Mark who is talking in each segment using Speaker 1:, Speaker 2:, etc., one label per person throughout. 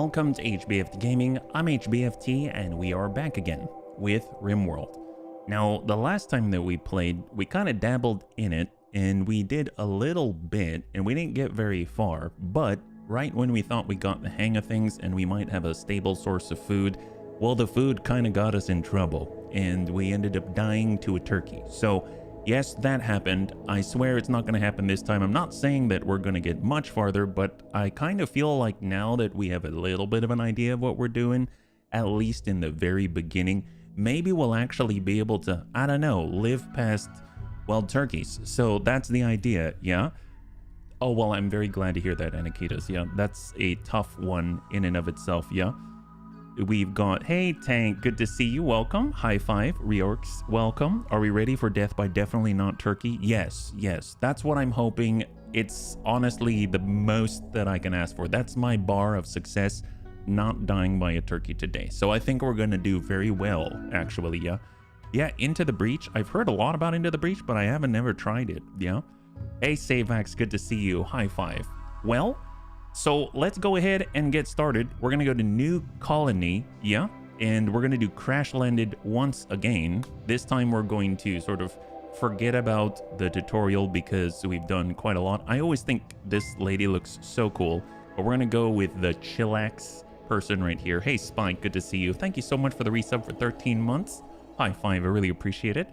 Speaker 1: welcome to HBFT Gaming. I'm HBFT and we are back again with Rimworld. Now, the last time that we played, we kind of dabbled in it and we did a little bit and we didn't get very far, but right when we thought we got the hang of things and we might have a stable source of food, well, the food kind of got us in trouble and we ended up dying to a turkey. So yes, that happened. I swear it's not going to happen this time. I'm not saying that we're going to get much farther, but I kind of feel like now that we have a little bit of an idea of what we're doing, at least in the very beginning, maybe we'll actually be able to, I don't know, live past wild turkeys. So that's the idea, yeah? Oh, well, I'm very glad to hear that, Anakitas. Yeah, that's a tough one in and of itself, yeah? We've got, hey Tank, good to see you, welcome. High five, Reorks, welcome. Are we ready for death by definitely not turkey? Yes, that's what I'm hoping. It's honestly the most that I can ask for. That's my bar of success, not dying by a turkey today. So I think we're gonna do very well, actually, yeah. Yeah, Into the Breach. I've heard a lot about Into the Breach, but I haven't never tried it, yeah. Hey Savax, good to see you, high five. Well, so let's go ahead and get started. We're gonna go to New Colony, yeah, and we're gonna do Crash Landed once again. This time we're going to sort of forget about the tutorial because we've done quite a lot. I always think this lady looks so cool, but we're gonna go with the chillax person right here. Hey Spike, good to see you. Thank you so much for the resub for 13 months. High five, I really appreciate it.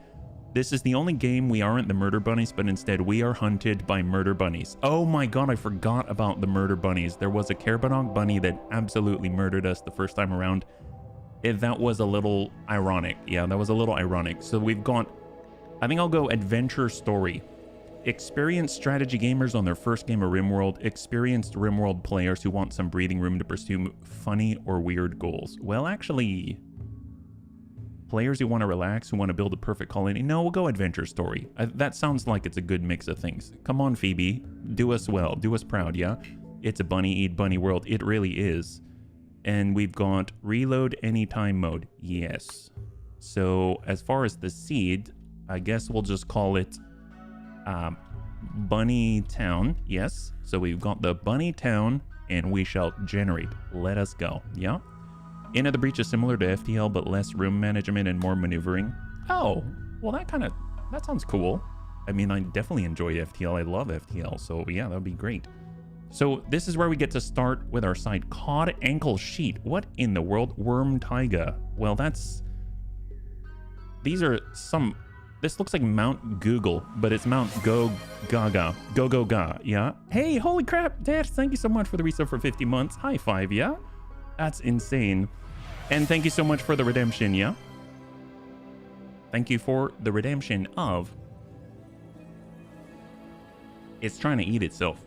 Speaker 1: This is the only game we aren't the murder bunnies, but instead we are hunted by murder bunnies. Oh my god, I forgot about the murder bunnies. There was a Kerbanok bunny that absolutely murdered us the first time around. That was a little ironic. Yeah, that was a little ironic. So we've got, I think I'll go adventure story. Experienced strategy gamers on their first game of Rimworld. Experienced Rimworld players who want some breathing room to pursue funny or weird goals. Well, actually, players who want to relax, who want to build a perfect colony. No, we'll go adventure story. That sounds like it's a good mix of things. Come on, Phoebe. Do us well. Do us proud, yeah? It's a bunny eat bunny world. It really is. And we've got reload anytime mode. Yes. So as far as the seed, I guess we'll just call it Bunny Town. Yes. So we've got the Bunny Town and we shall generate. Let us go. Yeah. Into the Breach is similar to FTL, but less room management and more maneuvering. Oh, well, that sounds cool. I mean, I definitely enjoy FTL. I love FTL, so yeah, that would be great. So this is where we get to start with our site. Cod Ankle Sheet. What in the world? Worm Taiga. Well, these are some, this looks like Mount Google, but it's Mount Go Gaga. Go Go Ga, yeah? Hey, holy crap, Dad, thank you so much for the resub for 50 months. High five, yeah? That's insane. And thank you so much for the redemption, yeah? Thank you for the redemption of... It's trying to eat itself.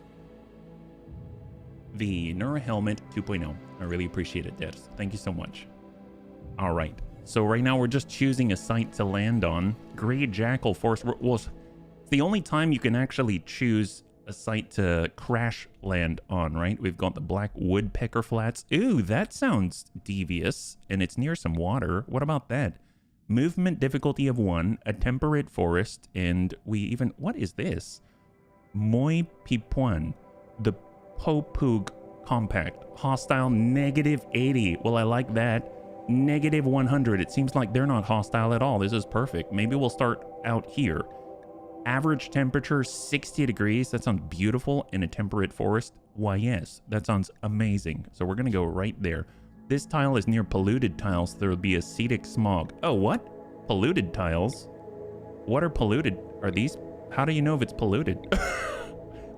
Speaker 1: The Neuro Helmet 2.0. I really appreciate it, Dad. Thank you so much. All right. So right now we're just choosing a site to land on. Grey Jackal Forest. Well, it's the only time you can actually choose a site to crash land on, right? We've got the Black Woodpecker Flats. Ooh, that sounds devious, and it's near some water. What about that? Movement difficulty of 1, a temperate forest, and we even, what is this? Moi Pipuan, the Popug Compact, hostile -80. Well, I like that. -100. It seems like they're not hostile at all. This is perfect. Maybe we'll start out here. Average temperature 60 degrees. That sounds beautiful in a temperate forest. Why, yes, that sounds amazing. So we're gonna go right there. This tile is near polluted tiles. There will be acetic smog. Oh, what? Polluted tiles? What are polluted? Are these? How do you know if it's polluted?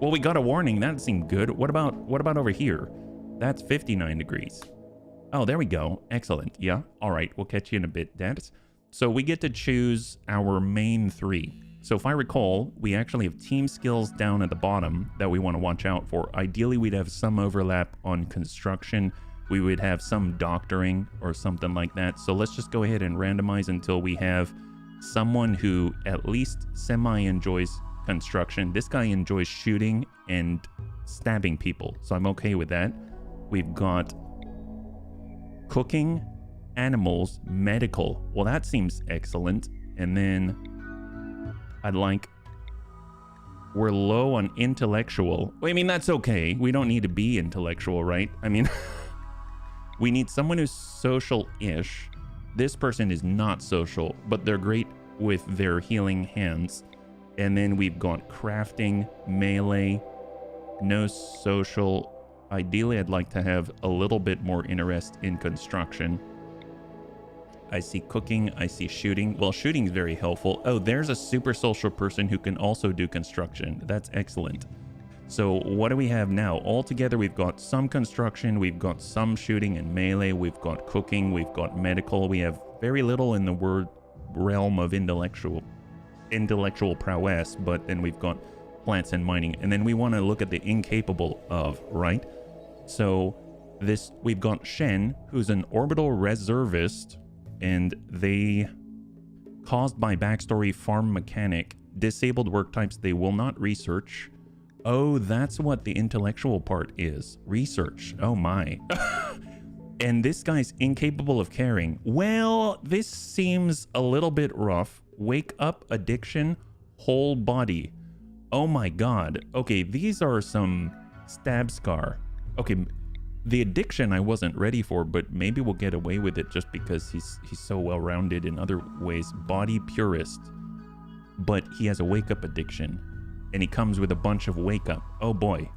Speaker 1: Well, we got a warning. That seemed good. What about over here? That's 59 degrees. Oh, there we go. Excellent. Yeah. All right. We'll catch you in a bit, Dad. So we get to choose our main 3. So if I recall, we actually have team skills down at the bottom that we want to watch out for. Ideally, we'd have some overlap on construction. We would have some doctoring or something like that. So let's just go ahead and randomize until we have someone who at least semi-enjoys construction. This guy enjoys shooting and stabbing people, so I'm okay with that. We've got cooking, animals, medical. Well, that seems excellent. And then I'd like, we're low on intellectual. Well, I mean, that's okay. We don't need to be intellectual, right? I mean, We need someone who's social-ish. This person is not social, but they're great with their healing hands. And then we've got crafting, melee, no social. Ideally, I'd like to have a little bit more interest in construction. I see cooking, I see shooting. Well, shooting is very helpful. Oh, there's a super social person who can also do construction. That's excellent. So what do we have now? Altogether, we've got some construction, we've got some shooting and melee, we've got cooking, we've got medical. We have very little in the realm of intellectual prowess, but then we've got plants and mining. And then we want to look at the incapable of, right? So this, we've got Shen, who's an orbital reservist, and they, caused by backstory farm mechanic, disabled work types they will not research. Oh, that's what the intellectual part is. Research. Oh my. And this guy's incapable of caring. Well, this seems a little bit rough. Wake up, addiction, whole body. Oh my god. Okay, these are some stab scar. Okay, the addiction I wasn't ready for, but maybe we'll get away with it just because he's so well-rounded in other ways. Body purist. But he has a wake-up addiction. And he comes with a bunch of wake-up. Oh boy.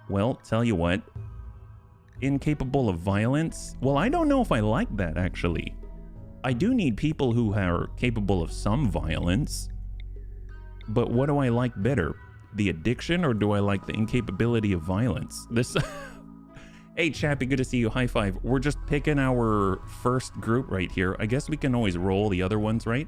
Speaker 1: Well, tell you what. Incapable of violence? Well, I don't know if I like that, actually. I do need people who are capable of some violence. But what do I like better? The addiction, or do I like the incapability of violence? This... Hey, Chappie, good to see you. High five. We're just picking our first group right here. I guess we can always roll the other ones, right?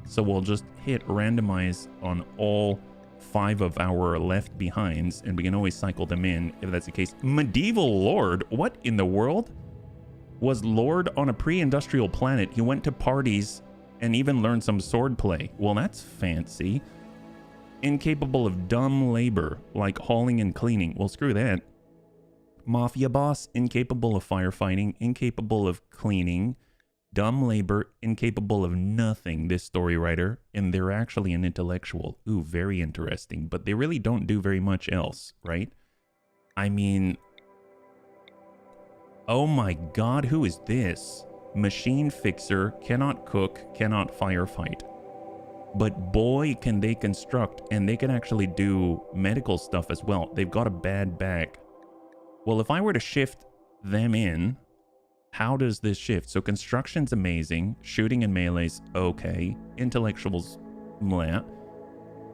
Speaker 1: So we'll just hit randomize on all 5 of our left behinds, and we can always cycle them in if that's the case. Medieval Lord? What in the world? Was Lord on a pre-industrial planet. He went to parties and even learned some sword play. Well, that's fancy. Incapable of dumb labor, like hauling and cleaning. Well, screw that. Mafia boss, incapable of firefighting, incapable of cleaning, dumb labor, incapable of nothing, this story writer, and they're actually an intellectual. Ooh, very interesting, but they really don't do very much else, right? I mean, oh my god, who is this? Machine fixer, cannot cook, cannot firefight. But boy, can they construct, and they can actually do medical stuff as well. They've got a bad back. Well, if I were to shift them in, how does this shift? So construction's amazing. Shooting and melee's okay. Intellectuals, meh.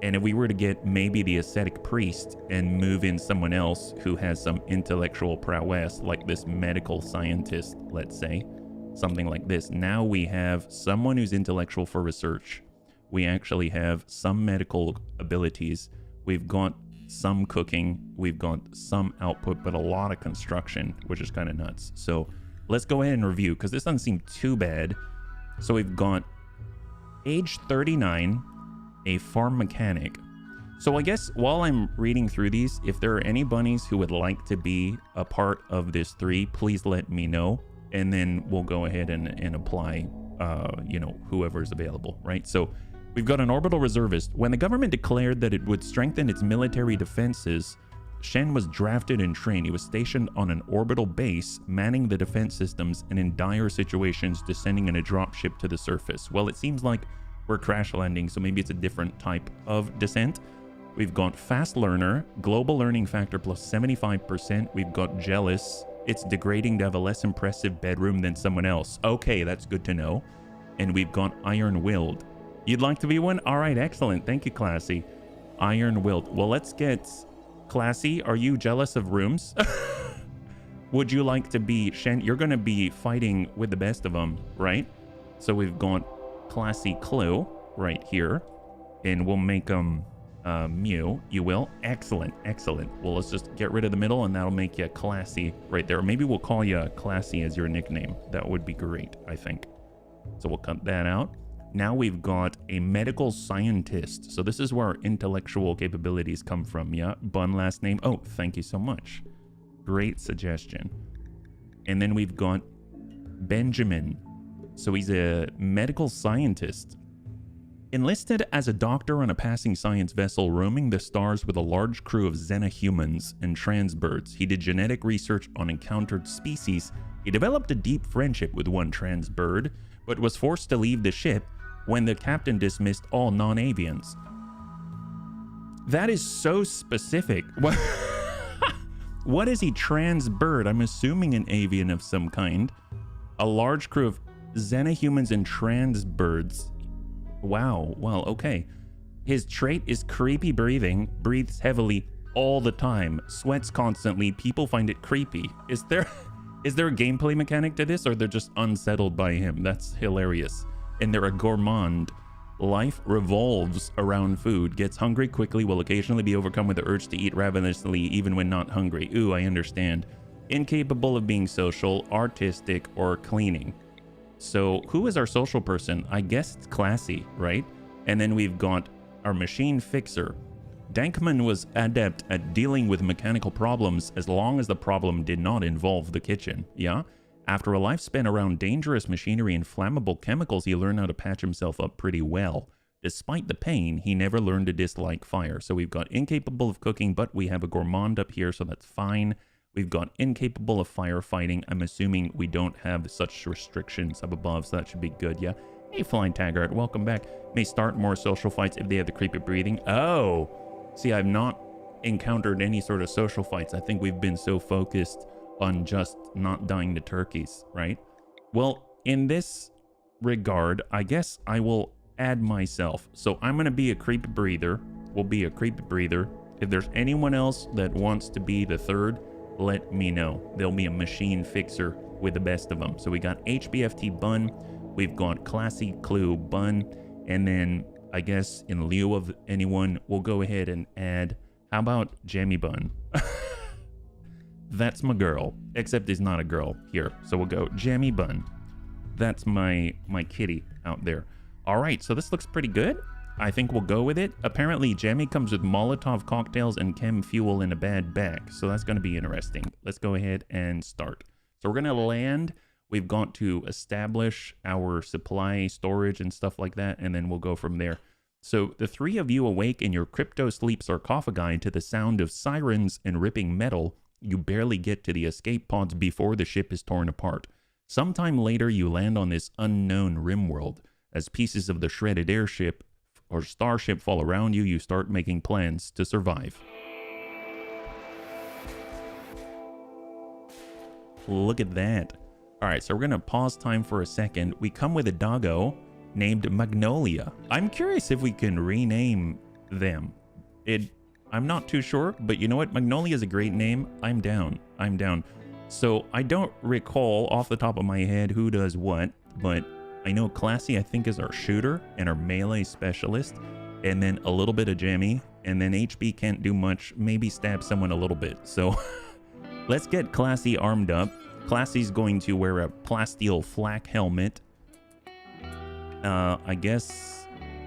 Speaker 1: And if we were to get maybe the ascetic priest and move in someone else who has some intellectual prowess, like this medical scientist, let's say, something like this. Now we have someone who's intellectual for research. We actually have some medical abilities. We've got some cooking, we've got some output, but a lot of construction, which is kind of nuts. So let's go ahead and review, because this doesn't seem too bad. So we've got age 39, a farm mechanic. So I guess while I'm reading through these, if there are any bunnies who would like to be a part of this 3, please let me know, and then we'll go ahead and apply, you know, whoever's available, right? So we've got an orbital reservist. When the government declared that it would strengthen its military defenses, Shen was drafted and trained. He was stationed on an orbital base, manning the defense systems, and in dire situations, descending in a dropship to the surface. Well, it seems like we're crash landing, so maybe it's a different type of descent. We've got fast learner, global learning factor plus 75%. We've got jealous. It's degrading to have a less impressive bedroom than someone else. Okay, that's good to know. And we've got iron-willed. You'd like to be one? All right, excellent. Thank you, Classy. Iron-willed. Well, let's get... Classy, are you jealous of rooms? Would you like to be... Shen, you're going to be fighting with the best of them, right? So we've got Classy Clue right here. And we'll make them Mew. You will? Excellent, excellent. Well, let's just get rid of the middle, and that'll make you Classy right there. Or maybe we'll call you Classy as your nickname. That would be great, I think. So we'll cut that out. Now we've got a medical scientist. So this is where our intellectual capabilities come from, yeah? Bun last name. Oh, thank you so much. Great suggestion. And then we've got Benjamin. So he's a medical scientist. Enlisted as a doctor on a passing science vessel roaming the stars with a large crew of xenahumans and transbirds, he did genetic research on encountered species. He developed a deep friendship with one transbird, but was forced to leave the ship when the captain dismissed all non-avians. That is so specific. What is he, transbird? I'm assuming an avian of some kind. A large crew of xenahumans and transbirds. Wow, well, okay. His trait is creepy breathing, breathes heavily all the time, sweats constantly. People find it creepy. Is there a gameplay mechanic to this, or they're just unsettled by him? That's hilarious. And they're a gourmand. Life revolves around food, gets hungry quickly, will occasionally be overcome with the urge to eat ravenously even when not hungry. Ooh, I understand. Incapable of being social, artistic, or cleaning. So who is our social person? I guess it's Classy, right? And then we've got our machine fixer. Dankman was adept at dealing with mechanical problems as long as the problem did not involve the kitchen, yeah? After a life spent around dangerous machinery and flammable chemicals, he learned how to patch himself up pretty well. Despite the pain, he never learned to dislike fire. So we've got incapable of cooking, but we have a gourmand up here, so that's fine. We've got incapable of firefighting. I'm assuming we don't have such restrictions up above, so that should be good, yeah? Hey, Flying Taggart, welcome back. May start more social fights if they have the creepy breathing. Oh! See, I've not encountered any sort of social fights. I think we've been so focused on just not dying to turkeys, right? Well, in this regard, I guess I will add myself. So I'm going to be a creepy breather. We'll be a creepy breather. If there's anyone else that wants to be the third, let me know. There'll be a machine fixer with the best of them. So we got HBFT Bun. We've got Classy Clue Bun. And then I guess in lieu of anyone, we'll go ahead and add, how about Jammy Bun? That's my girl, except it's not a girl here. So we'll go Jammy Bun. That's my kitty out there. All right, so this looks pretty good. I think we'll go with it. Apparently, Jammy comes with Molotov cocktails and chem fuel in a bad bag. So that's going to be interesting. Let's go ahead and start. So we're going to land. We've got to establish our supply, storage, and stuff like that. And then we'll go from there. So the three of you awake in your crypto sleep sarcophagi to the sound of sirens and ripping metal. You barely get to the escape pods before the ship is torn apart. Sometime later, you land on this unknown Rimworld. As pieces of the shredded airship or starship fall around you, you start making plans to survive. Look at that. All right, so we're going to pause time for a second. We come with a doggo named Magnolia. I'm curious if we can rename them. I'm not too sure, but you know what? Magnolia is a great name. I'm down. I'm down. So I don't recall off the top of my head who does what, but I know Classy, I think, is our shooter and our melee specialist, and then a little bit of Jammy, and then HB can't do much, maybe stab someone a little bit. So let's get Classy armed up. Classy's going to wear a plasteel flak helmet. I guess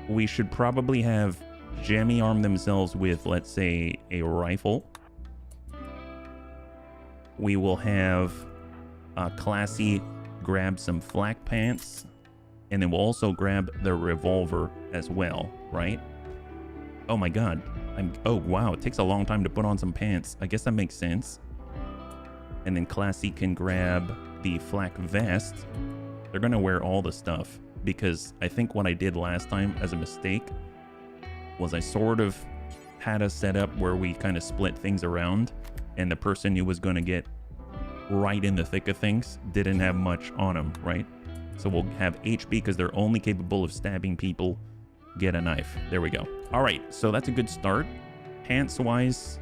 Speaker 1: we should probably have Jammy arm themselves with, let's say, a rifle. We will have Classy grab some flak pants, and then we'll also grab the revolver as well, right? Oh my god. Oh wow, it takes a long time to put on some pants. I guess that makes sense. And then Classy can grab the flak vest. They're gonna wear all the stuff, because I think what I did last time as a mistake was I sort of had a setup where we kind of split things around, and the person who was going to get right in the thick of things didn't have much on them, right? So we'll have HB, because they're only capable of stabbing people, get a knife. There we go. All right, so that's a good start. Pants-wise,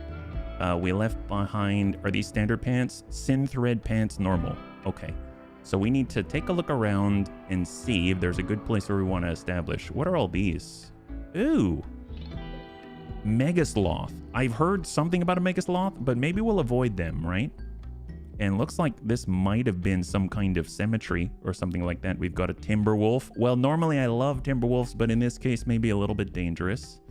Speaker 1: we left behind, are these standard pants? Synthread pants, normal. Okay, so we need to take a look around and see if there's a good place where we want to establish. What are all these? Ooh. Megasloth. I've heard something about a Megasloth, but maybe we'll avoid them, right? And looks like this might have been some kind of cemetery or something like that. We've got a Timberwolf. Well, normally I love Timberwolves, but in this case, maybe a little bit dangerous.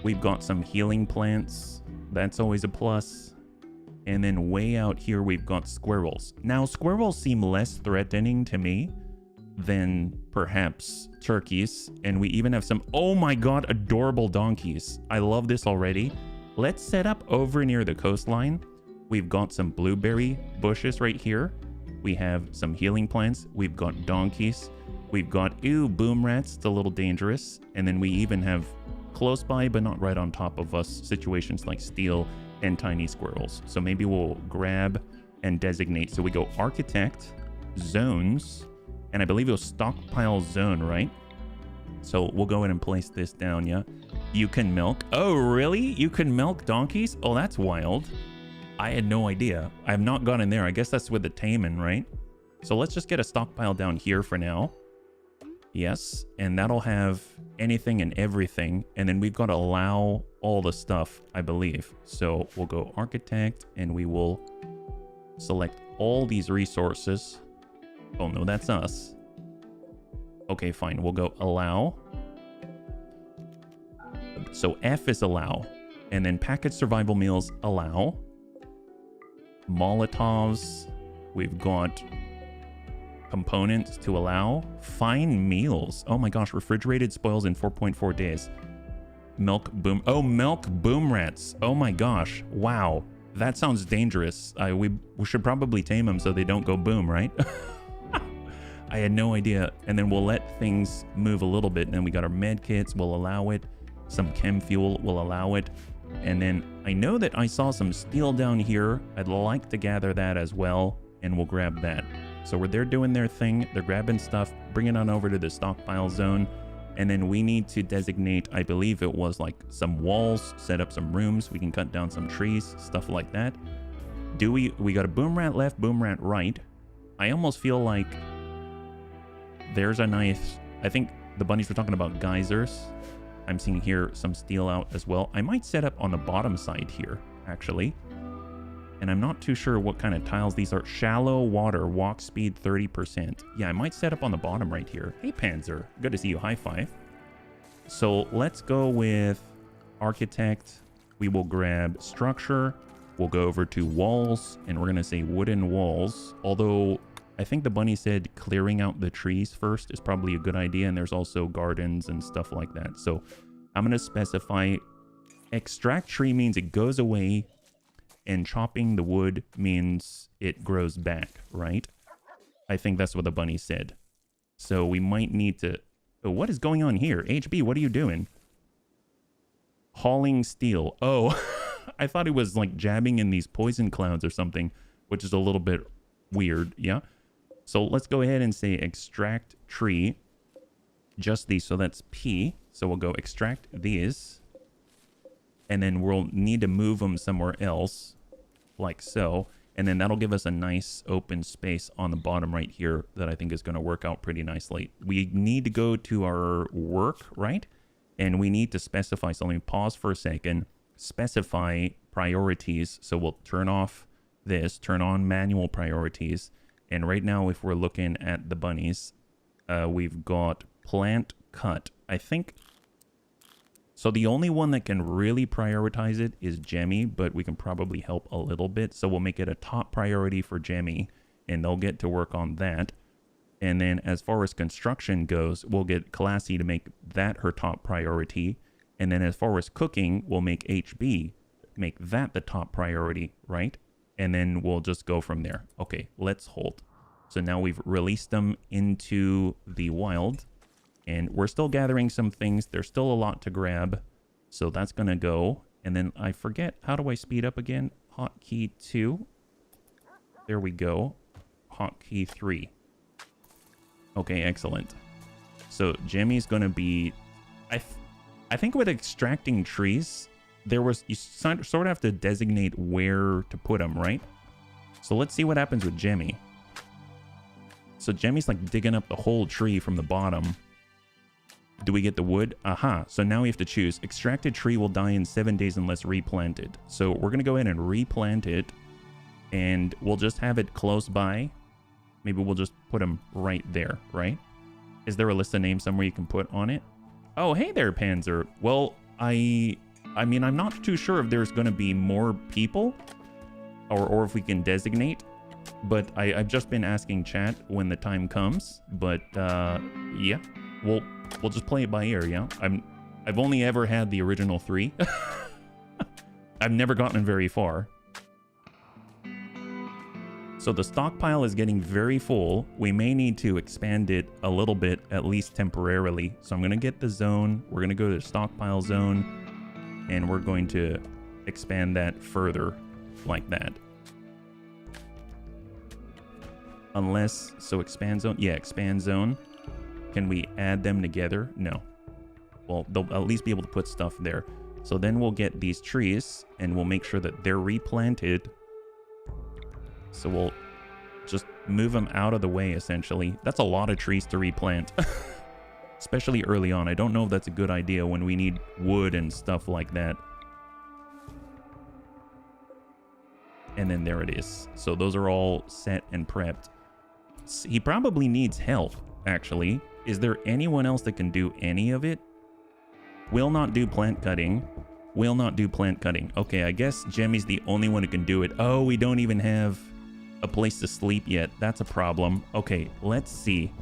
Speaker 1: We've got some healing plants. That's always a plus. And then way out here, we've got squirrels. Now, squirrels seem less threatening to me than perhaps turkeys. And we even have some, oh my god, adorable donkeys. I love this already. Let's set up over near the coastline. We've got some blueberry bushes right here. We have some healing plants. We've got donkeys. We've got, ew, boom rats. It's a little dangerous. And then we even have close by, but not right on top of us, situations like steel and tiny squirrels. So maybe we'll grab and designate. So we go architect, zones, and I believe it was stockpile zone, right? So we'll go ahead and place this down, yeah? You can milk. Oh, really? You can milk donkeys? Oh, that's wild. I had no idea. I have not gone in there. I guess that's with the taming, right? So let's just get a stockpile down here for now. Yes, and that'll have anything and everything. And then we've got to allow all the stuff, I believe. So we'll go architect and we will select all these resources. Oh no, that's us. Okay, fine. We'll go allow. So F is allow. And then packaged survival meals, allow. Molotovs. We've got components to allow. Fine meals. Oh my gosh, refrigerated spoils in 4.4 days. Milk boom. Oh, milk boom rats. Oh my gosh. Wow. That sounds dangerous. We should probably tame them so they don't go boom, right? I had no idea. And then we'll let things move a little bit. And then we got our med kits. We'll allow it. Some chem fuel. We'll allow it. And then I know that I saw some steel down here. I'd like to gather that as well. And we'll grab that. So they're doing their thing. They're grabbing stuff. Bring it on over to the stockpile zone. And then we need to designate, I believe it was like some walls. Set up some rooms. We can cut down some trees. Stuff like that. We got a boom rat left, boom rat right. I almost feel like there's a nice, I think the bunnies were talking about geysers. I'm seeing here some steel out as well. I might set up on the bottom side here, actually. And I'm not too sure what kind of tiles these are. Shallow water, walk speed 30%. Yeah, I might set up on the bottom right here. Hey, Panzer. Good to see you. High five. So let's go with architect. We will grab structure. We'll go over to walls, and we're going to say wooden walls. Although I think the bunny said clearing out the trees first is probably a good idea. And there's also gardens and stuff like that. So I'm going to specify extract tree means it goes away, and chopping the wood means it grows back, right? I think that's what the bunny said. So we might need to... Oh, what is going on here? HB, what are you doing? Hauling steel. Oh, I thought he was like jabbing in these poison clouds or something, which is a little bit weird, yeah? So let's go ahead and say extract tree. Just these, so that's P. So we'll go extract these. And then we'll need to move them somewhere else, like so. And then that'll give us a nice open space on the bottom right here that I think is going to work out pretty nicely. We need to go to our work, right? And we need to specify, so let me pause for a second, specify priorities. So we'll turn off this, turn on manual priorities. And right now, if we're looking at the bunnies, we've got plant cut. I think... So the only one that can really prioritize it is Jemmy, but we can probably help a little bit. So we'll make it a top priority for Jemmy, and they'll get to work on that. And then as far as construction goes, we'll get Classy to make that her top priority. And then as far as cooking, we'll make HB make that the top priority, right? And then we'll just go from there. Okay, let's hold. So now we've released them into the wild. And we're still gathering some things. There's still a lot to grab. So that's going to go. And then I forget, how do I speed up again? Hotkey 2. There we go. Hotkey 3. Okay, excellent. So Jimmy's going to be... I think with extracting trees, you sort of have to designate where to put them, right? So let's see what happens with Jemmy. So Jemmy's like digging up the whole tree from the bottom. Do we get the wood? Aha. So now we have to choose. Extracted tree will die in 7 days unless replanted. So we're going to go ahead and replant it. And we'll just have it close by. Maybe we'll just put them right there, right? Is there a list of names somewhere you can put on it? Oh, hey there, Panzer. Well, I mean, I'm not too sure if there's going to be more people. Or if we can designate. but I've just been asking chat when the time comes. But yeah, we'll just play it by ear. Yeah, I've only ever had the original 3. I've never gotten very far. So the stockpile is getting very full. We may need to expand it a little bit, at least temporarily. So I'm going to get the zone. We're going to go to the stockpile zone. And we're going to expand that further like that. Unless, so expand zone. Yeah, expand zone. Can we add them together? No. Well, they'll at least be able to put stuff there. So then we'll get these trees and we'll make sure that they're replanted. So we'll just move them out of the way, essentially. That's a lot of trees to replant. Especially early on. I don't know if that's a good idea when we need wood and stuff like that. And then there it is. So those are all set and prepped. He probably needs help, actually. Is there anyone else that can do any of it? Will not do plant cutting. Will not do plant cutting. Okay, I guess Jemmy's the only one who can do it. Oh, we don't even have a place to sleep yet. That's a problem. Okay, let's see.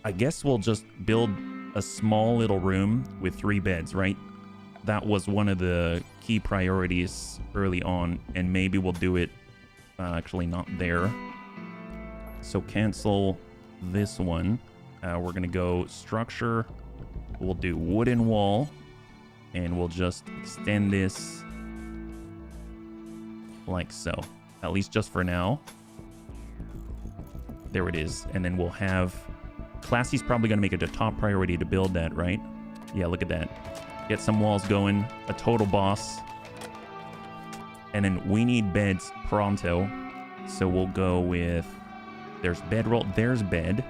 Speaker 1: I guess we'll just build a small little room with 3 beds, right? That was one of the key priorities early on, and maybe we'll do it actually not there. So cancel this one. We're gonna go structure. We'll do wooden wall, and we'll just extend this like so. At least just for now. There it is. And then we'll have... Classy's probably going to make it a top priority to build that, right? Yeah, look at that. Get some walls going. A total boss. And then we need beds pronto. So we'll go with... There's bedroll. There's bed.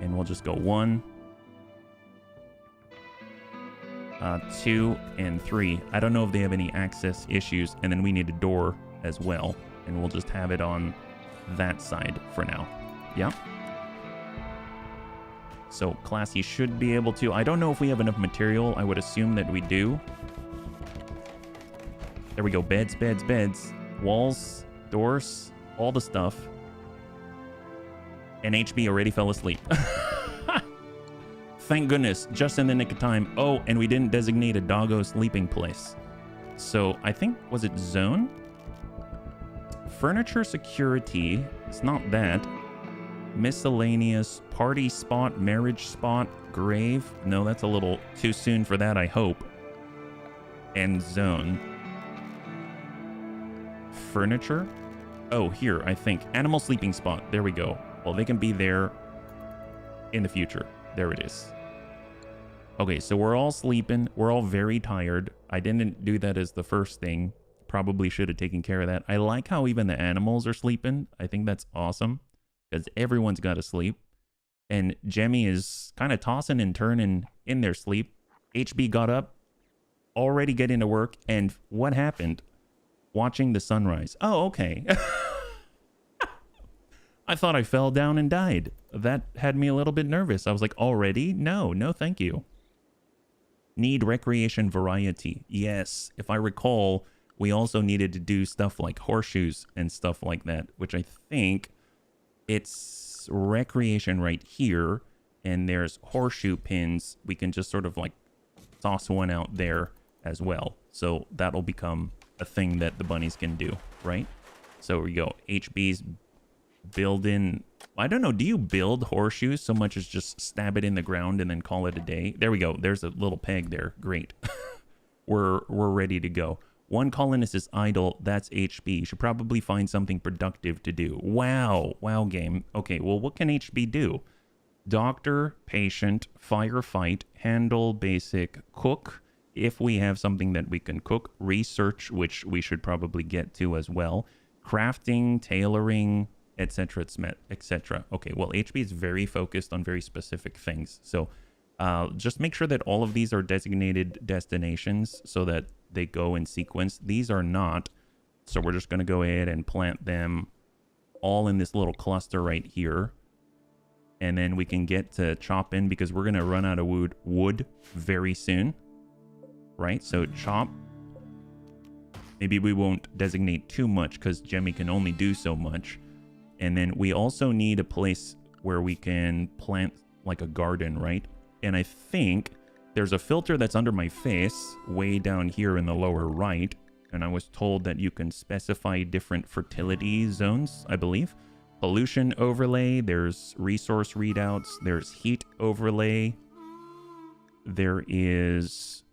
Speaker 1: And we'll just go 1, 2, and 3. I don't know if they have any access issues. And then we need a door as well, and we'll just have it on that side for now. Yeah. So Classy should be able to. I don't know if we have enough material. I would assume that we do. There we go. Beds, beds, beds. Walls, doors, all the stuff. And HB already fell asleep. Thank goodness. Just in the nick of time. Oh, and we didn't designate a doggo sleeping place. So I think, was it zone? Furniture security. It's not that. Miscellaneous. Party spot. Marriage spot. Grave. No, that's a little too soon for that, I hope. And zone. Furniture. Oh, here, I think. Animal sleeping spot. There we go. Well, they can be there in the future. There it is. Okay, so we're all sleeping. We're all very tired. I didn't do that as the first thing. Probably should have taken care of that. I like how even the animals are sleeping. I think that's awesome because everyone's got to sleep. And Jemmy is kind of tossing and turning in their sleep. HB got up, already getting to work. And what happened? Watching the sunrise. Oh, okay. I thought I fell down and died. That had me a little bit nervous. I was like, already? No, no, thank you. Need recreation variety. Yes, if I recall, we also needed to do stuff like horseshoes and stuff like that, which I think it's recreation right here. And there's horseshoe pins. We can just sort of like toss one out there as well. So that'll become a thing that the bunnies can do, right? So we go. HB's building. I don't know. Do you build horseshoes so much as just stab it in the ground and then call it a day? There we go. There's a little peg there. Great. We're ready to go. One colonist is idle. That's HB. Should probably find something productive to do. Wow. Wow, game. Okay, well, what can HB do? Doctor, patient, firefight, handle, basic, cook. If we have something that we can cook. Research, which we should probably get to as well. Crafting, tailoring, etc., etc. Okay, well, HB is very focused on very specific things. So just make sure that all of these are designated destinations so that they go in sequence. These are not. So we're just going to go ahead and plant them all in this little cluster right here. And then we can get to chop in because we're going to run out of wood very soon. Right? So chop. Maybe we won't designate too much because Jemmy can only do so much. And then we also need a place where we can plant like a garden, right? And I think there's a filter that's under my face way down here in the lower right. And I was told that you can specify different fertility zones, I believe. Pollution overlay, there's resource readouts, there's heat overlay. There is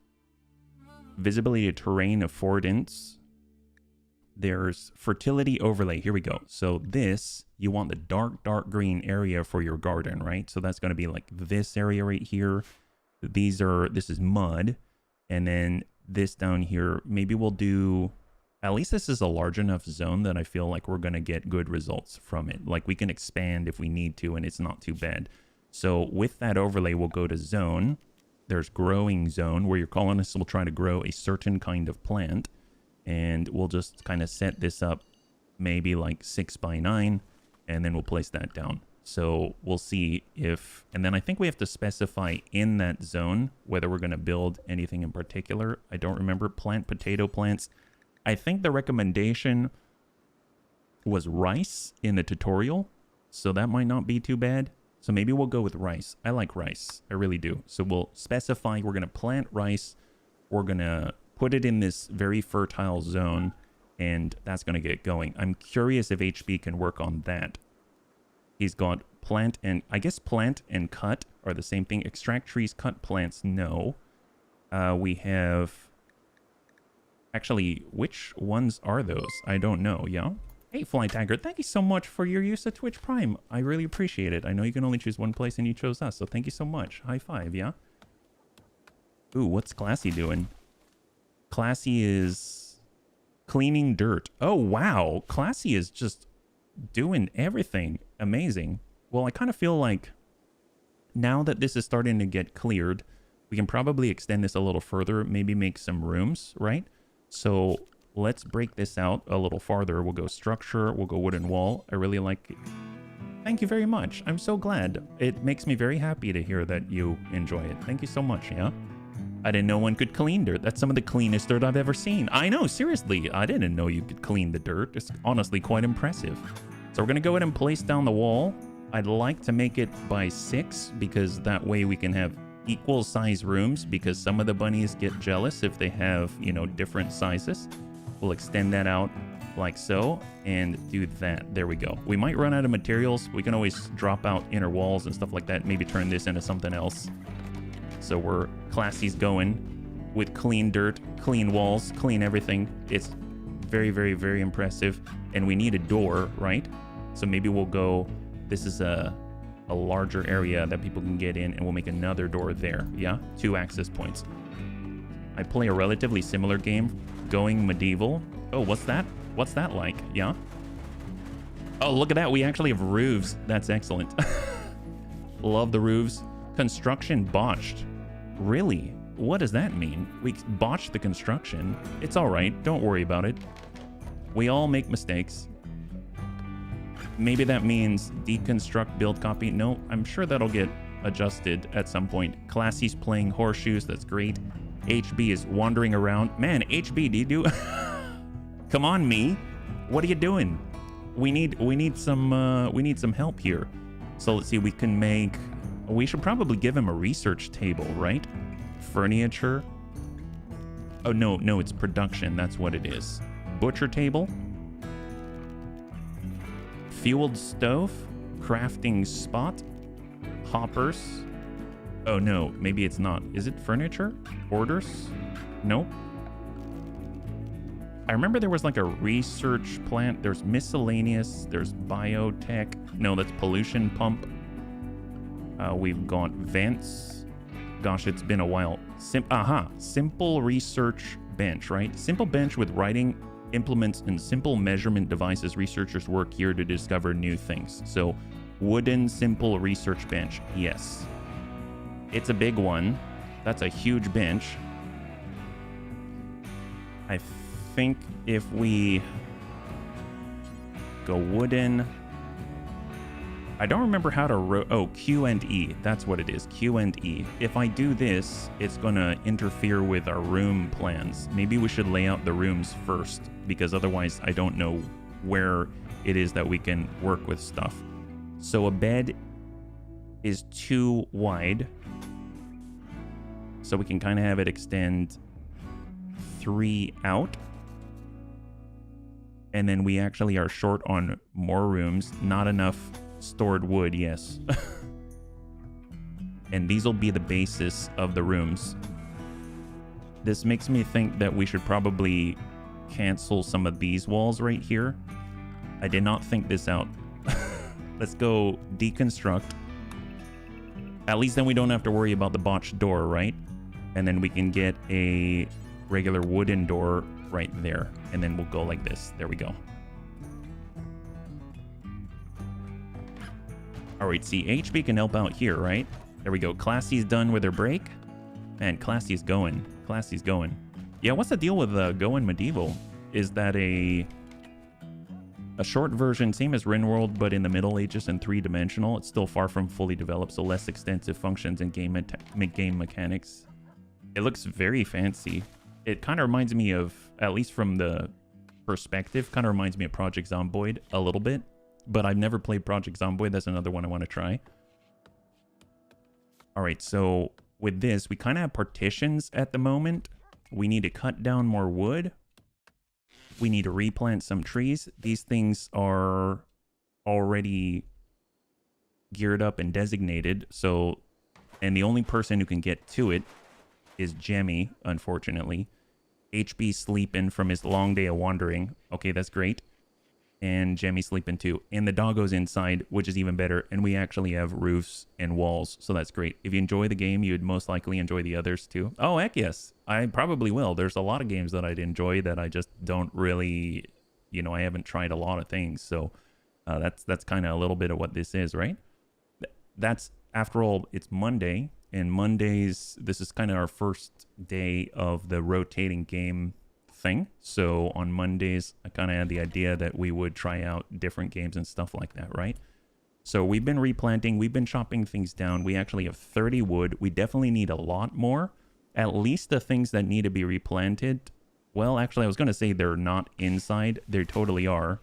Speaker 1: visibility of terrain affordance. There's fertility overlay. Here we go. So this, you want the dark green area for your garden, right? So that's going to be like this area right here. This is mud. And then this down here, maybe we'll do, at least this is a large enough zone that I feel like we're going to get good results from it. Like we can expand if we need to, and it's not too bad. So with that overlay, we'll go to zone. There's growing zone where your colonists will try to grow a certain kind of plant. And we'll just kind of set this up maybe like 6x9, and then we'll place that down. So we'll see if, and then I think we have to specify in that zone whether we're going to build anything in particular. I don't remember. Plant potato plants. I think the recommendation was rice in the tutorial, so that might not be too bad. So maybe we'll go with rice. I like rice. I really do. So we'll specify we're going to plant rice. We're going to put it in this very fertile zone, and that's going to get going. I'm curious if HB can work on that. He's got plant and, I guess plant and cut are the same thing. Extract trees, cut plants, no. We have, actually, which ones are those? I don't know, yeah? Hey, Fly Tiger, thank you so much for your use of Twitch Prime. I really appreciate it. I know you can only choose one place and you chose us, so thank you so much. High five, yeah? Ooh, what's Classy doing? Classy is cleaning dirt. Oh, wow. Classy is just doing everything. Amazing. Well, I kind of feel like now that this is starting to get cleared, we can probably extend this a little further, maybe make some rooms, right? So let's break this out a little farther. We'll go structure. We'll go wooden wall. I really like it. Thank you very much. I'm so glad. It makes me very happy to hear that you enjoy it. Thank you so much, yeah? I didn't know one could clean dirt. That's some of the cleanest dirt I've ever seen. I know, seriously. I didn't know you could clean the dirt. It's honestly quite impressive. So we're going to go ahead and place down the wall. I'd like to make it by 6 because that way we can have equal size rooms, because some of the bunnies get jealous if they have, you know, different sizes. We'll extend that out like so and do that. There we go. We might run out of materials. We can always drop out inner walls and stuff like that. Maybe turn this into something else. So we're Classy's going with clean dirt, clean walls, clean everything. It's very, very, very impressive. And we need a door, right? So maybe we'll go, this is a larger area that people can get in, and we'll make another door there. Yeah, 2 access points. I play a relatively similar game, going medieval. Oh, what's that? What's that like? Yeah. Oh, look at that. We actually have roofs. That's excellent. Love the roofs. Construction botched. Really? What does that mean? We botched the construction. It's all right. Don't worry about it. We all make mistakes. Maybe that means deconstruct, build, copy. No, I'm sure that'll get adjusted at some point. Classy's playing horseshoes. That's great. HB is wandering around. Man, HB, do you do? Come on, me. What are you doing? We need some help here. So let's see. We can make. We should probably give him a research table, right? Furniture. Oh no, it's production. That's what it is. Butcher table. Fueled stove, crafting spot, hoppers. Oh no, maybe it's not. Is it furniture? Orders? Nope. I remember there was like a research plant. There's miscellaneous. There's biotech. No, that's pollution pump. We've got vents. Gosh, it's been a while. Simple research bench, right? Simple bench with writing implements and simple measurement devices. Researchers work here to discover new things. So wooden simple research bench. Yes, it's a big one. That's a huge bench. I think if we go wooden, I don't remember how to oh, Q and E. That's what it is, Q and E. If I do this, it's gonna interfere with our room plans. Maybe we should lay out the rooms first, because otherwise I don't know where it is that we can work with stuff. So a bed is too wide, so we can kind of have it extend 3 out. And then we actually are short on more rooms, not enough stored wood, yes. And these will be the basis of the rooms. This makes me think that we should probably cancel some of these walls right here. I did not think this out. Let's go deconstruct. At least then we don't have to worry about the botched door, right? And then we can get a regular wooden door right there. And then we'll go like this. There we go. All right, see, HB can help out here, right? There we go. Classy's done with her break. Man, Classy's going. Classy's going. Yeah, what's the deal with going medieval? Is that a short version, same as Rimworld, but in the Middle Ages and 3-dimensional? It's still far from fully developed, so less extensive functions and game mechanics. It looks very fancy. It kind of reminds me of, at least from the perspective, kind of reminds me of Project Zomboid a little bit. But I've never played Project Zomboid. That's another one I want to try. All right, so with this, we kind of have partitions at the moment. We need to cut down more wood. We need to replant some trees. These things are already geared up and designated. So, and the only person who can get to it is Jemmy, unfortunately. HB sleeping from his long day of wandering. Okay, that's great. And Jemmy sleeping too. And the doggo's inside, which is even better. And we actually have roofs and walls, so that's great. If you enjoy the game, you'd most likely enjoy the others too. Oh, heck yes. I probably will. There's a lot of games that I'd enjoy that I just don't really, you know, I haven't tried a lot of things. So that's kind of a little bit of what this is, right? That's, after all, it's Monday. And Mondays, this is kind of our first day of the rotating game thing. So on Mondays, I kind of had the idea that we would try out different games and stuff like that, right? So we've been replanting, we've been chopping things down. We actually have 30 wood. We definitely need a lot more. At least the things that need to be replanted. Well, actually, I was going to say they're not inside. They totally are.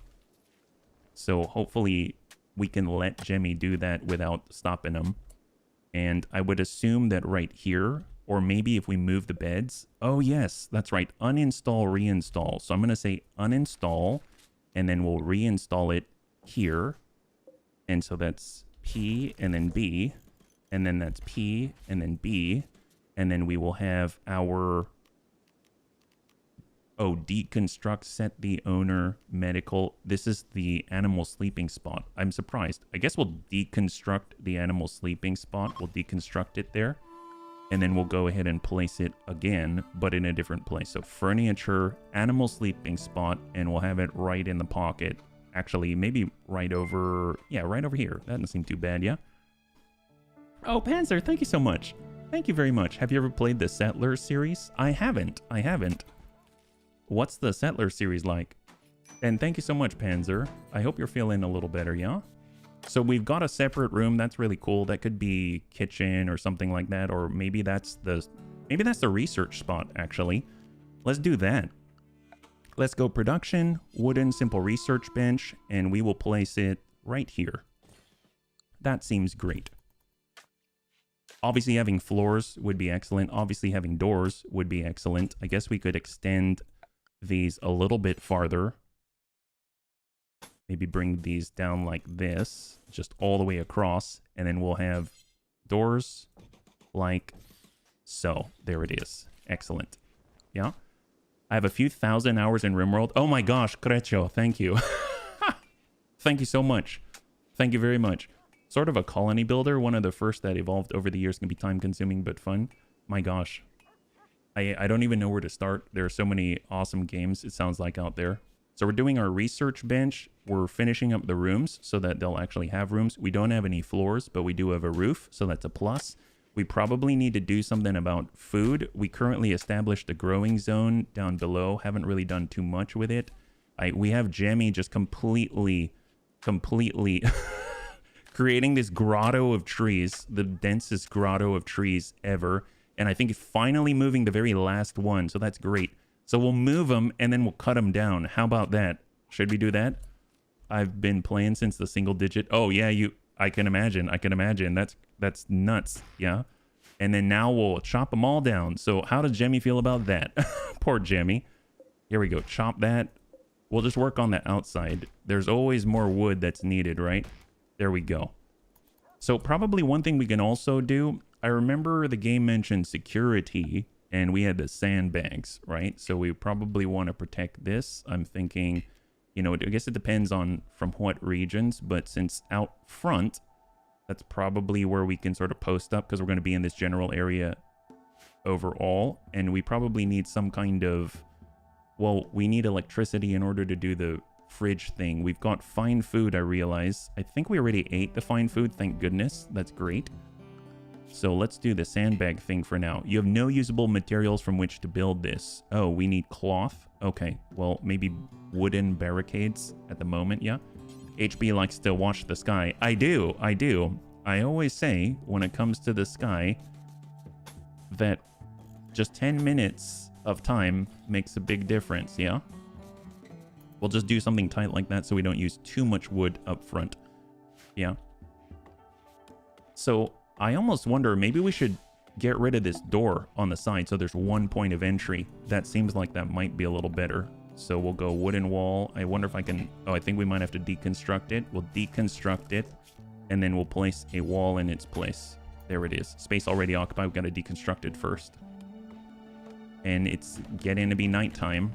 Speaker 1: So hopefully we can let Jemmy do that without stopping him. And I would assume that right here, or maybe if we move the beds. Oh, yes, that's right. Uninstall, reinstall. So I'm going to say uninstall, and then we'll reinstall it here. And so that's P and then B, and then that's P and then B. And then we will have our, oh, deconstruct, set the owner, medical. This is the animal sleeping spot. I'm surprised. I guess we'll deconstruct the animal sleeping spot. We'll deconstruct it there. And then we'll go ahead and place it again, but in a different place. So furniture, animal sleeping spot, and we'll have it right in the pocket. Actually, maybe right over, yeah, right over here. That doesn't seem too bad, yeah? Oh, Panzer, thank you so much. Thank you very much. Have you ever played the Settler series? I haven't. What's the Settler series like? And thank you so much, Panzer. I hope you're feeling a little better, yeah? So we've got a separate room. That's really cool. That could be kitchen or something like that. Or maybe that's the research spot, actually. Let's do that. Let's go production, wooden simple research bench, and we will place it right here. That seems great. Obviously having floors would be excellent. Obviously having doors would be excellent. I guess we could extend these a little bit farther. Maybe bring these down like this, just all the way across. And then we'll have doors like so. There it is. Excellent. Yeah. I have a few thousand hours in Rimworld. Oh my gosh, Crecho, thank you. Thank you so much. Thank you very much. Sort of a colony builder. One of the first that evolved over the years. Can be time consuming, but fun. My gosh. I don't even know where to start. There are so many awesome games, it sounds like, out there. So we're doing our research bench. We're finishing up the rooms so that they'll actually have rooms. We don't have any floors, but we do have a roof, so that's a plus. We probably need to do something about food. We currently established a growing zone down below. Haven't really done too much with it. We have Jemmy just completely creating this grotto of trees, the densest grotto of trees ever. And I think it's finally moving the very last one. So that's great. So we'll move them and then we'll cut them down. How about that? Should we do that? I've been playing since the single digit. Oh yeah, I can imagine. I can imagine. That's nuts. Yeah. And then now we'll chop them all down. So how does Jemmy feel about that? Poor Jemmy. Here we go. Chop that. We'll just work on the outside. There's always more wood that's needed, right? There we go. So probably one thing we can also do, I remember the game mentioned security and we had the sandbags, right? So we probably want to protect this. I'm thinking, you know, I guess it depends on from what regions, but since out front, that's probably where we can sort of post up because we're going to be in this general area overall. And we probably need some kind of, well, we need electricity in order to do the fridge thing. We've got fine food, I realize. I think we already ate the fine food, thank goodness. That's great. So let's do the sandbag thing for now. You have no usable materials from which to build this. Oh, we need cloth. Okay, well, maybe wooden barricades at the moment, yeah? HB likes to watch the sky. I do. I always say, when it comes to the sky, that just 10 minutes of time makes a big difference, yeah? We'll just do something tight like that so we don't use too much wood up front. Yeah. So I almost wonder, maybe we should get rid of this door on the side so there's one point of entry. That seems like that might be a little better. So we'll go wooden wall. I wonder if I can... Oh, I think we might have to deconstruct it. We'll deconstruct it, and then we'll place a wall in its place. There it is. Space already occupied. We've got to deconstruct it first. And it's getting to be nighttime.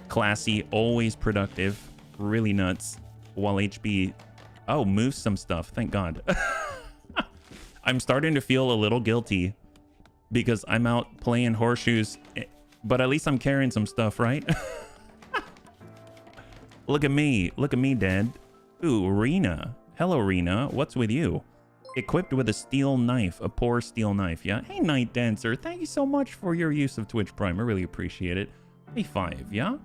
Speaker 1: Classy, always productive, really nuts. While HB, oh, moves some stuff. Thank God. I'm starting to feel a little guilty because I'm out playing horseshoes, but at least I'm carrying some stuff, right? Look at me, Dad. Ooh, Rena. Hello, Rena. What's with you? Equipped with a steel knife, a poor steel knife. Yeah. Hey, Night Dancer. Thank you so much for your use of Twitch Prime. I really appreciate it. Hey, 5. Yeah.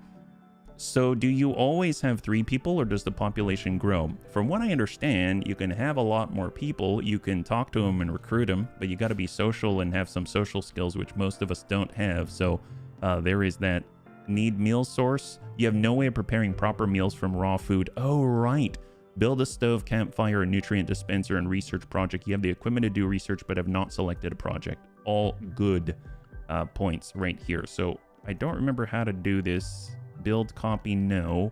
Speaker 1: So do you always have 3 people or does the population grow? From what I understand, you can have a lot more people. You can talk to them and recruit them, but you got to be social and have some social skills, which most of us don't have. So there is that. Need meal source. You have no way of preparing proper meals from raw food. Oh, right. Build a stove, campfire, a nutrient dispenser, and research project. You have the equipment to do research, but have not selected a project. All good points right here. So I don't remember how to do this. Build, copy, no.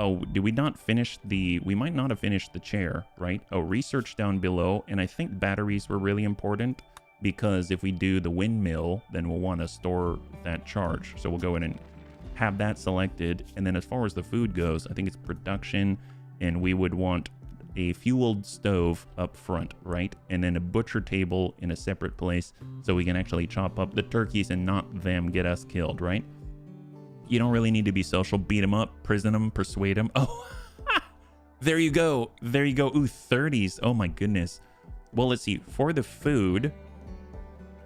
Speaker 1: Oh, did we not finish the... We might not have finished the chair, right? Oh, research down below. And I think batteries were really important because if we do the windmill, then we'll want to store that charge. So we'll go in and have that selected. And then as far as the food goes, I think it's production. And we would want a fueled stove up front, right? And then a butcher table in a separate place so we can actually chop up the turkeys and not them get us killed, right? You don't really need to be social. Beat them up, prison them, persuade them. Oh, there you go. There you go. Ooh, 30s. Oh my goodness. Well, let's see. For the food,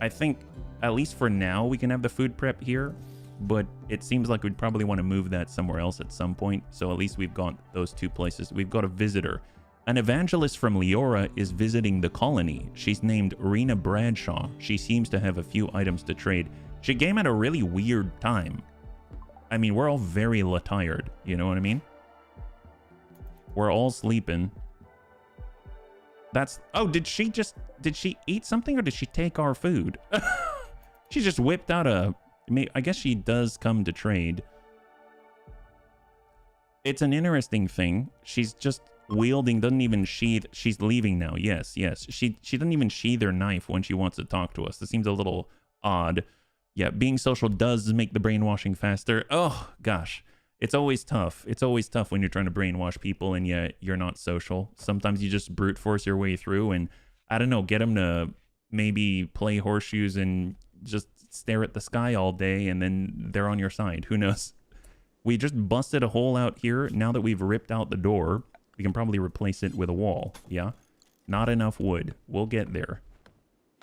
Speaker 1: I think at least for now we can have the food prep here, but it seems like we'd probably want to move that somewhere else at some point. So at least we've got those 2 places. We've got a visitor. An evangelist from Leora is visiting the colony. She's named Rena Bradshaw. She seems to have a few items to trade. She came at a really weird time. I mean, we're all very tired. You know what I mean? We're all sleeping. That's... Oh, did she eat something or did she take our food? She just whipped out a... I guess she does come to trade. It's an interesting thing. She's just wielding, doesn't even sheath... She's leaving now. Yes. She doesn't even sheath her knife when she wants to talk to us. This seems a little odd. Yeah, being social does make the brainwashing faster. Oh, gosh. It's always tough. It's always tough when you're trying to brainwash people and yet you're not social. Sometimes you just brute force your way through and, I don't know, get them to maybe play horseshoes and just stare at the sky all day and then they're on your side. Who knows? We just busted a hole out here. Now that we've ripped out the door, we can probably replace it with a wall. Yeah? Not enough wood. We'll get there.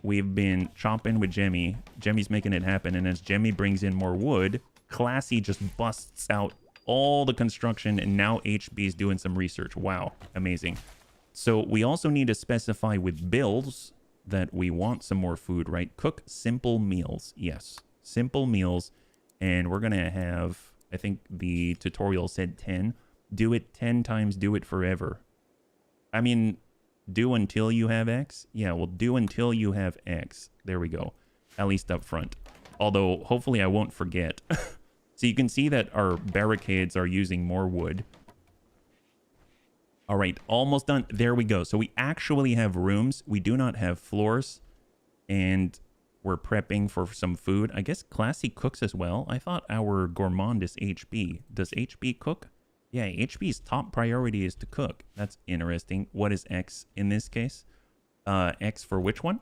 Speaker 1: We've been chopping with Jemmy. Jemmy's making it happen. And as Jemmy brings in more wood, Classy just busts out all the construction, and now HB is doing some research. Wow, amazing. So we also need to specify with bills that we want some more food, right? Cook simple meals. Yes, simple meals. And we're going to have, I think the tutorial said 10. Do it 10 times, do it forever. I mean, do until you have X? Yeah, well, do until you have X. There we go. At least up front. Although, hopefully I won't forget. So you can see that our barricades are using more wood. All right, almost done. There we go. So we actually have rooms. We do not have floors. And we're prepping for some food. I guess Classy cooks as well. I thought our gourmand is HB. Does HB cook? Yeah, HB's top priority is to cook. That's interesting. What is X in this case? X for which one?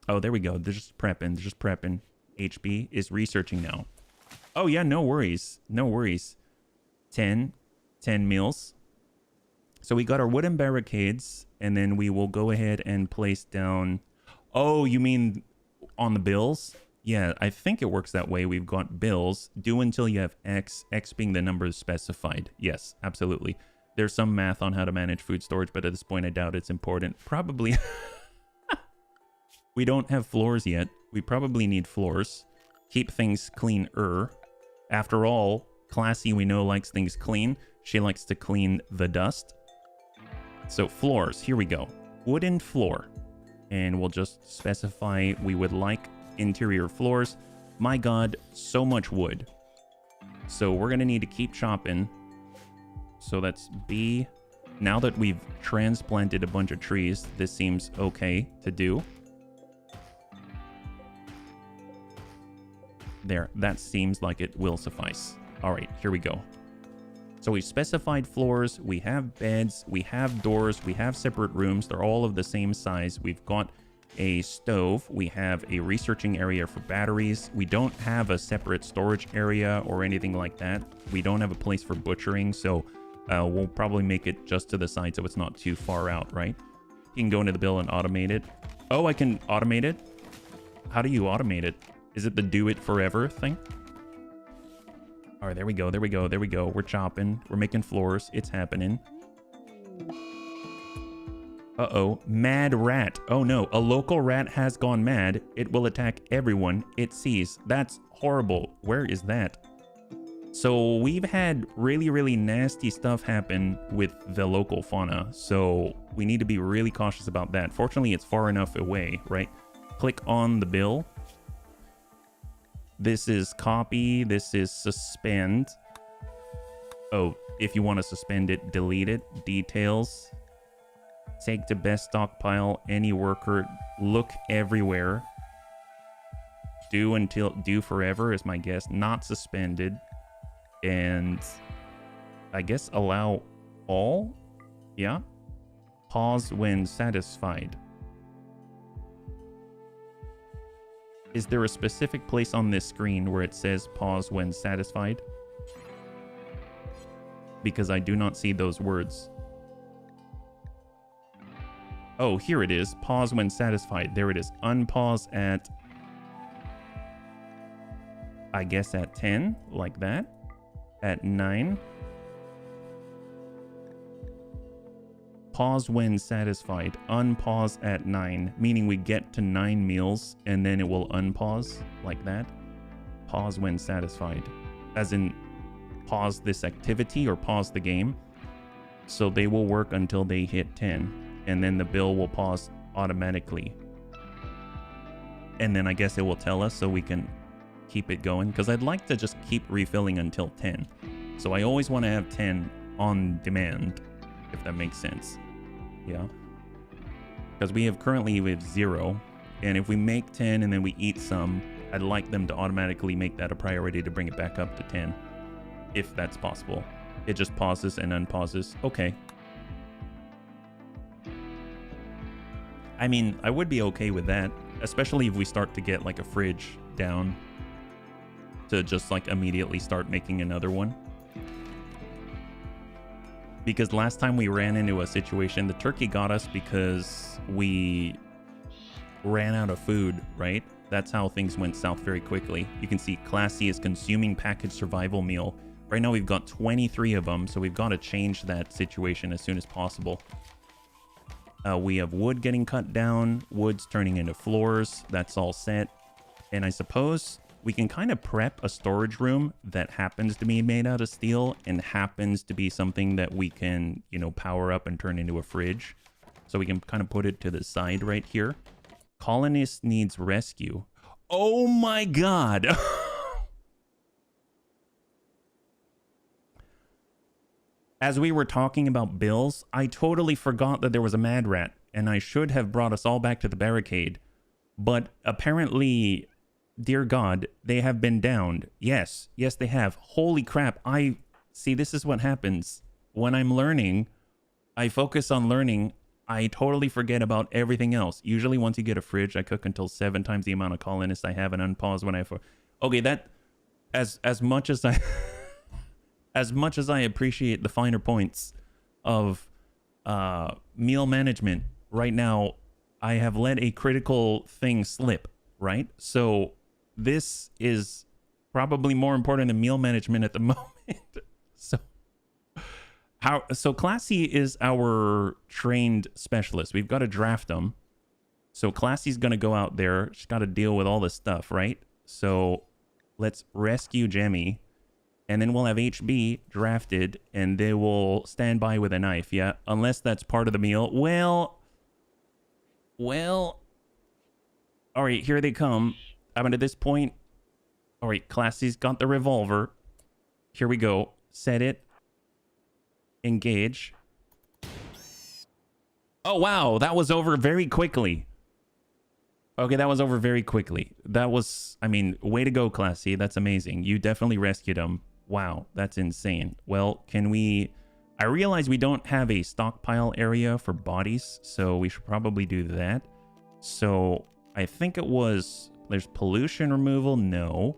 Speaker 1: Oh, there we go. They're just prepping. They're just prepping. HB is researching now. Oh, yeah, no worries. No worries. 10 meals. So we got our wooden barricades, and then we will go ahead and place down... Oh, you mean on the bills? Yeah, I think it works that way. We've got bills. Do until you have X, X being the numbers specified. Yes, absolutely. There's some math on how to manage food storage, but at this point, I doubt it's important. Probably. We don't have floors yet. We probably need floors. Keep things cleaner. After all, Classy, we know, likes things clean. She likes to clean the dust. So floors, here we go. Wooden floor. And we'll just specify we would like interior floors. My God, so much wood. So we're going to need to keep chopping. So that's B. Now that we've transplanted a bunch of trees, this seems okay to do. There, that seems like it will suffice. All right, here we go. So we've specified floors, we have beds, we have doors, we have separate rooms. They're all of the same size. We've got a stove. We have a researching area for batteries. We don't have a separate storage area or anything like that. We don't have a place for butchering, so we'll probably make it just to the side so it's not too far out, right? You can go into the bill and automate it. Oh, I can automate it? How do you automate it? Is it the do it forever thing? All right, there we go, there we go, there we go. We're chopping, we're making floors, it's happening. Uh-oh, mad rat. Oh no, a local rat has gone mad. It will attack everyone it sees. That's horrible. Where is that? So we've had really, really nasty stuff happen with the local fauna. So we need to be really cautious about that. Fortunately, it's far enough away, right? Click on the bill. This is copy. This is suspend. Oh, if you want to suspend it, delete it. Details. Take to best stockpile. Any worker. Look everywhere. Do until do forever is my guess. Not suspended. And I guess allow all. Yeah. Pause when satisfied. Is there a specific place on this screen where it says pause when satisfied? Because I do not see those words. Oh, here it is. Pause when satisfied. There it is. Unpause at, I guess at 10, like that. At 9. Pause when satisfied. Unpause at 9, meaning we get to 9 meals and then it will unpause like that. Pause when satisfied. As in pause this activity or pause the game. So they will work until they hit 10 and then the bill will pause automatically. And then I guess it will tell us so we can keep it going, because I'd like to just keep refilling until 10. So I always want to have 10 on demand, if that makes sense. Yeah, because we have 0, and if we make 10 and then we eat some, I'd like them to automatically make that a priority to bring it back up to 10, if that's possible. It just pauses and unpauses. Okay. I mean, I would be okay with that, especially if we start to get like a fridge down to just like immediately start making another one. Because last time we ran into a situation, the turkey got us because we ran out of food, right? That's how things went south very quickly. You can see Classy is consuming packaged survival meal. Right now we've got 23 of them, so we've got to change that situation as soon as possible. We have wood getting cut down, wood's turning into floors. That's all set. And I suppose we can kind of prep a storage room that happens to be made out of steel and happens to be something that we can, you know, power up and turn into a fridge. So we can kind of put it to the side right here. Colonist needs rescue. Oh my god! As we were talking about bills, I totally forgot that there was a mad rat, and I should have brought us all back to the barricade. But apparently, dear God, they have been downed. Yes, yes they have. Holy crap, see, this is what happens. When I'm learning, I focus on learning, I totally forget about everything else. Usually once you get a fridge, I cook until 7 times the amount of colonists I have and unpause when I... Okay, that... As much as I... As much as I appreciate the finer points of meal management, right now, I have let a critical thing slip, right? So this is probably more important than meal management at the moment. So Classy is our trained specialist. We've got to draft them. So Classy's going to go out there. She's got to deal with all this stuff, right? So let's rescue Jemmy. And then we'll have HB drafted, and they will stand by with a knife, yeah? Unless that's part of the meal. Well... All right, here they come. I mean, at this point... All right, Classy's got the revolver. Here we go. Set it. Engage. Oh, wow. That was over very quickly. Okay, that was over very quickly. That was... I mean, way to go, Classy. That's amazing. You definitely rescued him. Wow, that's insane. Well, can we... I realize we don't have a stockpile area for bodies, so we should probably do that. So, I think it was... There's pollution removal? No.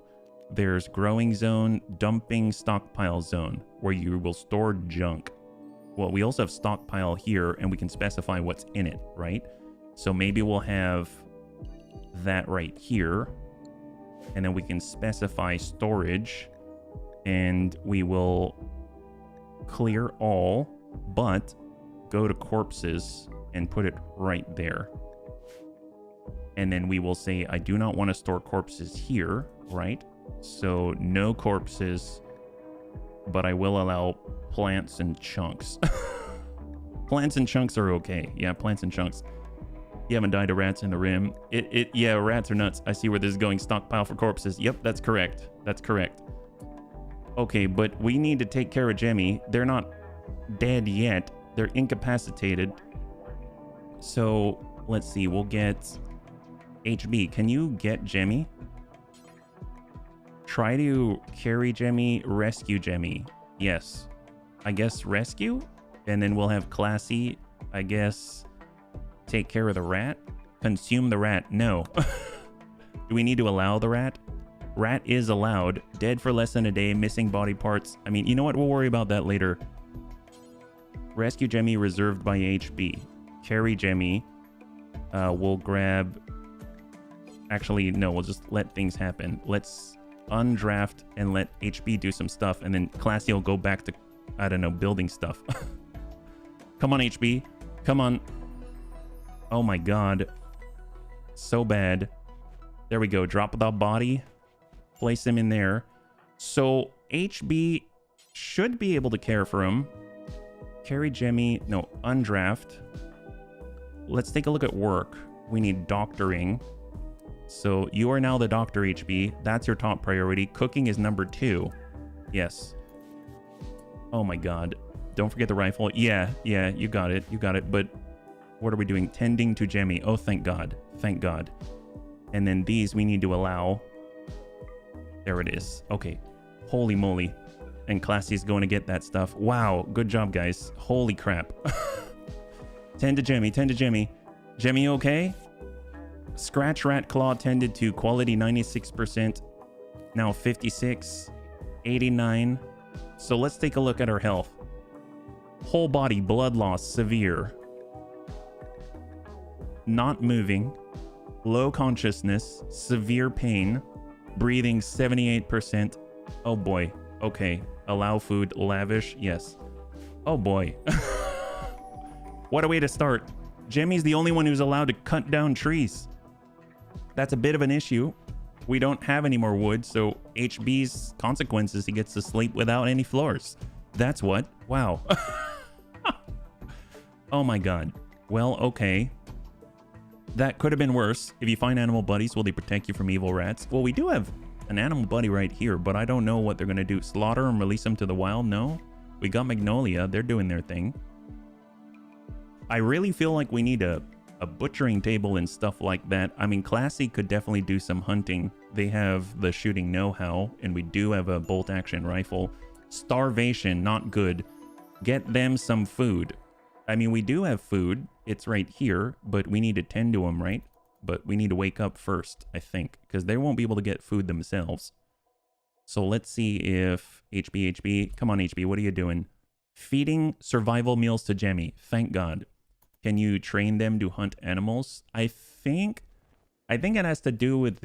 Speaker 1: There's growing zone, dumping stockpile zone, where you will store junk. Well, we also have stockpile here, and we can specify what's in it, right? So maybe we'll have that right here. And then we can specify storage. And we will clear all, but go to corpses and put it right there. And then we will say, I do not want to store corpses here, right? So no corpses, but I will allow plants and chunks. Plants and chunks are okay. Yeah, plants and chunks. You haven't died to rats in the rim. Yeah, rats are nuts. I see where this is going. Stockpile for corpses. Yep, that's correct. That's correct. Okay, but we need to take care of Jemmy. They're not dead yet. They're incapacitated. So, let's see. We'll get... HB, can you get Jemmy? Try to carry Jemmy, rescue Jemmy. Yes. I guess rescue? And then we'll have Classy, I guess, take care of the rat? Consume the rat. No. Do we need to allow the rat? Rat is allowed. Dead for less than a day. Missing body parts. I mean, you know what? We'll worry about that later. Rescue Jemmy reserved by HB. Carry Jemmy. We'll grab... Actually, no. We'll just let things happen. Let's undraft and let HB do some stuff. And then Classy will go back to, I don't know, building stuff. Come on, HB. Come on. Oh my god. So bad. There we go. Drop the body. Place him in there. So HB should be able to care for him. Carry Jemmy. No, undraft. Let's take a look at work. We need doctoring. So you are now the doctor, HB. That's your top priority. Cooking is number 2. Yes. Oh my god. Don't forget the rifle. Yeah, you got it. You got it. But what are we doing? Tending to Jemmy. Oh, thank god. Thank god. And then these we need to allow... There it is. Okay. Holy moly. And Classy's going to get that stuff. Wow. Good job, guys. Holy crap. Tend to Jemmy. Tend to Jemmy. Jemmy okay? Scratch Rat Claw tended to quality 96%. Now 56. 89. So let's take a look at her health. Whole body blood loss severe. Not moving. low consciousness, severe pain, breathing 78%. Oh boy. Okay. Allow food, lavish. Yes. Oh boy. What a way to start. Jimmy's the only one who's allowed to cut down trees. That's a bit of an issue. We don't have any more wood, so HB's consequences, he gets to sleep without any floors. That's what? Wow. Oh my god. Well, okay. That could have been worse. If you find animal buddies, will they protect you from evil rats? Well, we do have an animal buddy right here, but I don't know what they're going to do. Slaughter them, release them to the wild? No. We got Magnolia. They're doing their thing. I really feel like we need a butchering table and stuff like that. I mean, Classy could definitely do some hunting. They have the shooting know-how, and we do have a bolt-action rifle. Starvation, not good. Get them some food. I mean, we do have food. It's right here, but we need to tend to them, right? But we need to wake up first, I think, because they won't be able to get food themselves. So let's see if HB, come on HB, what are you doing? Feeding survival meals to Jemmy. Thank God. Can you train them to hunt animals? I think it has to do with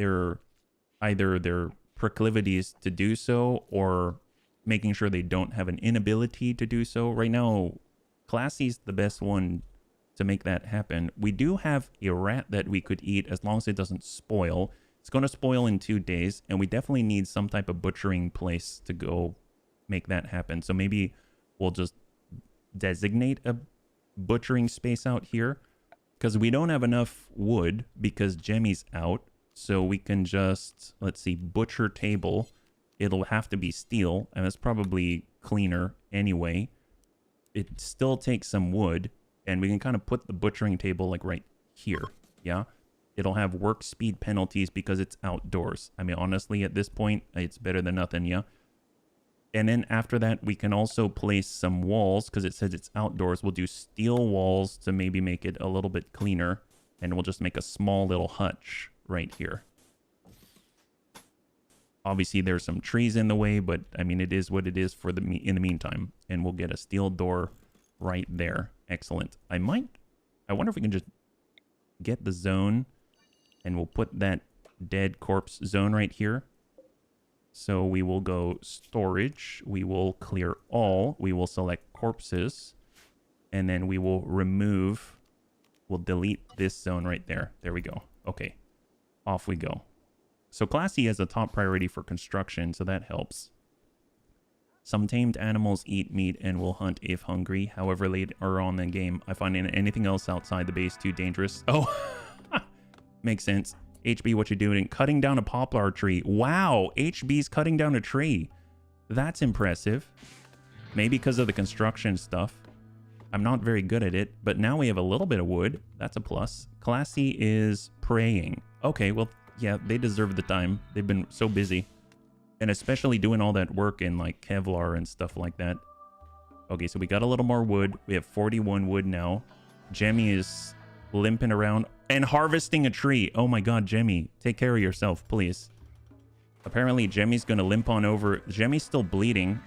Speaker 1: either their proclivities to do so or making sure they don't have an inability to do so. Right now, Classy's the best one to make that happen. We do have a rat that we could eat as long as it doesn't spoil. It's going to spoil in 2 days, and we definitely need some type of butchering place to go make that happen. So maybe we'll just designate a butchering space out here because we don't have enough wood because Jemmy's out. So we can just, let's see, butcher table. It'll have to be steel, and it's probably cleaner anyway. It still takes some wood, and we can kind of put the butchering table like right here. Yeah. It'll have work speed penalties because it's outdoors. I mean, honestly, at this point, it's better than nothing, yeah? And then after that, we can also place some walls because it says it's outdoors. We'll do steel walls to maybe make it a little bit cleaner. And we'll just make a small little hutch right here. Obviously, there's some trees in the way, but I mean, it is what it is for in the meantime. And we'll get a steel door right there. Excellent. I wonder if we can just get the zone and we'll put that dead corpse zone right here. So we will go storage. We will clear all. We will select corpses. And then we will remove. We'll delete this zone right there. There we go. Okay. Off we go. So Classy has a top priority for construction, so that helps. Some tamed animals eat meat and will hunt if hungry. However, later on in the game, I find anything else outside the base too dangerous. Oh, makes sense. HB, what you doing? Cutting down a poplar tree. Wow, HB's cutting down a tree. That's impressive. Maybe because of the construction stuff. I'm not very good at it, but now we have a little bit of wood. That's a plus. Classy is praying. Okay, well, yeah, they deserve the time. They've been so busy. And especially doing all that work in like Kevlar and stuff like that. Okay, so we got a little more wood. We have 41 wood now. Jemmy is limping around and harvesting a tree. Oh my god, Jemmy, take care of yourself, please. Apparently, Jemmy's gonna limp on over. Jemmy's still bleeding.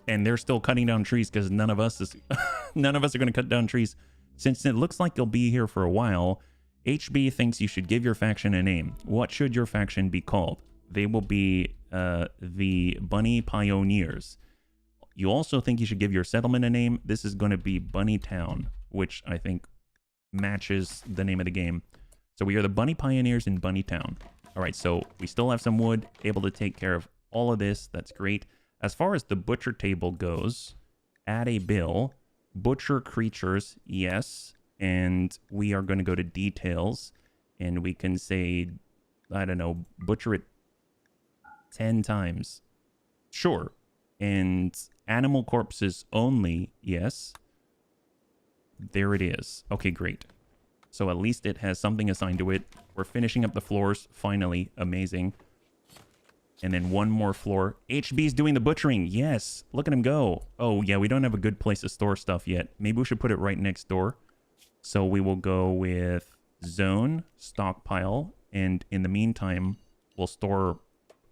Speaker 1: And they're still cutting down trees because none of us are gonna cut down trees. Since it looks like they'll be here for a while, HB thinks you should give your faction a name. What should your faction be called? They will be the Bunny Pioneers. You also think you should give your settlement a name. This is going to be Bunny Town, which I think matches the name of the game. So we are the Bunny Pioneers in Bunny Town. All right, so we still have some wood, able to take care of all of this. That's great. As far as the butcher table goes, add a bill. Butcher creatures, yes. And we are going to go to details. And we can say, I don't know, butcher it 10 times. Sure. And animal corpses only, yes. There it is. Okay, great. So at least it has something assigned to it. We're finishing up the floors, finally. Amazing. And then one more floor. HB's doing the butchering. Yes. Look at him go. Oh, yeah, we don't have a good place to store stuff yet. Maybe we should put it right next door. So we will go with zone, stockpile, and in the meantime, we'll store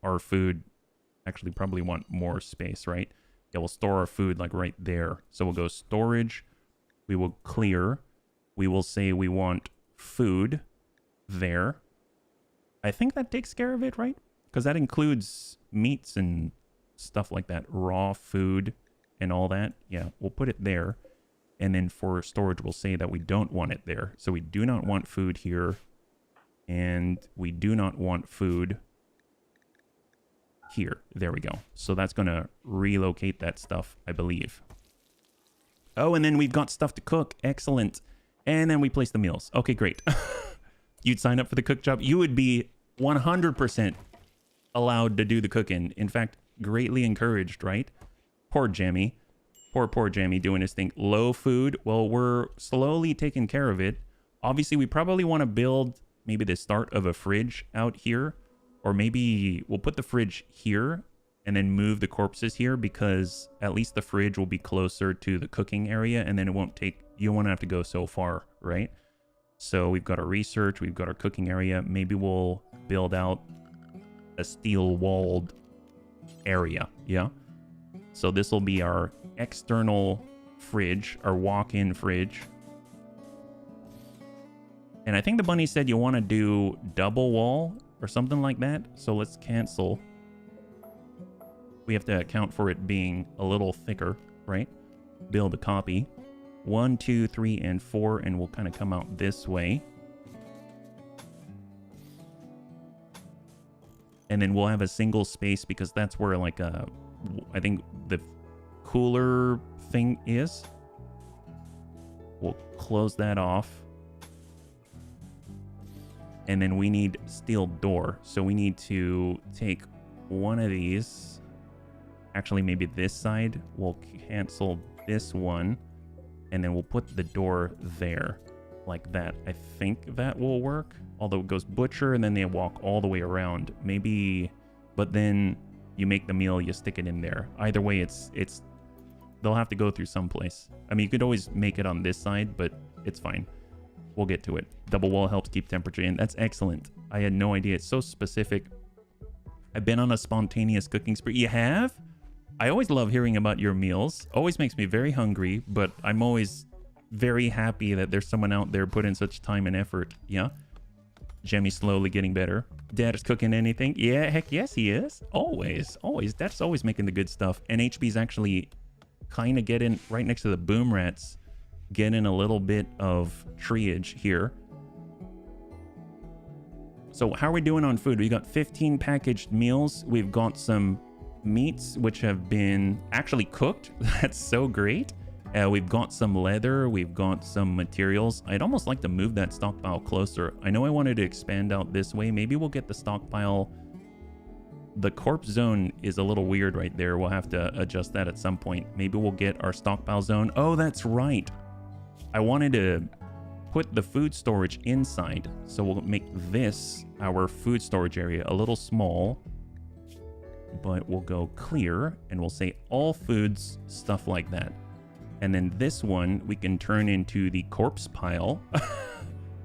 Speaker 1: our food. Actually, probably want more space, right? Yeah, we'll store our food like right there. So we'll go storage. We will clear. We will say we want food. there. I think that takes care of it, right? Because that includes meats and stuff like that, raw food and all that. Yeah, we'll put it there. And then for storage, we'll say that we don't want it there. So we do not want food here. And we do not want food here. There we go. So that's going to relocate that stuff, I believe. Oh, and then we've got stuff to cook. Excellent. And then we place the meals. Okay, great. You'd sign up for the cook job. You would be 100% allowed to do the cooking. In fact, greatly encouraged, right? Poor Jemmy. Poor Jemmy doing his thing. Low food. Well, we're slowly taking care of it. Obviously, we probably want to build maybe the start of a fridge out here. Or maybe we'll put the fridge here and then move the corpses here, because at least the fridge will be closer to the cooking area, and then it won't take, you won't have to go so far, right? So we've got our research, we've got our cooking area. Maybe we'll build out a steel walled area, yeah? So this will be our external fridge, our walk-in fridge. And I think the bunny said you want to do double wall or something like that. So let's cancel. We have to account for it being a little thicker, right? Build a copy. 1, 2, 3, and 4, and we'll kind of come out this way. And then we'll have a single space, because that's where, like, I think the cooler thing is. We'll close that off. And then we need steel door. So we need to take one of these. Actually, maybe this side. We'll cancel this one. And then we'll put the door there. Like that. I think that will work. Although it goes butcher and then they walk all the way around. Maybe... But then you make the meal, you stick it in there. Either way, it's they'll have to go through someplace. I mean, you could always make it on this side, but it's fine. We'll get to it. Double wall helps keep temperature in. That's excellent. I had no idea. It's so specific. I've been on a spontaneous cooking spree. You have? I always love hearing about your meals. Always makes me very hungry, but I'm always very happy that there's someone out there putting such time and effort. Yeah? Jemmy's slowly getting better. Dad is cooking anything? Yeah, heck yes, he is. Always. Always. Dad's always making the good stuff. And HB's actually kind of getting right next to the boom rats. Getting a little bit of treeage here. So how are we doing on food? We got 15 packaged meals. We've got some meats which have been actually cooked. That's so great. We've got some leather. We've got some materials. I'd almost like to move that stockpile closer. I know I wanted to expand out this way. Maybe we'll get the stockpile. The corpse zone is a little weird right there. We'll have to adjust that at some point. Maybe we'll get our stockpile zone. Oh, that's right. I wanted to put the food storage inside. So we'll make this our food storage area a little small. But we'll go clear and we'll say all foods, stuff like that. And then this one we can turn into the corpse pile.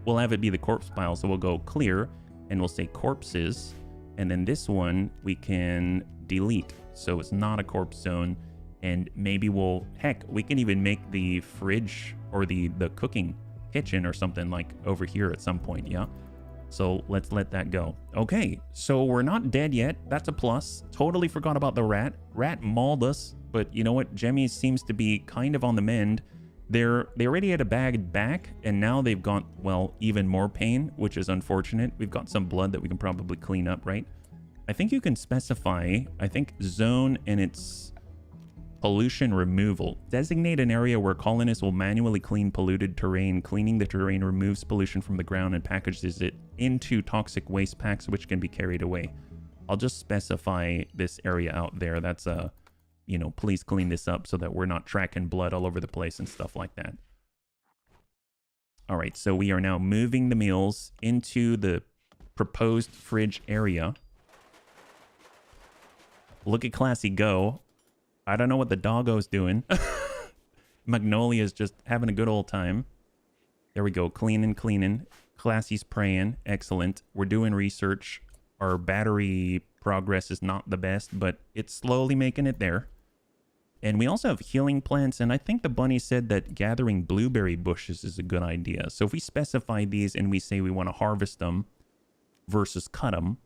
Speaker 1: We'll have it be the corpse pile. So we'll go clear and we'll say corpses. And then this one we can delete. So it's not a corpse zone. And maybe we'll, heck, we can even make the fridge or the cooking kitchen or something like over here at some point, yeah? So let's let that go. Okay, so we're not dead yet. That's a plus. Totally forgot about the rat. Rat mauled us, but you know what? Jemmy seems to be kind of on the mend. They already had a bag back, and now they've got, well, even more pain, which is unfortunate. We've got some blood that we can probably clean up, right? I think you can specify, I think zone and its pollution removal. Designate an area where colonists will manually clean polluted terrain. Cleaning the terrain removes pollution from the ground and packages it into toxic waste packs, which can be carried away. I'll just specify this area out there. That's a, you know, please clean this up so that we're not tracking blood all over the place and stuff like that. All right, so we are now moving the meals into the proposed fridge area. Look at Classy go. I don't know what the doggo's doing. Magnolia's just having a good old time. There we go. Cleaning. Classy's praying. Excellent. We're doing research. Our battery progress is not the best, but it's slowly making it there. And we also have healing plants, and I think the bunny said that gathering blueberry bushes is a good idea. So if we specify these and we say we want to harvest them versus cut them,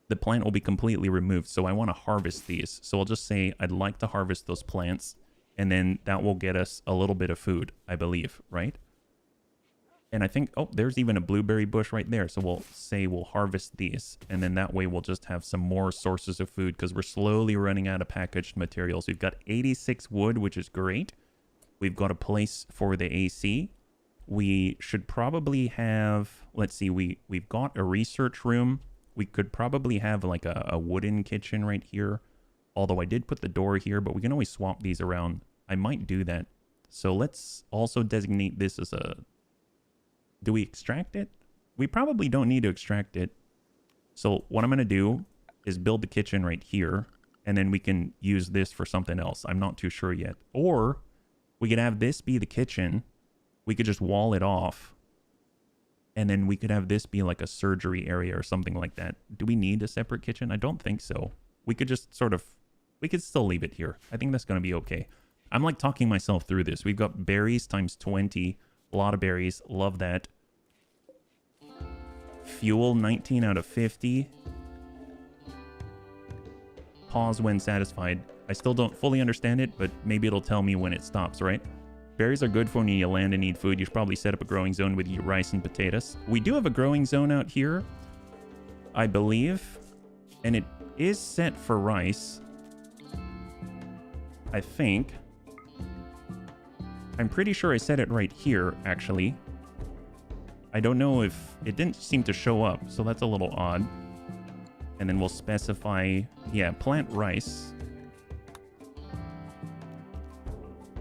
Speaker 1: the plant will be completely removed. So I want to harvest these. So I'll just say I'd like to harvest those plants, and then that will get us a little bit of food, I believe, right? And I think, oh, there's even a blueberry bush right there. So we'll say we'll harvest these. And then that way we'll just have some more sources of food because we're slowly running out of packaged materials. We've got 86 wood, which is great. We've got a place for the AC. We should probably have, let's see, we've got a research room. We could probably have like a wooden kitchen right here. Although I did put the door here, but we can always swap these around. I might do that. So let's also designate this as a... Do we extract it? We probably don't need to extract it. So what I'm going to do is build the kitchen right here. And then we can use this for something else. I'm not too sure yet. Or we could have this be the kitchen. We could just wall it off. And then we could have this be like a surgery area or something like that. Do we need a separate kitchen? I don't think so. We could just sort of... We could still leave it here. I think that's going to be okay. I'm like talking myself through this. We've got berries times 20. A lot of berries. Love that. Fuel, 19 out of 50. Pause when satisfied. I still don't fully understand it, but maybe it'll tell me when it stops, right? Berries are good for when you land and need food. You should probably set up a growing zone with your rice and potatoes. We do have a growing zone out here, I believe. And it is set for rice. I think. I'm pretty sure I set it right here, actually. I don't know if... It didn't seem to show up, so that's a little odd. And then we'll specify... Yeah, plant rice.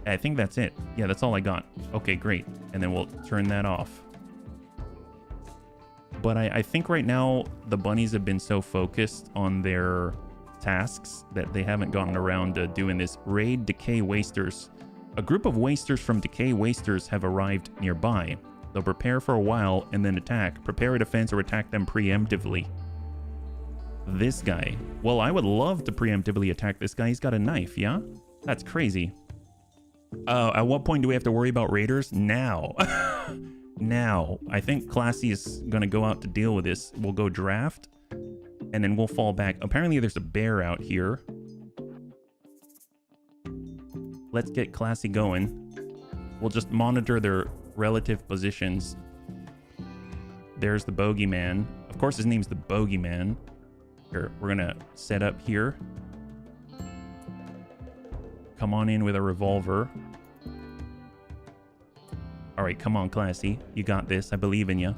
Speaker 1: I think that's it. Yeah, that's all I got. Okay, great. And then we'll turn that off. But I think right now, the bunnies have been so focused on their tasks that they haven't gotten around to doing this. Raid Decay Wasters. A group of wasters from Decay Wasters have arrived nearby. They'll prepare for a while and then attack. Prepare a defense or attack them preemptively. This guy. Well, I would love to preemptively attack this guy. He's got a knife, yeah? That's crazy. At what point do we have to worry about raiders? Now. Now. I think Classy is going to go out to deal with this. We'll go draft. And then we'll fall back. Apparently there's a bear out here. Let's get Classy going. We'll just monitor their relative positions. There's the bogeyman. Of course his name's the bogeyman. Here, we're gonna set up here. Come on in with a revolver. Alright, come on, Classy. You got this. I believe in you.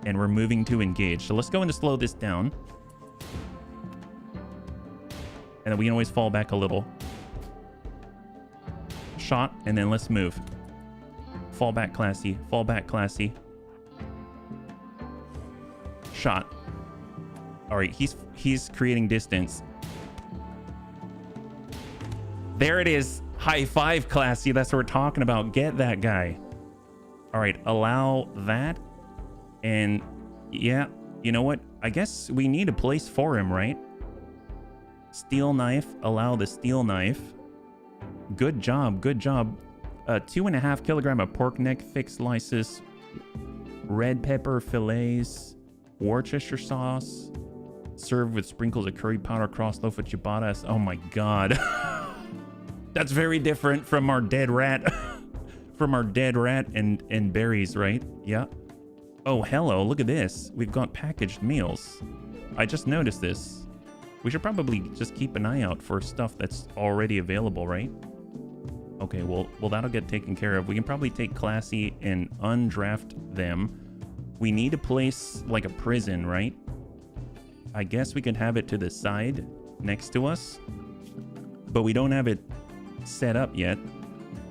Speaker 1: And we're moving to engage. So let's go in to slow this down. And then we can always fall back a little. Shot, and then let's move. Fall back, Classy. Fall back, Classy. Shot. Alright, he's creating distance. There it is. High five, Classy. That's what we're talking about. Get that guy. Alright, allow that. And yeah, you know what? I guess we need a place for him, right? Steel knife. Allow the steel knife. Good job. Good job. 2.5 kilogram of pork neck, thick slices. Red pepper fillets. Worcestershire sauce. Served with sprinkles of curry powder, cross loaf of ciabatta. Oh my god. That's very different from our dead rat. From our dead rat and berries, right? Yeah. Oh, hello. Look at this. We've got packaged meals. I just noticed this. We should probably just keep an eye out for stuff that's already available, right? Okay, well, that'll get taken care of. We can probably take Classy and undraft them. We need a place like a prison, right? I guess we could have it to the side next to us. But we don't have it set up yet.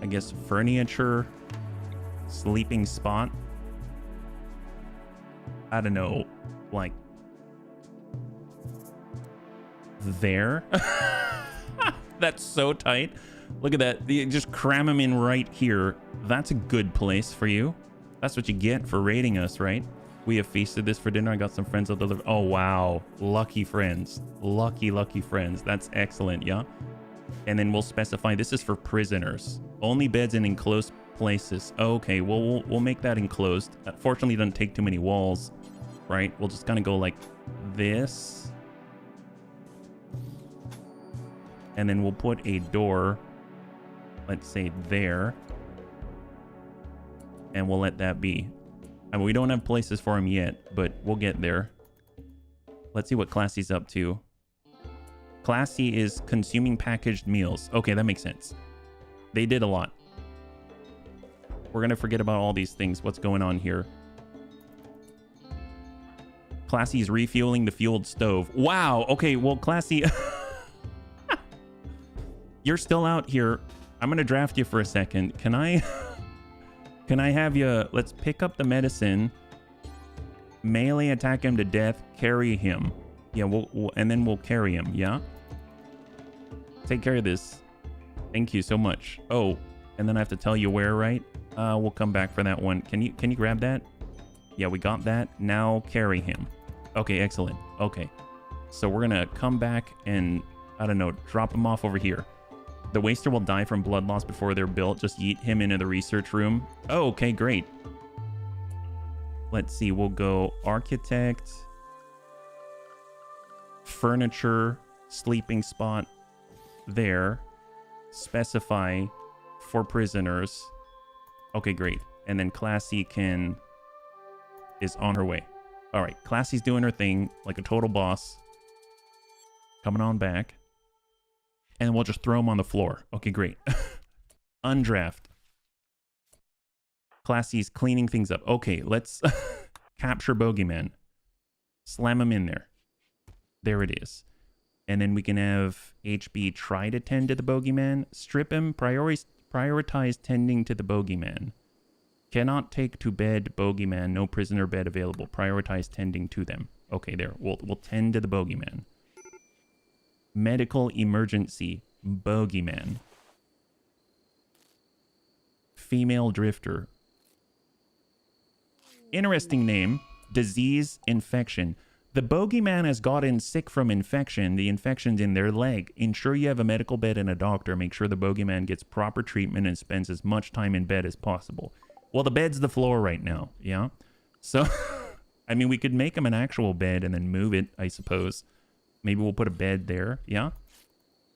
Speaker 1: I guess furniture, sleeping spot. I don't know, like there. That's so tight. Look at that. You just cram them in right here. That's a good place for you. That's what you get for raiding us, right? We have feasted this for dinner. I got some friends that delivered. Oh, wow. Lucky friends. Lucky, lucky friends. That's excellent, yeah? And then we'll specify this is for prisoners. Only beds in enclosed places. Okay, well, we'll make that enclosed. Fortunately, it doesn't take too many walls, right? We'll just kind of go like this. And then we'll put a door, let's say there. And we'll let that be. I mean, we don't have places for him yet, but we'll get there. Let's see what Classy's up to. Classy is consuming packaged meals. Okay, that makes sense. They did a lot. We're gonna forget about all these things. What's going on here? Classy's refueling the fueled stove. Wow. Okay, well, Classy, you're still out here. I'm gonna draft you for a second. Can I have you? Let's pick up the medicine. Melee attack him to death. Carry him. Yeah, and then we'll carry him, yeah? Take care of this. Thank you so much. Oh, and then I have to tell you where, right? We'll come back for that one. Can you grab that? Yeah, we got that. Now carry him. Okay, excellent. Okay. So we're gonna come back and, I don't know, drop him off over here. The waster will die from blood loss before they're built. Just yeet him into the research room. Oh, okay, great. Let's see, we'll go architect, furniture, sleeping spot there, specify for prisoners. Okay, great. And then Classy is on her way. All right, Classy's doing her thing like a total boss. Coming on back. And we'll just throw him on the floor. Okay, great. Undraft. Classy's cleaning things up. Okay, let's capture Bogeyman. Slam him in there. There it is. And then we can have HB try to tend to the Bogeyman. Strip him. Prioritize tending to the Bogeyman. Cannot take to bed Bogeyman. No prisoner bed available. Prioritize tending to them. Okay, there. We'll tend to the Bogeyman. Medical emergency. Bogeyman. Female drifter. Interesting name. Disease, infection. The Bogeyman has gotten sick from infection. The infection's in their leg. Ensure you have a medical bed and a doctor. Make sure the Bogeyman gets proper treatment and spends as much time in bed as possible. Well, the bed's the floor right now, yeah? So, I mean, we could make him an actual bed and then move it, I suppose. Maybe we'll put a bed there, yeah?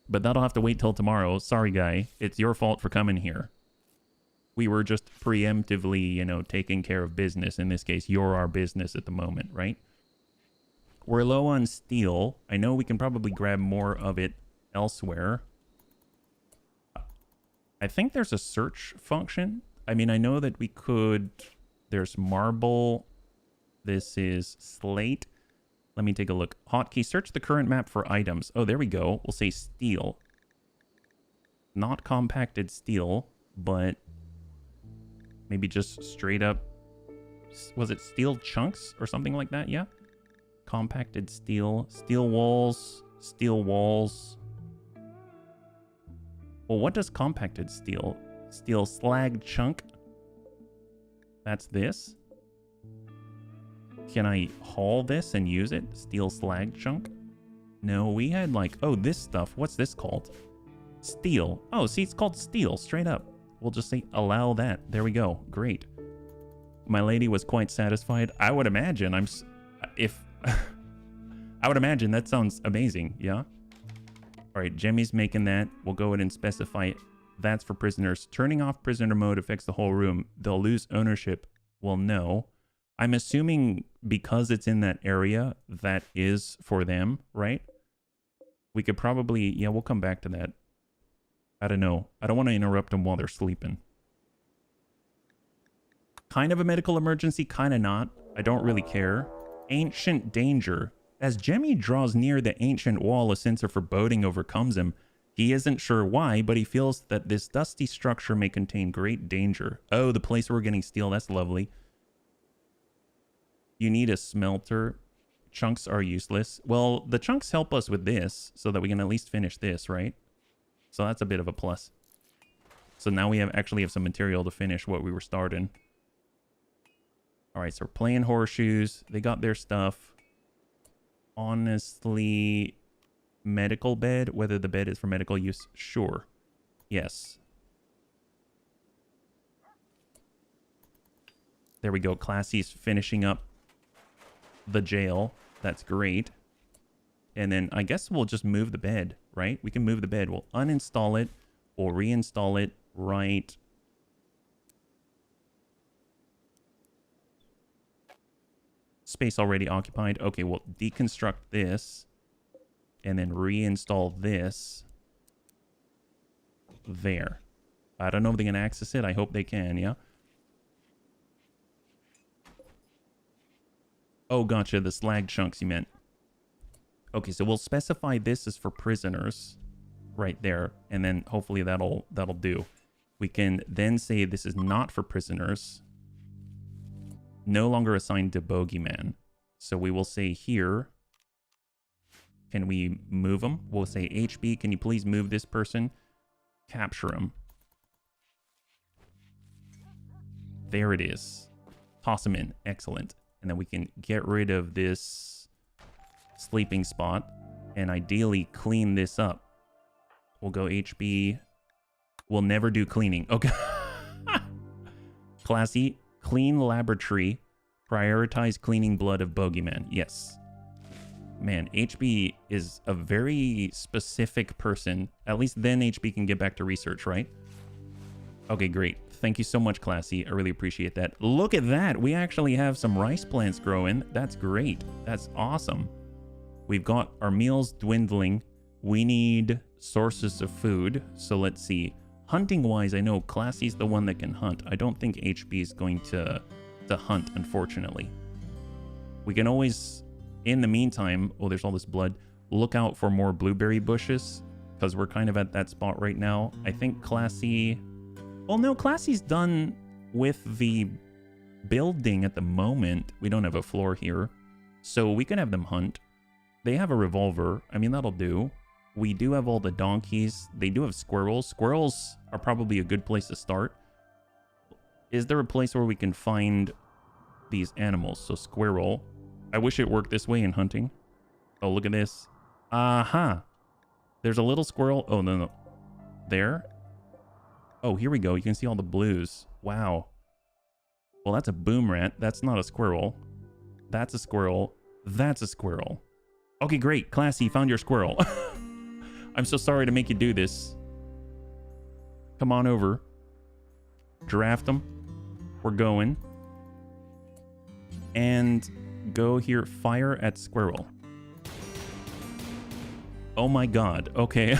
Speaker 1: But that'll have to wait till tomorrow. Sorry, guy. It's your fault for coming here. We were just preemptively, you know, taking care of business. In this case, you're our business at the moment, right? We're low on steel. I know we can probably grab more of it elsewhere. I think there's a search function. I mean, I know that we could... There's marble. This is slate. Let me take a look. Hotkey, search the current map for items. Oh, there we go. We'll say steel. Not compacted steel, but... maybe just straight up... was it steel chunks or something like that? Yeah. Compacted steel. Steel walls. Steel walls. Well, what does compacted steel? Steel slag chunk. That's this. Can I haul this and use it? Steel slag chunk? No, we had like... oh, this stuff. What's this called? Steel. Oh, see, it's called steel. Straight up. We'll just say allow that. There we go. Great. My lady was quite satisfied. I would imagine. I would imagine that sounds amazing. Yeah? All right, Jemmy's making that. We'll go ahead and specify that's for prisoners. Turning off prisoner mode affects the whole room. They'll lose ownership. Well, no. I'm assuming because it's in that area, that is for them, right? We could probably... yeah, we'll come back to that. I don't know. I don't want to interrupt them while they're sleeping. Kind of a medical emergency, kind of not. I don't really care. Ancient danger. As Jemmy draws near the ancient wall, a sense of foreboding overcomes him. He isn't sure why, but he feels that this dusty structure may contain great danger. Oh, the place where we're getting steel. That's lovely. You need a smelter. Chunks are useless. Well, the chunks help us with this, so that we can at least finish this, right? So that's a bit of a plus. So now we actually have some material to finish what we were starting. All right, so we're playing horseshoes. They got their stuff. Honestly, medical bed, whether the bed is for medical use. Sure. Yes. There we go. Classy's finishing up the jail. That's great. And then I guess we'll just move the bed, right? We can move the bed. We'll uninstall it. We'll reinstall it right. Space already occupied. Okay, we'll deconstruct this and then reinstall this there. I don't know if they can access it. I hope they can, yeah? Oh, gotcha. The slag chunks you meant. Okay, so we'll specify this as for prisoners right there, and then hopefully that'll do. We can then say this is not for prisoners. No longer assigned to Bogeyman. So we will say here, can we move them? We'll say HB, can you please move this person? Capture him. There it is. Toss him in. Excellent. And then we can get rid of this sleeping spot and ideally clean this up. We'll go HB. We'll never do cleaning. Okay. Classy. Clean laboratory. Prioritize cleaning blood of Bogeyman. Yes. Man, HB is a very specific person. At least then HB can get back to research, right? Okay, great. Thank you so much, Classy. I really appreciate that. Look at that. We actually have some rice plants growing. That's great. That's awesome. We've got our meals dwindling. We need sources of food. So let's see. Hunting-wise, I know Classy's the one that can hunt. I don't think HB is going to hunt, unfortunately. We can always, in the meantime, oh, there's all this blood, look out for more blueberry bushes, because we're kind of at that spot right now. I think Classy... Well, no, Classy's done with the building at the moment. We don't have a floor here, so we can have them hunt. They have a revolver. I mean, that'll do. We do have all the donkeys. They do have squirrels. Squirrels are probably a good place to start. Is there a place where we can find these animals? So squirrel. I wish it worked this way in hunting. Oh, look at this. Aha. There's a little squirrel. Oh, no. There. Oh, here we go. You can see all the blues. Wow. Well, that's a boom rat. That's not a squirrel. That's a squirrel. That's a squirrel. Okay, great. Classy, found your squirrel. I'm so sorry to make you do this. Come on over. Draft them. We're going. And go here. Fire at squirrel. Oh my god. Okay.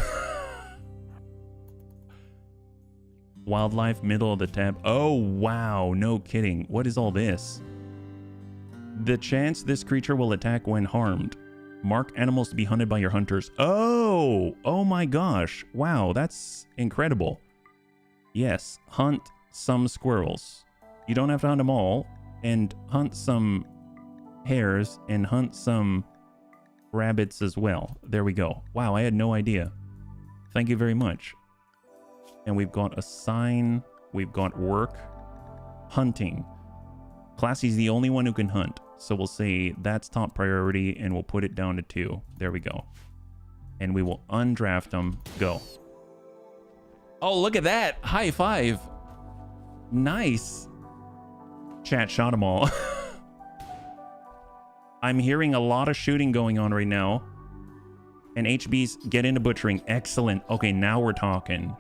Speaker 1: Wildlife, middle of the tab. Oh, wow. No kidding. What is all this? The chance this creature will attack when harmed. Mark animals to be hunted by your hunters. Oh! Oh my gosh. Wow, that's incredible. Yes, hunt some squirrels. You don't have to hunt them all. And hunt some hares and hunt some rabbits as well. There we go. Wow, I had no idea. Thank you very much. And we've got assign, we've got work, hunting. Classy's the only one who can hunt. So we'll say that's top priority and we'll put it down to 2. There we go. And we will undraft them. Go. Oh, look at that. High five. Nice. Chat shot them all. I'm hearing a lot of shooting going on right now. And HB's get into butchering. Excellent. Okay, now we're talking.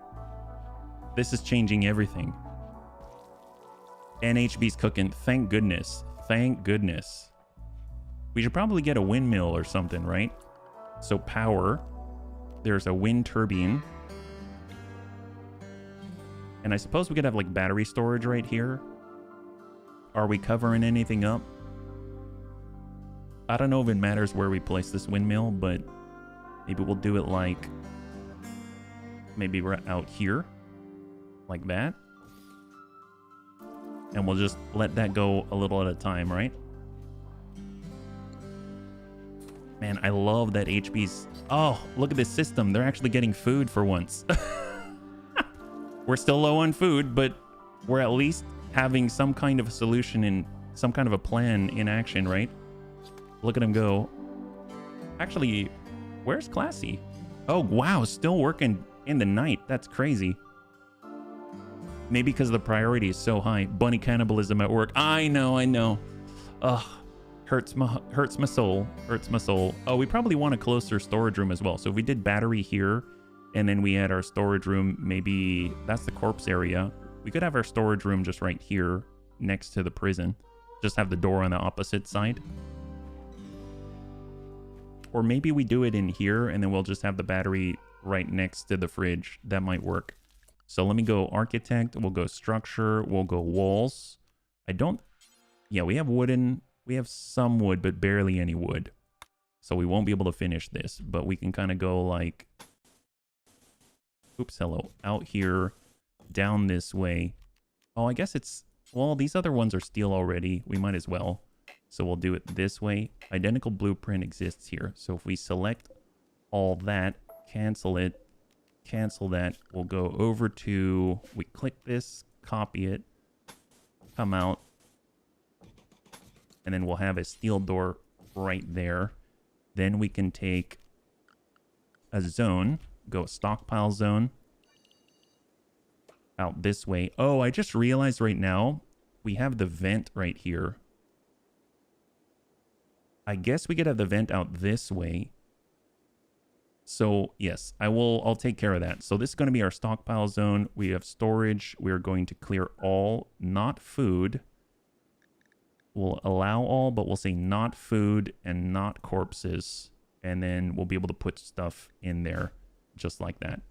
Speaker 1: This is changing everything. And HB's cooking. Thank goodness. Thank goodness. We should probably get a windmill or something, right? So power. There's a wind turbine. And I suppose we could have like battery storage right here. Are we covering anything up? I don't know if it matters where we place this windmill, but maybe we'll do it like... Maybe we're out here. Like that. And we'll just let that go a little at a time, right? Man, I love that HB's... Oh, look at this system. They're actually getting food for once. We're still low on food, but we're at least having some kind of a solution and some kind of a plan in action, right? Look at them go. Actually, Where's Classy? Oh, wow. Still working in the night. That's crazy. Maybe because the priority is so high. Bunny cannibalism at work. I know, I know. Ugh. Hurts my soul. Hurts my soul. Oh, we probably want a closer storage room as well. So if we did battery here, and then we had our storage room, maybe that's the corpse area. We could have our storage room just right here next to the prison. Just have the door on the opposite side. Or maybe we do it in here and then we'll just have the battery right next to the fridge. That might work. So let me go architect. We'll go structure. We'll go walls. Yeah, we have wooden. We have some wood, but barely any wood. So we won't be able to finish this, but we can kind of go like, oops, hello, out here, down this way. Oh, I guess it's, well, these other ones are steel already. We might as well. So we'll do it this way. Identical blueprint exists here. So if we select all that, cancel it, cancel that, we'll go over to, we click this, copy it, come out, and then we'll have a steel door right there. Then we can take a zone, go stockpile zone, out this way. Oh, I just realized right now, we have the vent right here. I guess we could have the vent out this way. So yes, I'll take care of that. So this is going to be our stockpile zone. We have storage. We're going to clear all, not food. We'll allow all, but we'll say not food and not corpses. And then we'll be able to put stuff in there just like that.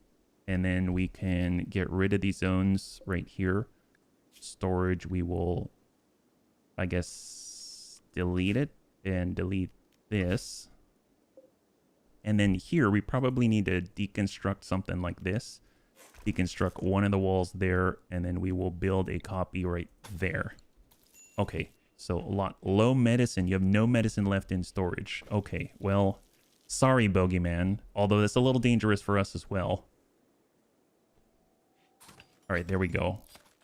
Speaker 1: And then we can get rid of these zones right here. Storage, we will, I guess, delete it and delete this. And then here, we probably need to deconstruct something like this. Deconstruct one of the walls there, and then we will build a copy right there. Okay, so low medicine. You have no medicine left in storage. Okay, well, sorry, Bogeyman. Although that's a little dangerous for us as well. All right, there we go.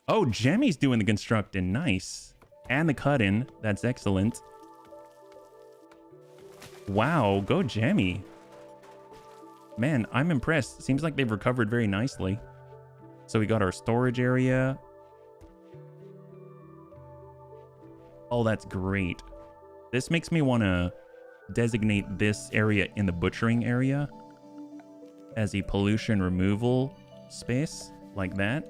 Speaker 1: Oh, Jemmy's doing the constructing. Nice. And the cutting. That's excellent. Wow, go Jemmy. Man, I'm impressed. Seems like they've recovered very nicely. So we got our storage area. Oh, that's great. This makes me want to designate this area in the butchering area as a pollution removal space, like that.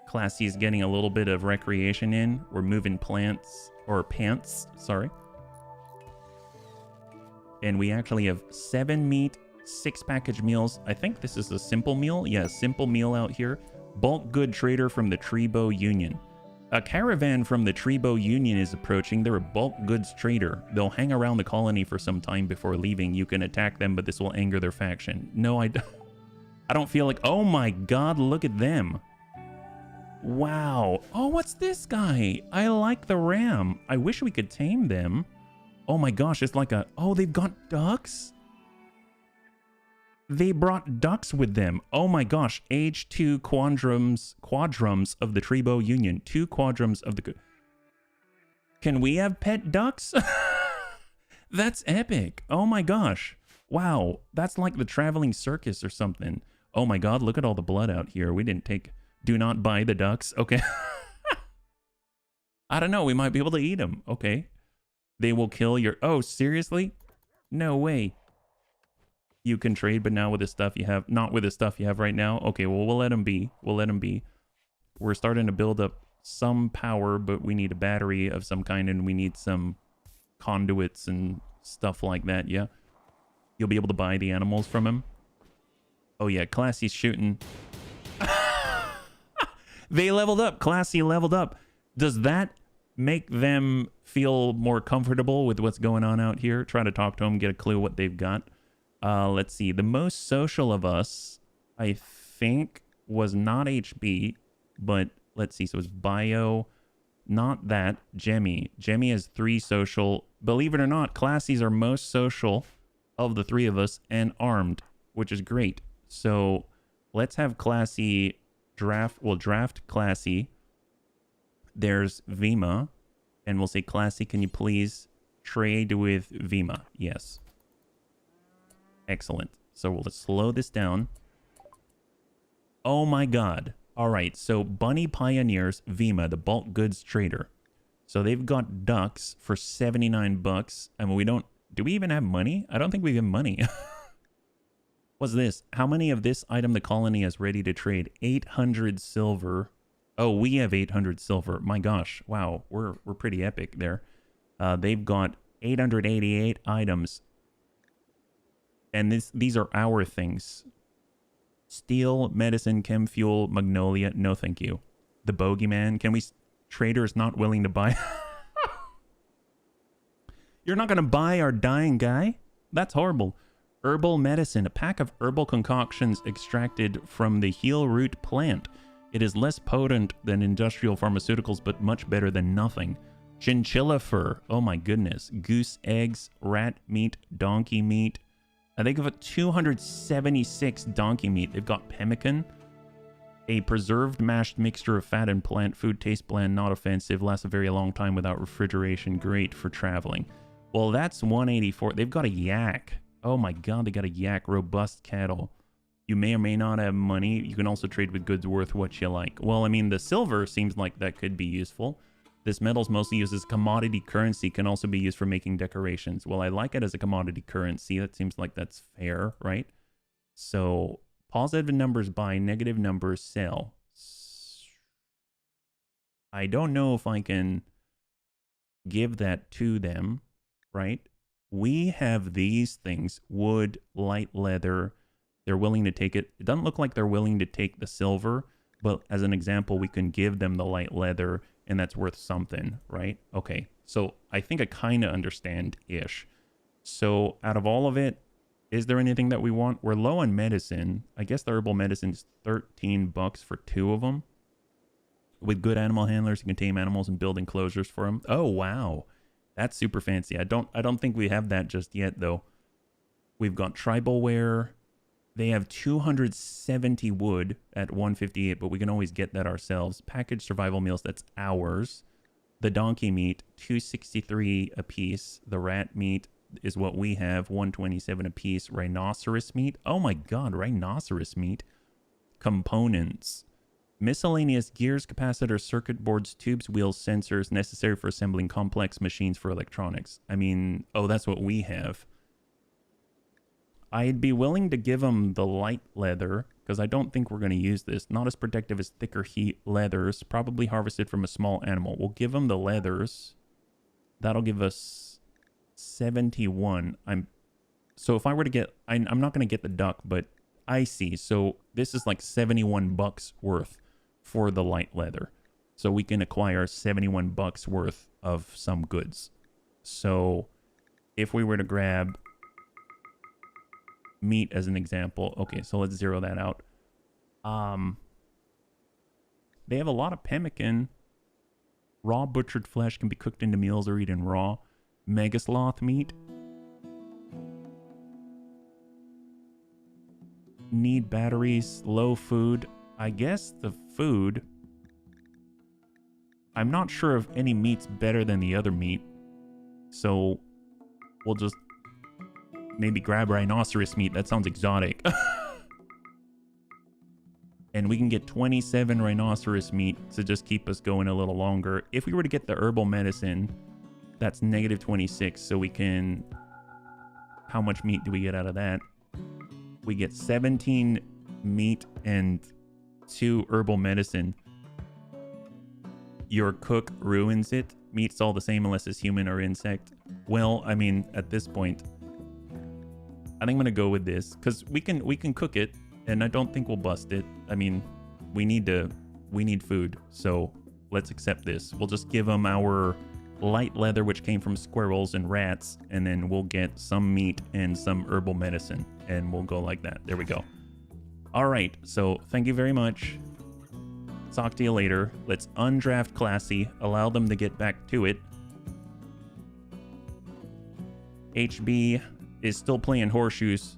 Speaker 1: Classy's getting a little bit of recreation in. We're moving pants, sorry. And we actually have 7 meat, 6 packaged meals. I think this is a simple meal. Yeah, simple meal out here. Bulk good trader from the Trebo Union. A caravan from the Trebo Union is approaching. They're a bulk goods trader. They'll hang around the colony for some time before leaving. You can attack them, but this will anger their faction. No, I don't feel like... Oh my god, look at them. Wow. Oh, what's this guy? I like the ram. I wish we could tame them. Oh my gosh, it's like a... Oh, they've got ducks? They brought ducks with them. Oh my gosh. Age 2 quadrums of the Trebo Union. 2 quadrums of the... Can we have pet ducks? That's epic. Oh my gosh. Wow. That's like the traveling circus or something. Oh my god, look at all the blood out here. We didn't take... Do not buy the ducks. Okay. I don't know. We might be able to eat them. Okay. They will kill your... Oh, seriously? No way. You can trade, but now with the stuff you have... Not with the stuff you have right now. Okay, well, we'll let them be. We'll let them be. We're starting to build up some power, but we need a battery of some kind, and we need some conduits and stuff like that, yeah? You'll be able to buy the animals from him? Oh, yeah, Classy's shooting... They leveled up. Classy leveled up. Does that make them feel more comfortable with what's going on out here? Try to talk to them, get a clue what they've got. Let's see. The most social of us, I think, was not HB, but let's see. So it's Bio, not that. Jemmy. Jemmy has 3 social. Believe it or not, Classy's are most social of the 3 of us and armed, which is great. So let's have Classy... We'll draft Classy. There's Vima. And we'll say, Classy, can you please trade with Vima? Yes. Excellent. So we'll slow this down. Oh my god. All right, so Bunny Pioneers Vima, the bulk goods trader. So they've got ducks for 79 bucks. I mean, we don't... Do we even have money? I don't think we have money. What's this? How many of this item the colony has ready to trade? 800 silver. Oh, we have 800 silver. My gosh. Wow, we're pretty epic there. They've got 888 items. And these are our things. Steel, medicine, chem fuel, magnolia. No, thank you. The bogeyman. Can we... Traders not willing to buy... You're not going to buy our dying guy? That's horrible. Herbal medicine. A pack of herbal concoctions extracted from the heel root plant. It is less potent than industrial pharmaceuticals, but much better than nothing. Chinchilla fur. Oh my goodness. Goose eggs, rat meat, donkey meat. I think of it 276 donkey meat. They've got pemmican. A preserved mashed mixture of fat and plant food. Tastes bland, not offensive. Lasts a very long time without refrigeration. Great for traveling. Well, that's 184. They've got a yak. Oh my god, they got a yak. Robust cattle. You may or may not have money. You can also trade with goods worth what you like. Well, I mean, the silver seems like that could be useful. This metal's mostly used as commodity currency, can also be used for making decorations. Well, I like it as a commodity currency. That seems like that's fair, right? So, positive numbers buy, negative numbers sell. I don't know if I can give that to them, right? We have these things, wood, light leather. They're willing to take it. It doesn't look like they're willing to take the silver, but as an example, we can give them the light leather, and that's worth something, right? Okay, so I think I kind of understand-ish. So out of all of it, is there anything that we want? We're low on medicine. I guess the herbal medicine's 13 bucks for 2 of them. With good animal handlers, you can tame animals and build enclosures for them. Oh, wow. That's super fancy. I don't think we have that just yet, though. We've got tribal wear. They have 270 wood at 158, but we can always get that ourselves. Packaged survival meals, that's ours. The donkey meat, 263 a piece. The rat meat is what we have, 127 a piece. Rhinoceros meat. Oh my god, rhinoceros meat. Components. Miscellaneous gears, capacitors, circuit boards, tubes, wheels, sensors necessary for assembling complex machines for electronics. I mean, oh, that's what we have. I'd be willing to give them the light leather, because I don't think we're going to use this. Not as protective as thicker heat leathers, probably harvested from a small animal. We'll give them the leathers. That'll give us 71. So if I were to get... I'm not going to get the duck, but I see. So this is like 71 bucks worth for the light leather. So we can acquire 71 bucks worth of some goods. So if we were to grab... meat as an example. Okay, so let's zero that out. They have a lot of pemmican. Raw butchered flesh can be cooked into meals or eaten raw. Megasloth meat. Need batteries. Low food. I guess the food... I'm not sure if any meat's better than the other meat. So we'll just... maybe grab rhinoceros meat. That sounds exotic. And we can get 27 rhinoceros meat to just keep us going a little longer. If we were to get the herbal medicine, that's negative 26. So we can... how much meat do we get out of that? We get 17 meat and 2 herbal medicine. Your cook ruins it. Meat's all the same unless it's human or insect. Well, I mean, at this point... I think I'm gonna go with this because we can cook it, and I don't think we'll bust it. I mean, we need food, so let's accept this. We'll just give them our light leather, which came from squirrels and rats, and then we'll get some meat and some herbal medicine, and we'll go like that. There we go. All right, so thank you very much. Talk to you later. Let's undraft Classy, allow them to get back to it. HB is still playing horseshoes.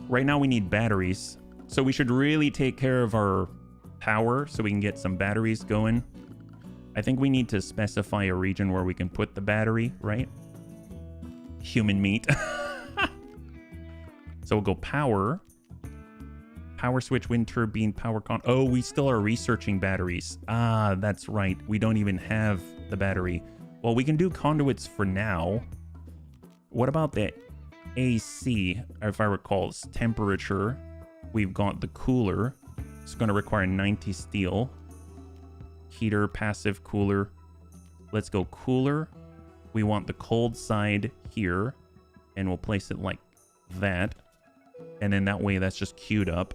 Speaker 1: Right now we need batteries. So we should really take care of our power so we can get some batteries going. I think we need to specify a region where we can put the battery, right? Human meat. So we'll go power. Power switch, wind turbine, power con... Oh, we still are researching batteries. Ah, that's right. We don't even have the battery. Well, we can do conduits for now. What about the AC? If I recall, it's temperature. We've got the cooler. It's going to require 90 steel. Heater, passive cooler. Let's go cooler. We want the cold side here. And we'll place it like that. And then that way that's just queued up.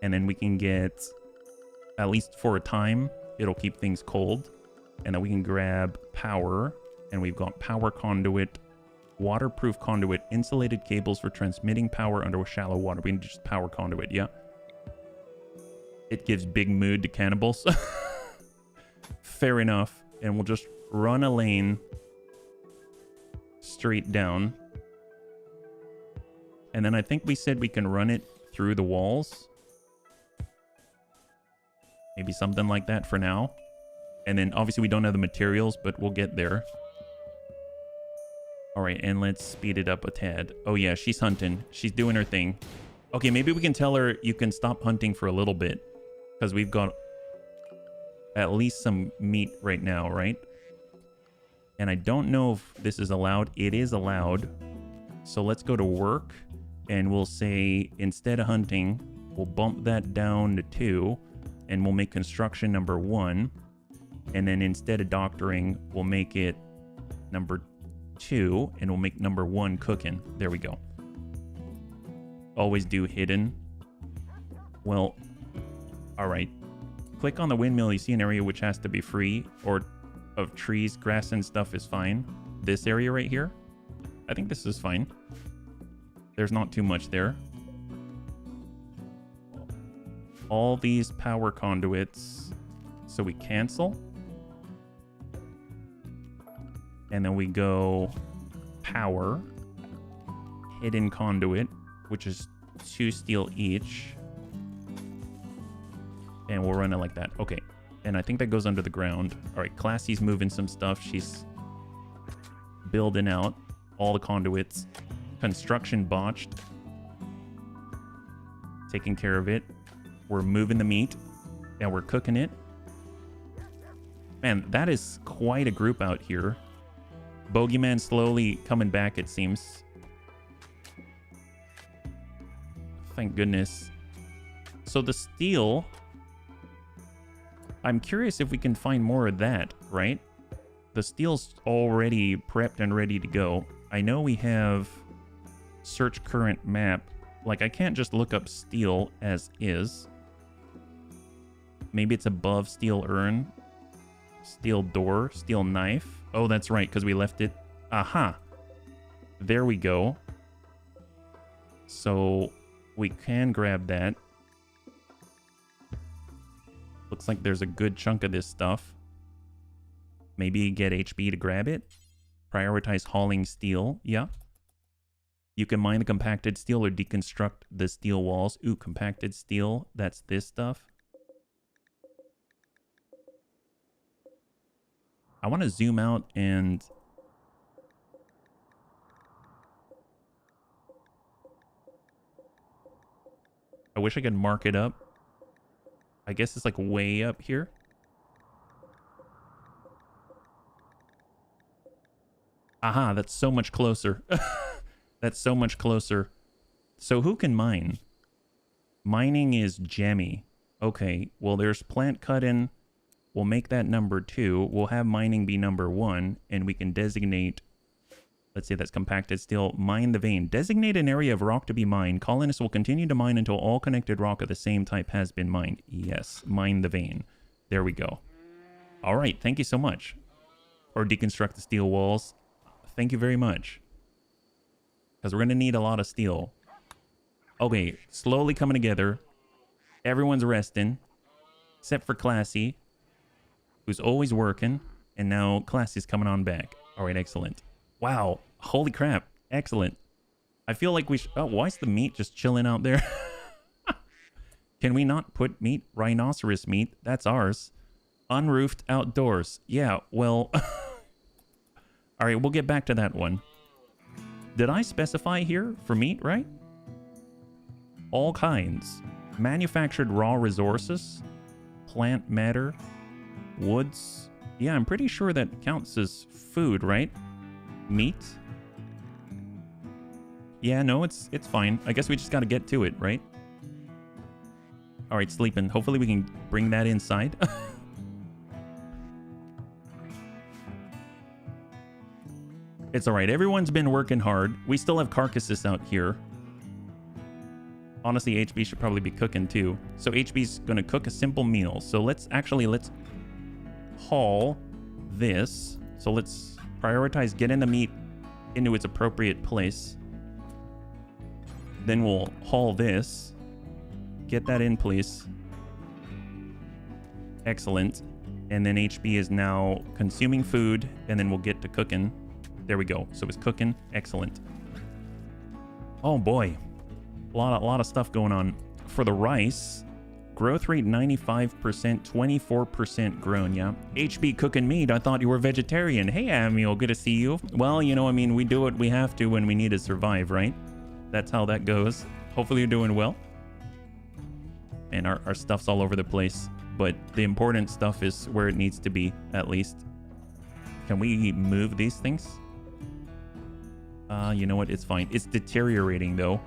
Speaker 1: And then we can get, at least for a time, it'll keep things cold. And then we can grab power. And we've got power conduit, waterproof conduit, insulated cables for transmitting power under shallow water. We can just power conduit, yeah. It gives big mood to cannibals. Fair enough. And we'll just run a lane straight down. And then I think we said we can run it through the walls. Maybe something like that for now. And then obviously we don't have the materials, but we'll get there. All right, and let's speed it up a tad. Oh yeah, she's hunting. She's doing her thing. Okay, maybe we can tell her you can stop hunting for a little bit. Because we've got at least some meat right now, right? And I don't know if this is allowed. It is allowed. So let's go to work. And we'll say, instead of hunting, we'll bump that down to 2. And we'll make construction number 1. And then instead of doctoring, we'll make it number 2. And we'll make number 1 cooking. There we go. Always do hidden. Well, all right. Click on the windmill. You see an area which has to be free. Or of trees, grass and stuff is fine. This area right here. I think this is fine. There's not too much there. All these power conduits. So we cancel. And then we go power. Hidden conduit, which is 2 steel each. And we'll run it like that. Okay. And I think that goes under the ground. All right. Classy's moving some stuff. She's building out all the conduits. Construction botched. Taking care of it. We're moving the meat. And we're cooking it. Man, that is quite a group out here. Bogeyman slowly coming back, it seems. Thank goodness. So the steel... I'm curious if we can find more of that, right? The steel's already prepped and ready to go. I know we have search current map. Like, I can't just look up steel as is. Maybe it's above steel urn. Steel door. Steel knife. Oh, that's right, because we left it. Aha. There we go. So we can grab that. Looks like there's a good chunk of this stuff. Maybe get HB to grab it. Prioritize hauling steel. Yeah. You can mine the compacted steel or deconstruct the steel walls. Ooh, compacted steel. That's this stuff. I want to zoom out and... I wish I could mark it up. I guess it's like way up here. Aha, that's so much closer. That's so much closer. So who can mine? Mining is Jemmy. Okay, well there's plant cut-in. We'll make that number 2. We'll have mining be number 1. And we can designate... Let's say that's compacted steel. Mine the vein. Designate an area of rock to be mined. Colonists will continue to mine until all connected rock of the same type has been mined. Yes, mine the vein. There we go. All right, thank you so much. Or deconstruct the steel walls. Thank you very much. Because we're going to need a lot of steel. Okay, slowly coming together. Everyone's resting. Except for Classy, who's always working. And now Classy's coming on back. All right, excellent. Wow. Holy crap. Excellent. I feel like we should... Oh, why is the meat just chilling out there? Can we not put meat? Rhinoceros meat. That's ours. Unroofed outdoors. Yeah, well... All right, we'll get back to that one. Did I specify here for meat, right? all kinds. Manufactured raw resources, plant matter, woods. Yeah, I'm pretty sure that counts as food, right? Meat. Yeah, no, it's fine. I guess we just got to get to it, right? All right, sleeping. Hopefully we can bring that inside. It's all right. Everyone's been working hard. We still have carcasses out here. Honestly, HB should probably be cooking too. So HB's going to cook a simple meal. So let's haul this. So let's prioritize getting the meat into its appropriate place. Then we'll haul this. Get that in, please. Excellent. And then HB is now consuming food, and then we'll get to cooking. There we go. So it's cooking. Excellent. Oh boy. A lot of stuff going on. For the rice, growth rate 95%, 24% grown, yeah. HB cooking meat. I thought you were vegetarian. Hey, Amiel, good to see you. Well, you know, I mean, we do what we have to when we need to survive, right? That's how that goes. Hopefully you're doing well. And our stuff's all over the place. But the important stuff is where it needs to be, at least. Can we move these things? You know what? It's fine. It's deteriorating, though.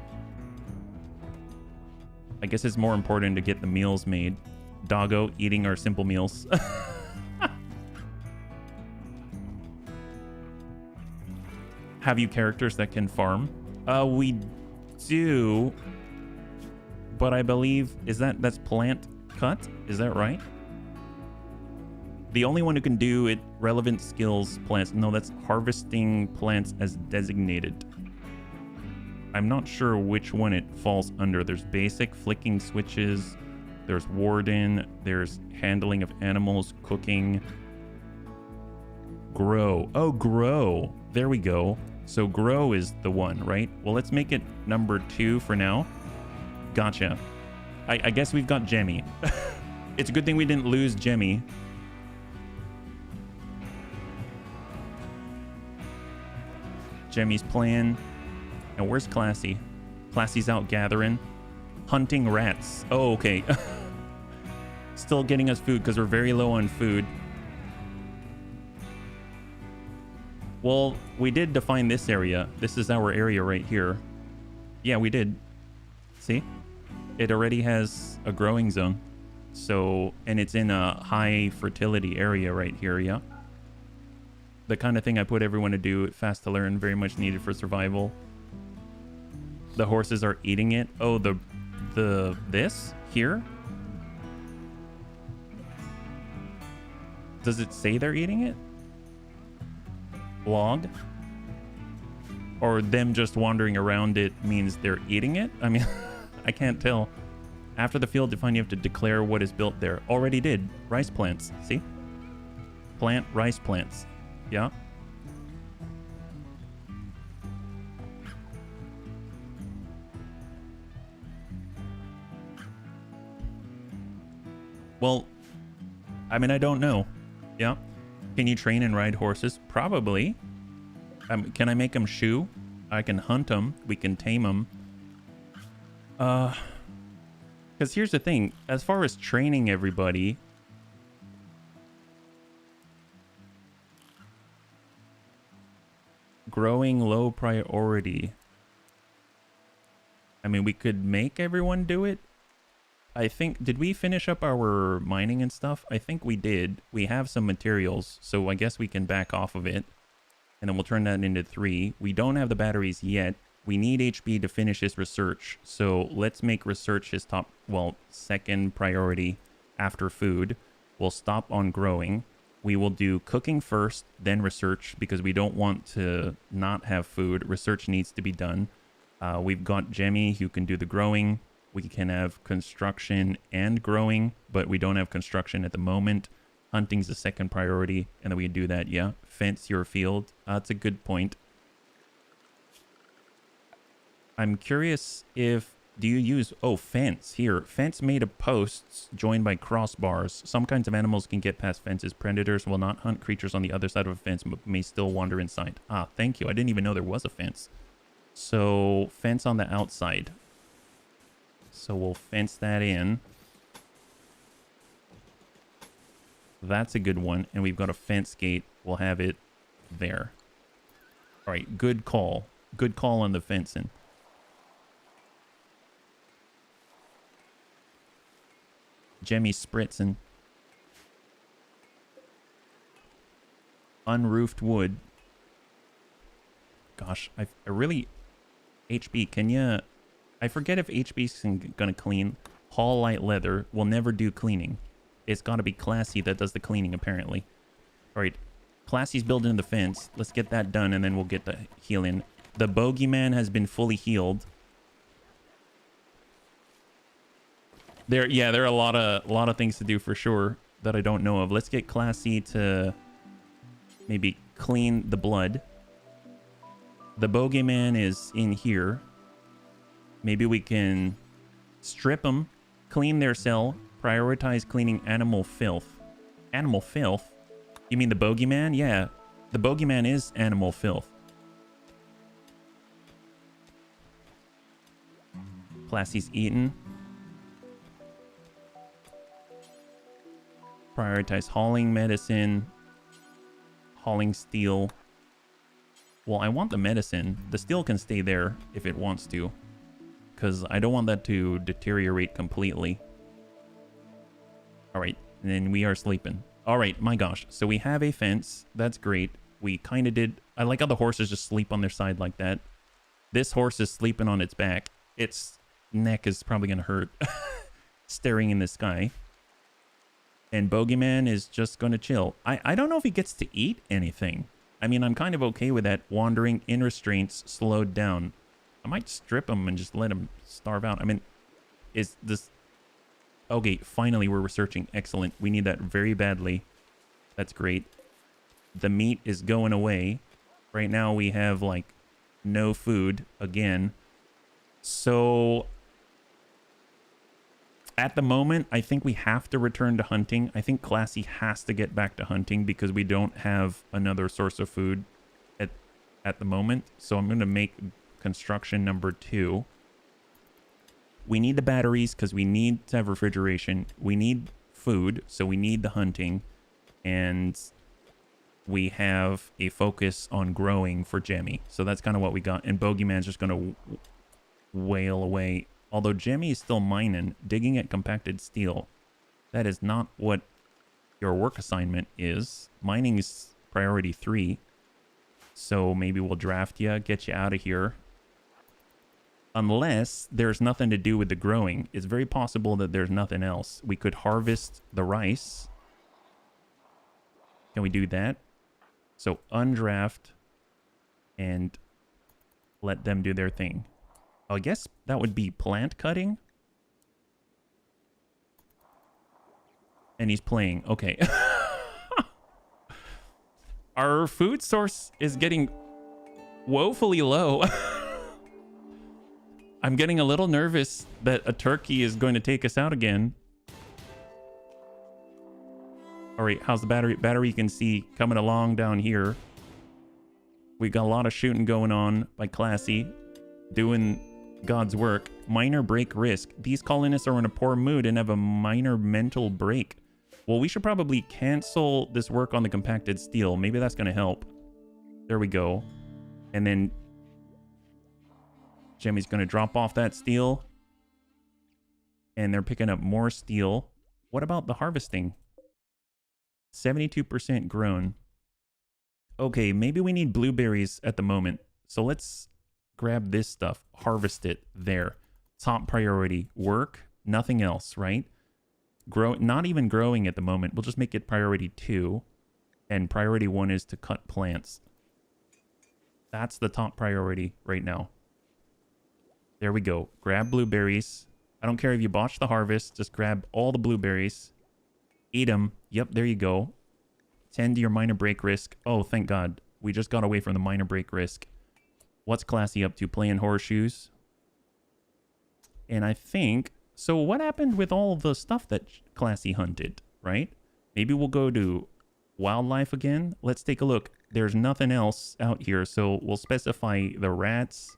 Speaker 1: I guess it's more important to get the meals made. Doggo eating our simple meals. Have you characters that can farm? We do. But I believe... That's plant cut? Is that right? The only one who can do it, relevant skills plants. No, that's harvesting plants as designated. I'm not sure which one it falls under. There's basic, flicking switches. There's warden. There's handling of animals, cooking. Grow. Oh, grow. There we go. So grow is the one, right? Well, let's make it number 2 for now. Gotcha. I guess we've got Jemmy. It's a good thing we didn't lose Jemmy. Jemmy's playing. And where's Classy? Classy's out gathering. Hunting rats. Oh, okay. Still getting us food because we're very low on food. Well, we did define this area. This is our area right here. Yeah, we did. See? It already has a growing zone. So, and it's in a high fertility area right here, yeah? The kind of thing I put everyone to do, fast to learn, very much needed for survival. The horses are eating it. Oh, this here? Does it say they're eating it? Log? Or them just wandering around it means they're eating it? I mean, I can't tell. After the field define, you have to declare what is built there. Already did. Rice plants. See? Plant rice plants. Yeah. Well, I mean, I don't know. Yeah. Can you train and ride horses? Probably. Can I make them shoe? I can hunt them. We can tame them. Because here's the thing. As far as training everybody... Growing low priority. I mean, we could make everyone do it. I think, did we finish up our mining and stuff? I think we did. We have some materials, so I guess we can back off of it. And then we'll turn that into 3. We don't have the batteries yet. We need HB to finish his research. So let's make research his top, well, second priority after food. We'll stop on growing. We will do cooking first, then research, because we don't want to not have food. Research needs to be done. We've got Jemmy who can do the growing. We can have construction and growing, but we don't have construction at the moment. Hunting's the second priority, and then we do that, yeah. Fence your field. That's a good point. I'm curious if... Do you use... Oh, fence. Here. Fence made of posts joined by crossbars. Some kinds of animals can get past fences. Predators will not hunt creatures on the other side of a fence, but may still wander inside. Ah, thank you. I didn't even know there was a fence. So, fence on the outside. So we'll fence that in. That's a good one. And we've got a fence gate. We'll have it there. All right, good call. Good call on the fencing. Jemmy spritzing. Unroofed wood. Gosh, I really... HB, can you... I forget if HB's gonna clean. Hall light leather will never do cleaning. It's gotta be Classy that does the cleaning, apparently. Alright, Classy's building the fence. Let's get that done, and then we'll get the healing. The bogeyman has been fully healed. There are a lot of things to do for sure that I don't know of. Let's get Classy to maybe clean the blood. The bogeyman is in here. Maybe we can strip them, clean their cell, prioritize cleaning animal filth. Animal filth? You mean the bogeyman? Yeah, the bogeyman is animal filth. Classy's eaten. Prioritize hauling medicine. Hauling steel. Well, I want the medicine. The steel can stay there if it wants to, because I don't want that to deteriorate completely. All right, and then we are sleeping. All right, my gosh. So we have a fence. That's great. We kind of did... I like how the horses just sleep on their side like that. This horse is sleeping on its back. Its neck is probably going to hurt. Staring in the sky. And Bogeyman is just going to chill. I don't know if he gets to eat anything. I mean, I'm kind of okay with that. Wandering in restraints slowed down. I might strip him and just let him starve out. I mean, is this... Okay, finally we're researching. Excellent. We need that very badly. That's great. The meat is going away. Right now we have, like, no food again. So... at the moment, I think we have to return to hunting. I think Classy has to get back to hunting because we don't have another source of food at the moment. So I'm going to make construction number 2. We need the batteries because we need to have refrigeration. We need food, so we need the hunting. And we have a focus on growing for Jemmy. So that's kind of what we got. And Bogeyman's just going to wail away. Although Jemmy is still mining, digging at compacted steel. That is not what your work assignment is. Mining is priority 3. So maybe we'll draft you, get you out of here. Unless there's nothing to do with the growing. It's very possible that there's nothing else. We could harvest the rice. Can we do that? So undraft and let them do their thing. I guess that would be plant cutting. And he's playing. Okay. Our food source is getting woefully low. I'm getting a little nervous that a turkey is going to take us out again. All right, how's the battery? Battery you can see coming along down here. We got a lot of shooting going on by Classy. Doing God's work. Minor break risk. These colonists are in a poor mood and have a minor mental break. Well, we should probably cancel this work on the compacted steel. Maybe that's going to help. There we go. And then Jemmy's going to drop off that steel. And they're picking up more steel. What about the harvesting? 72% grown. Okay, maybe we need blueberries at the moment. So let's grab this stuff. Harvest it there. Top priority. Work. Nothing else, right? Grow. Not even growing at the moment. We'll just make it priority 2. And priority 1 is to cut plants. That's the top priority right now. There we go. Grab blueberries. I don't care if you botch the harvest. Just grab all the blueberries. Eat them. Yep, there you go. Tend to your minor break risk. Oh, thank God. We just got away from the minor break risk. What's Classy up to? Playing horseshoes? And I think... So what happened with all the stuff that Classy hunted, right? Maybe we'll go to wildlife again. Let's take a look. There's nothing else out here, so we'll specify the rats.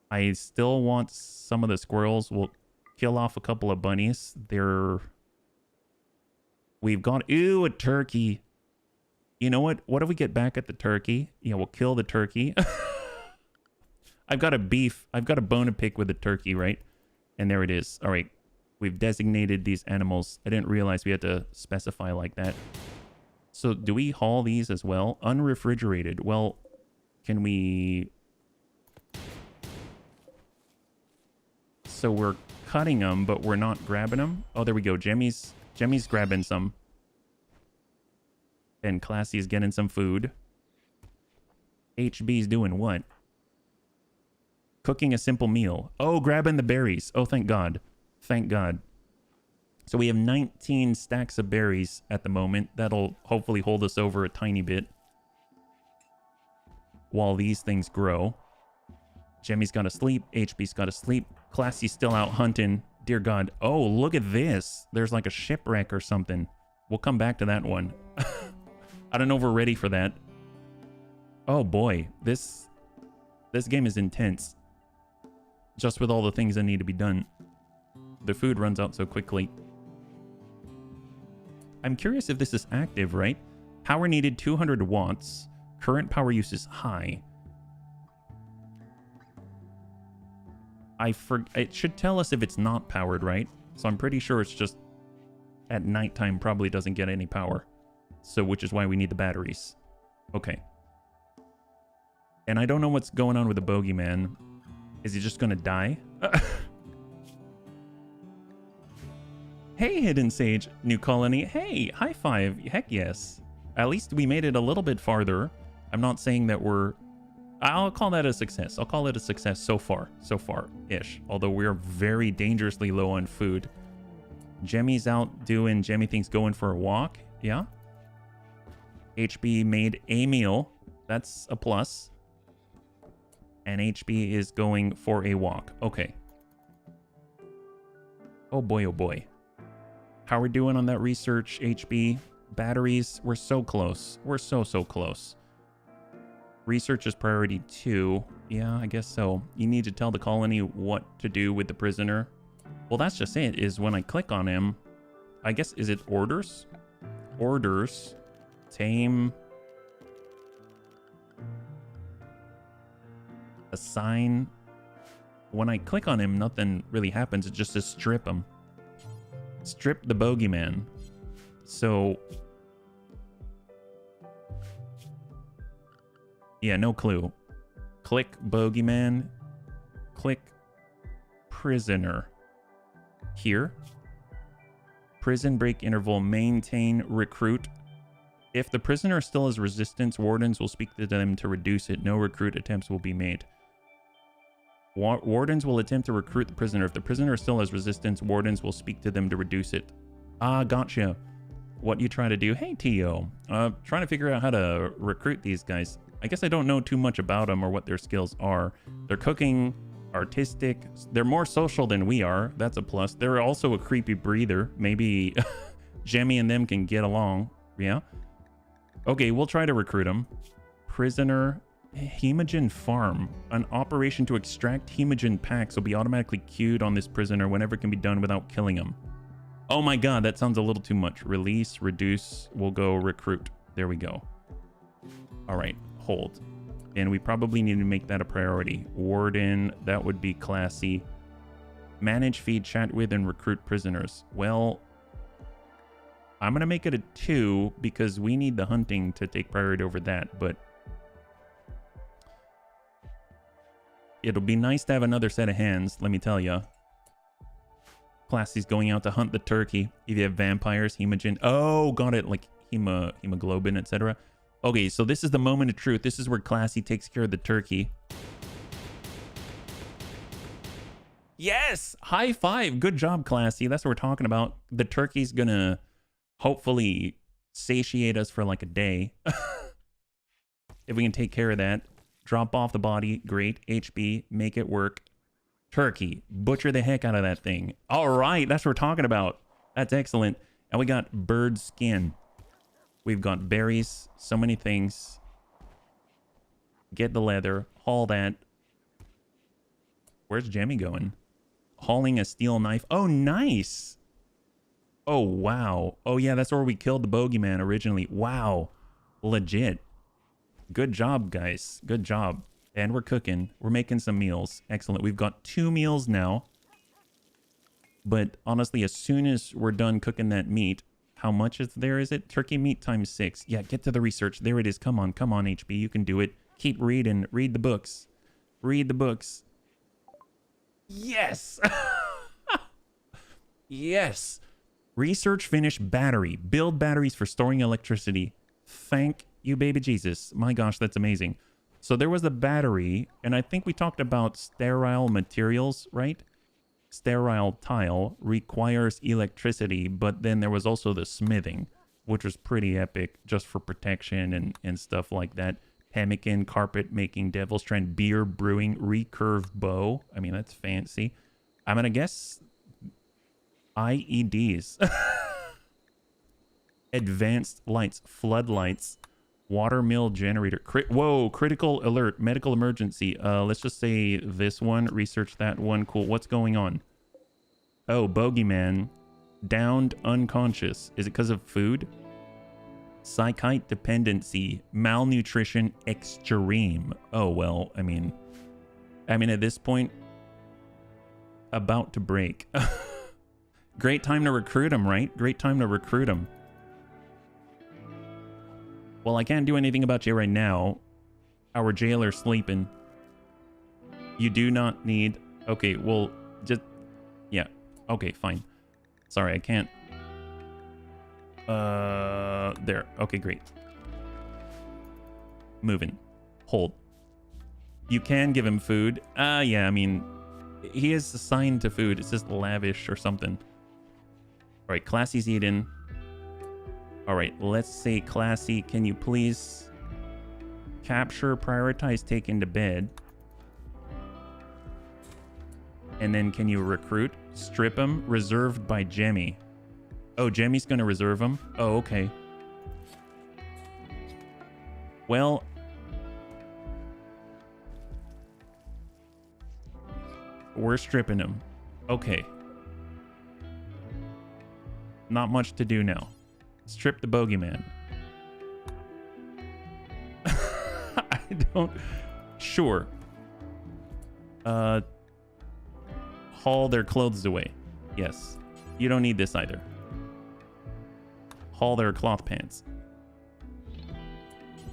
Speaker 1: I still want some of the squirrels. We'll kill off a couple of bunnies. We've got... Ooh, a turkey. You know what? What do we get back at the turkey? Yeah, we'll kill the turkey. I've got a bone to pick with the turkey, right? And there it is. All right. We've designated these animals. I didn't realize we had to specify like that. So do we haul these as well? Unrefrigerated. Well, can we... So we're cutting them, but we're not grabbing them. Oh, there we go. Jemmy's grabbing some. And Classy's getting some food. HB's doing what? Cooking a simple meal. Oh, grabbing the berries. Oh, thank God. Thank God. So we have 19 stacks of berries at the moment. That'll hopefully hold us over a tiny bit while these things grow. Jemmy's got to sleep. HB's got to sleep. Classy's still out hunting. Dear God. Oh, look at this. There's like a shipwreck or something. We'll come back to that one. I don't know if we're ready for that. Oh boy, this game is intense. Just with all the things that need to be done. The food runs out so quickly. I'm curious if this is active, right? Power needed 200 watts. Current power use is high. It should tell us if it's not powered, right? So I'm pretty sure it's just at nighttime probably doesn't get any power. So which is why we need the batteries. Okay. And I don't know what's going on with the bogeyman. Is he just gonna die? Hey, Hidden Sage, new colony. Hey, high five. Heck yes. At least we made it a little bit farther. I'm not saying that I'll call that a success. I'll call it a success so far-ish. Although we're very dangerously low on food. Jemmy's out doing Jemmy things, going for a walk. Yeah. HB made a meal. That's a plus. And HB is going for a walk. Okay. Oh boy, oh boy. How are we doing on that research, HB? Batteries, we're so close. We're so close. Research is priority 2. Yeah, I guess so. You need to tell the colony what to do with the prisoner. Well, that's just it, is when I click on him, I guess, is it orders? Orders. Tame. Assign. When I click on him, nothing really happens. It just says strip him. Strip the bogeyman. So... yeah, no clue. Click bogeyman. Click prisoner. Here. Prison break interval. Maintain recruit. If the prisoner still has resistance, wardens will speak to them to reduce it. No recruit attempts will be made. Wardens will attempt to recruit the prisoner. If the prisoner still has resistance, wardens will speak to them to reduce it. Ah, gotcha. What you try to do? Hey, T.O. Trying to figure out how to recruit these guys. I guess I don't know too much about them or what their skills are. They're cooking, artistic. They're more social than we are. That's a plus. They're also a creepy breather. Maybe Jemmy and them can get along. Yeah. Okay, we'll try to recruit them. Prisoner Hemogen Farm. An operation to extract hemogen packs will be automatically queued on this prisoner whenever it can be done without killing him. Oh my god, that sounds a little too much. Release, reduce, we'll go recruit. There we go. All right, hold. And we probably need to make that a priority. Warden, that would be classy. Manage, feed, chat with, and recruit prisoners. Well, I'm going to make it a 2 because we need the hunting to take priority over that, but it'll be nice to have another set of hands, let me tell you. Classy's going out to hunt the turkey. If you have vampires, hemogen. Oh, got it. Like hemoglobin, etc. Okay, so this is the moment of truth. This is where Classy takes care of the turkey. Yes! High five! Good job, Classy. That's what we're talking about. The turkey's gonna hopefully satiate us for like a day. If we can take care of that. Drop off the body. Great. HB. Make it work. Turkey. Butcher the heck out of that thing. All right. That's what we're talking about. That's excellent. And we got bird skin. We've got berries. So many things. Get the leather. Haul that. Where's Jemmy going? Hauling a steel knife. Oh, nice. Oh, wow. Oh, yeah, that's where we killed the bogeyman originally. Wow. Legit. Good job, guys. Good job. And we're cooking. We're making some meals. Excellent. We've got 2 meals now. But honestly, as soon as we're done cooking that meat, how much is there, is it? Turkey meat times 6. Yeah, get to the research. There it is. Come on, HB. You can do it. Keep reading. Read the books. Read the books. Yes! Yes! Research finish battery. Build batteries for storing electricity. Thank you, baby Jesus. My gosh, that's amazing. So there was a battery, and I think we talked about sterile materials, right? Sterile tile requires electricity, but then there was also the smithing, which was pretty epic just for protection and stuff like that. Pemmican, carpet making, devil's trend, beer brewing, recurve bow. I mean, that's fancy. I'm gonna guess IEDs. Advanced lights, floodlights, water mill generator. Whoa, critical alert, medical emergency. Let's just say this one, research that one. Cool. What's going on? Oh, bogeyman, downed, unconscious. Is it because of food? Psychite dependency, malnutrition, extreme. Oh, well, I mean, at this point, about to break. Great time to recruit him, right? Great time to recruit him. Well, I can't do anything about you right now. Our jailer's sleeping. You do not need... Okay, well, just... Yeah. Okay, fine. Sorry, I can't... There. Okay, great. Moving. Hold. You can give him food. Yeah, I mean... He is assigned to food. It's just lavish or something. Alright, Classy's eating. Alright, let's say Classy, can you please capture, prioritize, take into bed? And then can you recruit? Strip him, reserved by Jemmy. Oh, Jemmy's gonna reserve him? Oh, okay. Well... We're stripping him. Okay. Not much to do now. Strip the bogeyman. I don't... Sure. Haul their clothes away. Yes. You don't need this either. Haul their cloth pants.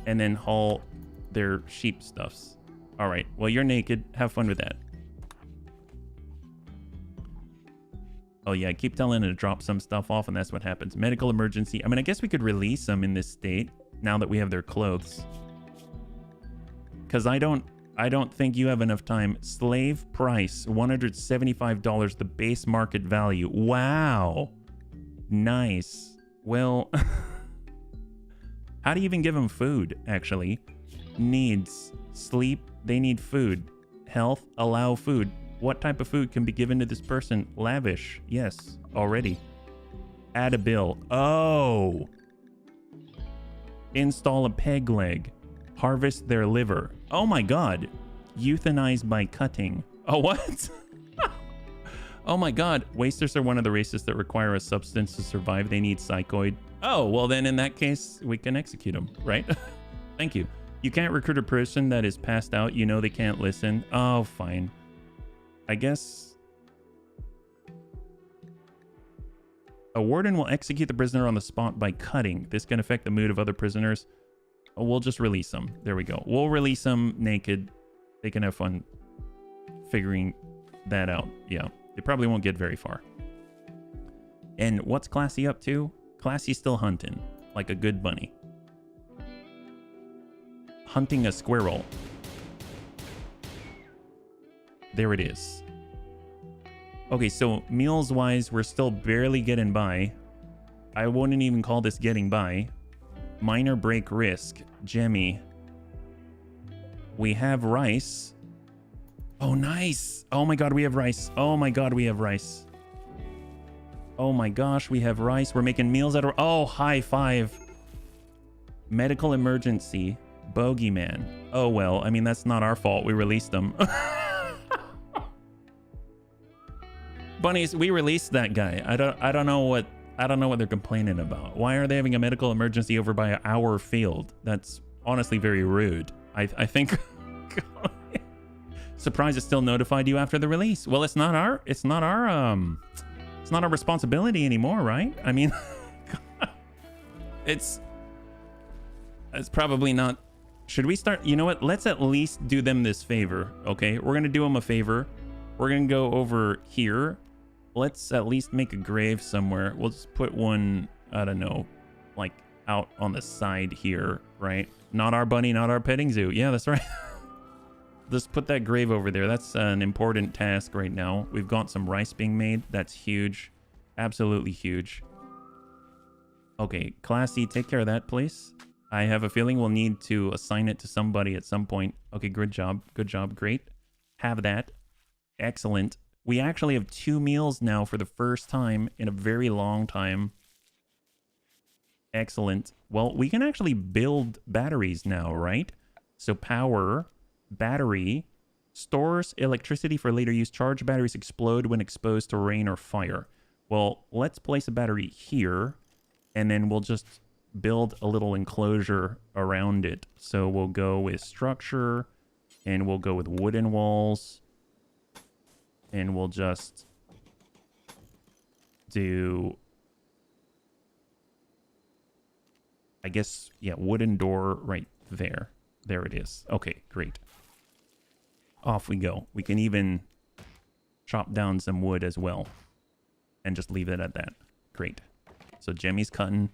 Speaker 1: And then haul their sheep stuffs. Alright. Well, you're naked. Have fun with that. Oh yeah, I keep telling it to drop some stuff off and that's what happens. Medical emergency. I mean, I guess we could release them in this state now that we have their clothes. Because I don't think you have enough time. Slave price, $175, the base market value. Wow. Nice. Well, how do you even give them food, actually? Needs. Sleep, they need food. Health, allow food. What type of food can be given to this person? Lavish. Yes, already. Add a bill. Oh. Install a peg leg. Harvest their liver. Oh my god. Euthanize by cutting. Oh, what? Oh my god. Wasters are one of the races that require a substance to survive. They need psychoid. Oh, well then in that case, we can execute them, right? Thank you. You can't recruit a person that is passed out. You know they can't listen. Oh, fine. I guess a warden will execute the prisoner on the spot by cutting. This can affect the mood of other prisoners. Oh, we'll just release them. There we go. We'll release them naked. They can have fun figuring that out. Yeah, they probably won't get very far. And what's Classy up to? Classy's still hunting, like a good bunny. Hunting a squirrel. There it is. Okay, so meals-wise, we're still barely getting by. I wouldn't even call this getting by. Minor break risk. Jemmy. We have rice. Oh, nice. Oh my god, we have rice. Oh my god, we have rice. Oh my gosh, we have rice. We're making meals out of... Oh, high five. Medical emergency. Bogeyman. Oh, well, I mean, that's not our fault. We released them. Bunnies, we released that guy. I don't know what they're complaining about. Why are they having a medical emergency over by our field? That's honestly very rude. I think Surprise it still notified you after the release. Well, it's not our responsibility anymore, right? I mean, it's probably not. Should we start? You know what? Let's at least do them this favor, okay? We're gonna do them a favor. We're gonna go over here. Let's at least make a grave somewhere. We'll just put one, I don't know, like out on the side here, right? Not our bunny, not our petting zoo. Yeah, that's right. Just put that grave over there. That's an important task right now. We've got some rice being made. That's huge. Absolutely huge. Okay, Classy, take care of that, please. I have a feeling we'll need to assign it to somebody at some point. Okay, good job. Good job. Great. Have that. Excellent. We actually have 2 meals now for the first time in a very long time. Excellent. Well, we can actually build batteries now, right? So power, battery, stores electricity for later use. Charge batteries explode when exposed to rain or fire. Well, let's place a battery here, and then we'll just build a little enclosure around it. So we'll go with structure, and we'll go with wooden walls, and we'll just do, I guess, yeah, wooden door right there. There it is. Okay, great. Off we go. We can even chop down some wood as well and just leave it at that. Great. So Jemmy's cutting.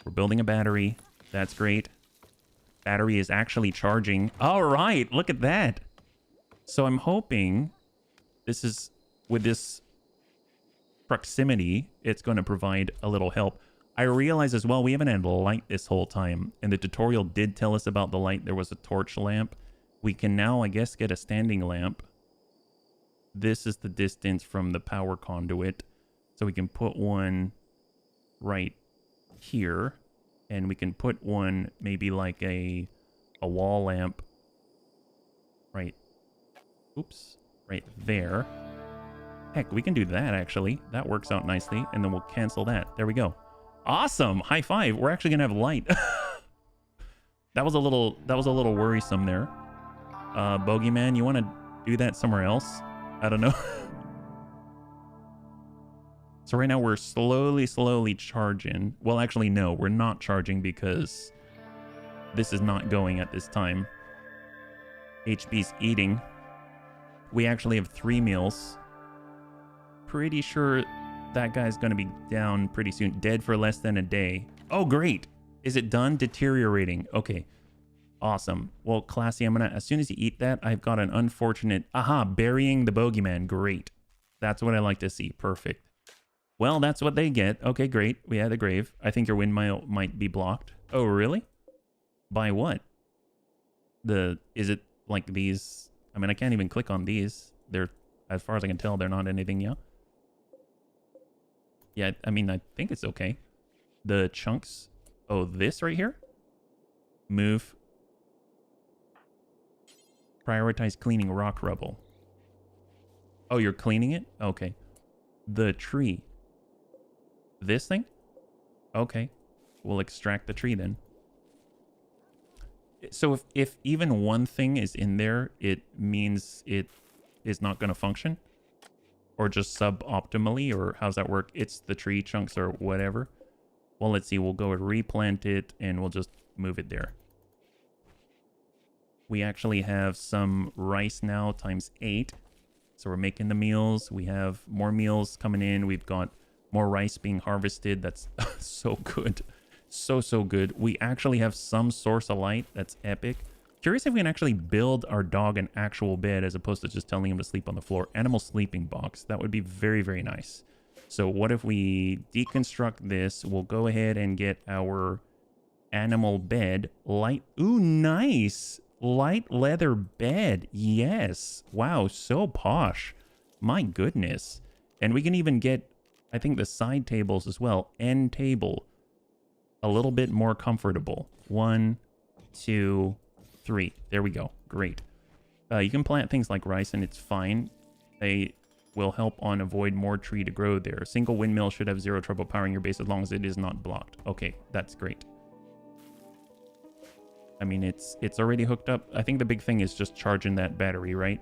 Speaker 1: We're building a battery. That's great. Battery is actually charging. All right, look at that. So I'm hoping this is, with this proximity, it's going to provide a little help. I realize as well, we haven't had light this whole time, and the tutorial did tell us about the light. There was a torch lamp. We can now, I guess, get a standing lamp. This is the distance from the power conduit. So we can put one right here, and we can put one maybe like a wall lamp right, oops, right there. Heck, we can do that actually. That works out nicely, and then we'll cancel that. There we go. Awesome. High five. We're actually gonna have light. That was a little worrisome there. Bogeyman, you want to do that somewhere else? I don't know. So right now we're slowly charging. Well, actually, no, we're not charging because this is not going at this time. HB's eating. We actually have 3 meals. Pretty sure that guy's going to be down pretty soon. Dead for less than a day. Oh, great. Is it done? Deteriorating. Okay. Awesome. Well, Classy, I'm going to, as soon as you eat that, I've got an unfortunate, aha, burying the bogeyman. Great. That's what I like to see. Perfect. Well, that's what they get. Okay, great. We had a grave. I think your windmill might be blocked. Oh, really? By what? Is it like these? I mean, I can't even click on these. They're, as far as I can tell, they're not anything yet. Yeah, I mean, I think it's okay. The chunks. Oh, this right here? Move. Prioritize cleaning rock rubble. Oh, you're cleaning it? Okay. The tree. This thing? Okay. We'll extract the tree then. So if even one thing is in there, it means it is not going to function? Or just suboptimally? Or how's that work? It's the tree chunks or whatever. Well, let's see. We'll go and replant it and we'll just move it there. We actually have some rice now times 8. So we're making the meals. We have more meals coming in. We've got more rice being harvested. That's so good. So good. We actually have some source of light. That's epic. Curious if we can actually build our dog an actual bed as opposed to just telling him to sleep on the floor. Animal sleeping box. That would be very, very nice. So what if we deconstruct this? We'll go ahead and get our animal bed. Light. Ooh, nice. Light leather bed. Yes. Wow, so posh. My goodness. And we can even get, I think, the side tables as well. End table. A little bit more comfortable. 1, 2, 3. There we go. Great. You can plant things like rice and it's fine. will help on avoid more tree to grow there. A single windmill should have zero trouble powering your base as long as it is not blocked. Okay, that's great. I mean, it's already hooked up. I think the big thing is just charging that battery, right?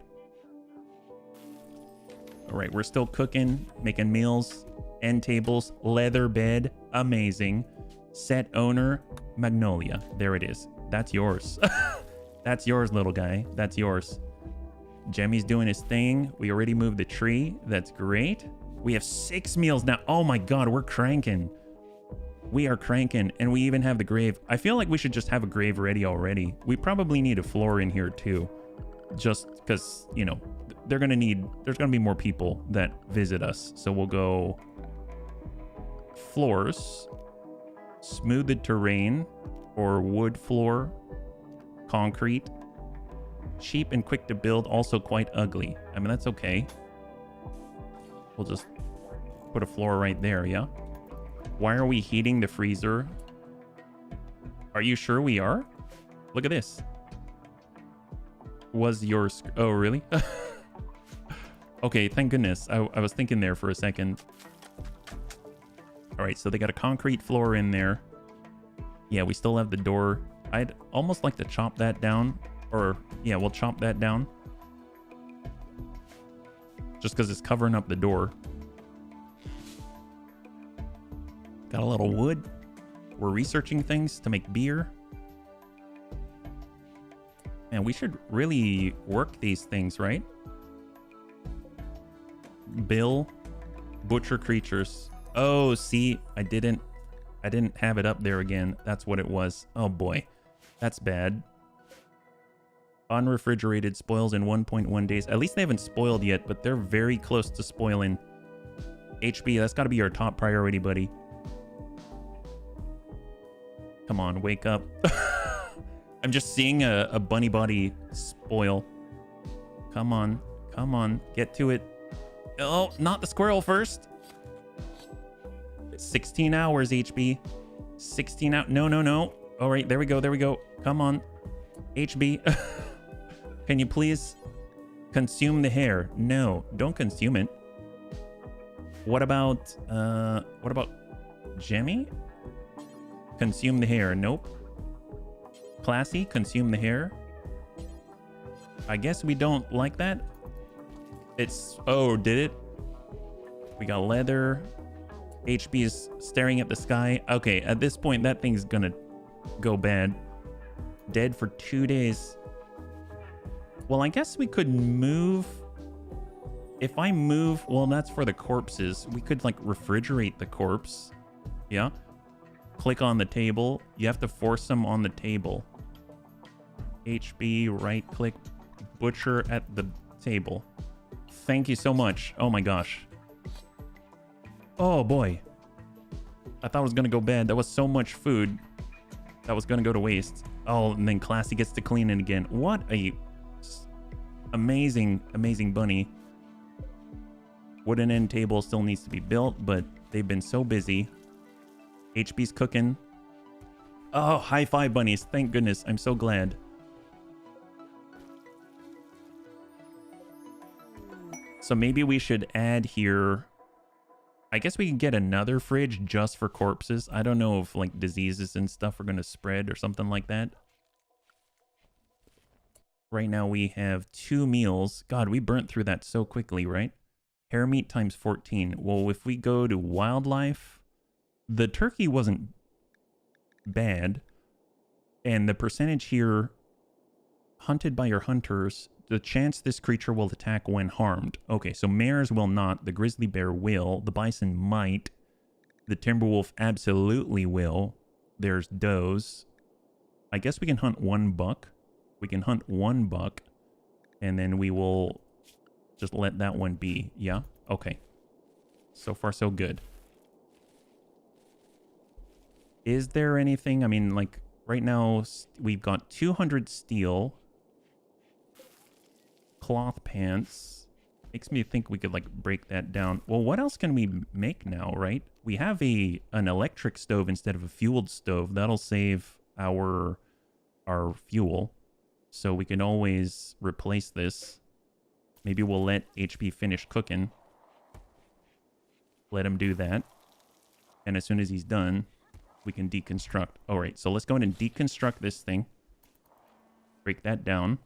Speaker 1: All right, we're still cooking, making meals, end tables, leather bed, amazing. Set owner, Magnolia. There it is. That's yours. That's yours, little guy. That's yours. Jemmy's doing his thing. We already moved the tree. That's great. We have 6 meals now. Oh my god, we're cranking. We are cranking, and we even have the grave. I feel like we should just have a grave ready already. We probably need a floor in here too. Just because, you know, there's gonna be more people that visit us. So we'll go floors, smoothed terrain, or wood floor, concrete. Cheap and quick to build, also quite ugly. I mean, that's okay. We'll just put a floor right there, yeah? Why are we heating the freezer? Are you sure we are? Look at this. Was yours... Oh, really? Okay, thank goodness. I was thinking there for a second. All right, so they got a concrete floor in there. Yeah, we still have the door. I'd almost like to chop that down. Or, yeah, we'll chop that down. Just because it's covering up the door. Got a little wood. We're researching things to make beer. Man, we should really work these things, right? Bill, butcher creatures. Oh, see, I didn't have it up there again. That's what it was. Oh boy, that's bad. Unrefrigerated spoils in 1.1 days. At least they haven't spoiled yet, but they're very close to spoiling. HB, that's got to be our top priority, buddy. Come on, wake up. I'm just seeing a bunny body spoil. Come on, come on, get to it. Oh, not the squirrel first. 16 hours, HB. 16 out. No, no, no. All right, there we go, there we go. Come on, HB. Can you please consume the hair? No, don't consume it. What about Jemmy? Consume the hair. Nope. Classy, consume the hair. I guess we don't like that. It's... Oh, did it? We got leather. HB is staring at the sky. Okay, at this point, that thing's gonna go bad. Dead for 2 days. Well, I guess we could move... If I move... Well, that's for the corpses. We could, like, refrigerate the corpse. Yeah? Click on the table. You have to force them on the table. HB, right-click, butcher at the table. Thank you so much. Oh, my gosh. Oh, boy. I thought it was going to go bad. That was so much food that was going to go to waste. Oh, and then Classy gets to clean it again. What a... amazing, amazing bunny. Wooden end table still needs to be built, but they've been so busy. HB's cooking. Oh, high five, bunnies. Thank goodness. I'm so glad. So maybe we should add here... I guess we can get another fridge just for corpses. I don't know if, like, diseases and stuff are going to spread or something like that. Right now we have 2 meals. God, we burnt through that so quickly, right? Hair meat times 14. Well, if we go to wildlife, the turkey wasn't bad. And the percentage here, hunted by your hunters, the chance this creature will attack when harmed. Okay, so mares will not. The grizzly bear will. The bison might. The timber wolf absolutely will. There's does. I guess we can hunt 1 buck. We can hunt 1 buck, and then we will just let that one be. Yeah? Okay. So far, so good. Is there anything? I mean, like, right now, we've got 200 steel. Cloth pants. Makes me think we could, like, break that down. Well, what else can we make now, right? We have an electric stove instead of a fueled stove. That'll save our fuel. So we can always replace this. Maybe we'll let HP finish cooking. Let him do that. And as soon as he's done, we can deconstruct. All right, so let's go ahead and deconstruct this thing. Break that down.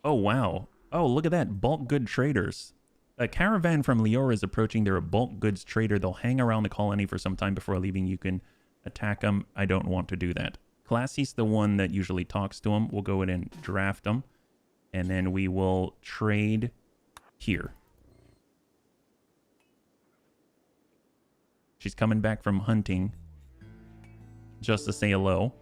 Speaker 1: Oh, wow. Oh, look at that. Bulk good traders. A caravan from Lior is approaching. They're a bulk goods trader. They'll hang around the colony for some time before leaving. You can attack them. I don't want to do that. Classy's the one that usually talks to him. We'll go ahead and draft them. And then we will trade here. She's coming back from hunting just to say hello.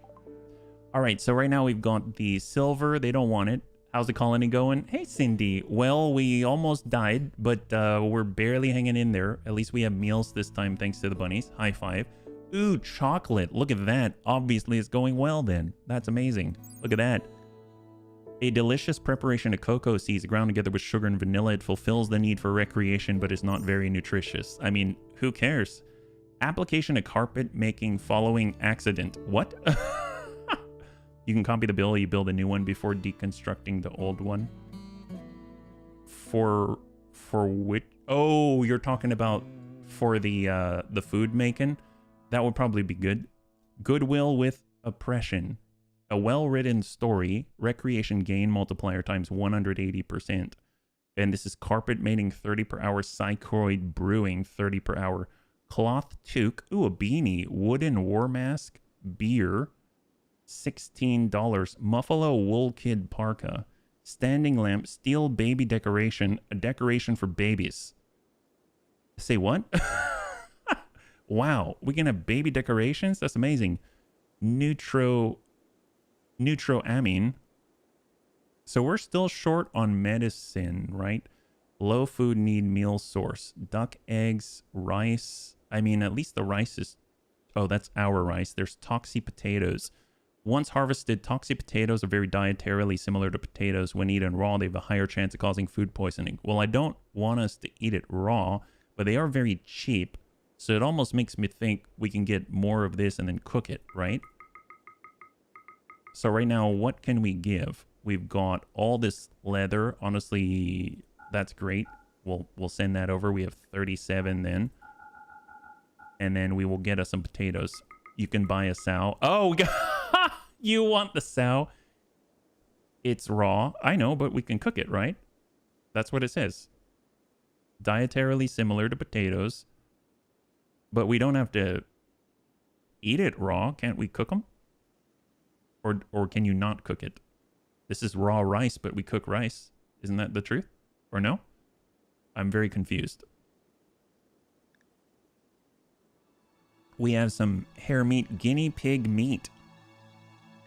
Speaker 1: All right, so right now we've got the silver. They don't want it. How's the colony going? Hey, Cindy. Well, we almost died, but we're barely hanging in there. At least we have meals this time, thanks to the bunnies. High five. Ooh, chocolate. Look at that. Obviously, it's going well then. That's amazing. Look at that. A delicious preparation of cocoa seeds ground together with sugar and vanilla. It fulfills the need for recreation, but is not very nutritious. I mean, who cares? Application of carpet making following accident. What? You can copy the bill. You build a new one before deconstructing the old one. For which? Oh, you're talking about for the food making. That would probably be good. Goodwill with oppression. A well-written story. Recreation gain multiplier times 180%. And this is carpet mating 30 per hour. Psychoid brewing 30 per hour. Cloth toque. Ooh, a beanie. Wooden war mask. Beer. $16. Muffalo wool kid parka. Standing lamp. Steel baby decoration. A decoration for babies. Say what? Wow. We can have baby decorations? That's amazing. Neutroamine. So we're still short on medicine, right? Low food need meal source. Duck eggs. Rice. I mean, at least the rice is... Oh, that's our rice. There's toxy potatoes. Once harvested, toxy potatoes are very dietarily similar to potatoes. When eaten raw, they have a higher chance of causing food poisoning. Well, I don't want us to eat it raw, but they are very cheap. So it almost makes me think we can get more of this and then cook it, right? So right now, what can we give? We've got all this leather. Honestly, that's great. We'll send that over. We have 37 then. And then we will get us some potatoes. You can buy a sow. Oh, you want the sow? It's raw. I know, but we can cook it, right? That's what it says. Dietarily similar to potatoes. But we don't have to eat it raw. Can't we cook them? Or can you not cook it? This is raw rice, but we cook rice. Isn't that the truth? Or no? I'm very confused. We have some hare meat, guinea pig meat.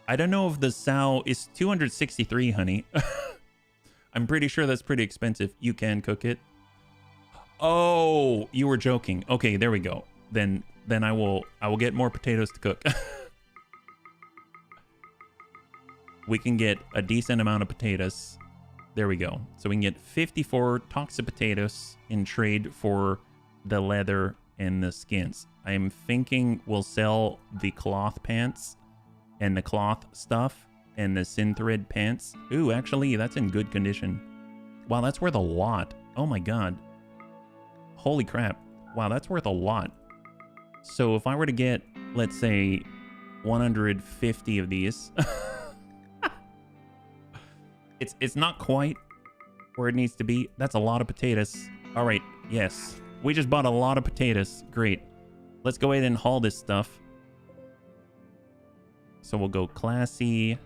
Speaker 1: I don't know if the sow is 263, honey. I'm pretty sure that's pretty expensive. You can cook it. Oh, you were joking. Okay, there we go. Then I will get more potatoes to cook. We can get a decent amount of potatoes. There we go. So we can get 54 toxic potatoes in trade for the leather and the skins. I'm thinking we'll sell the cloth pants and the cloth stuff and the synthread pants. Ooh, actually, that's in good condition. Wow, that's worth a lot. Oh my god. Holy crap. Wow, that's worth a lot. So if I were to get, let's say, 150 of these... It's not quite where it needs to be. That's a lot of potatoes. All right, yes. We just bought a lot of potatoes. Great. Let's go ahead and haul this stuff. So we'll go classy.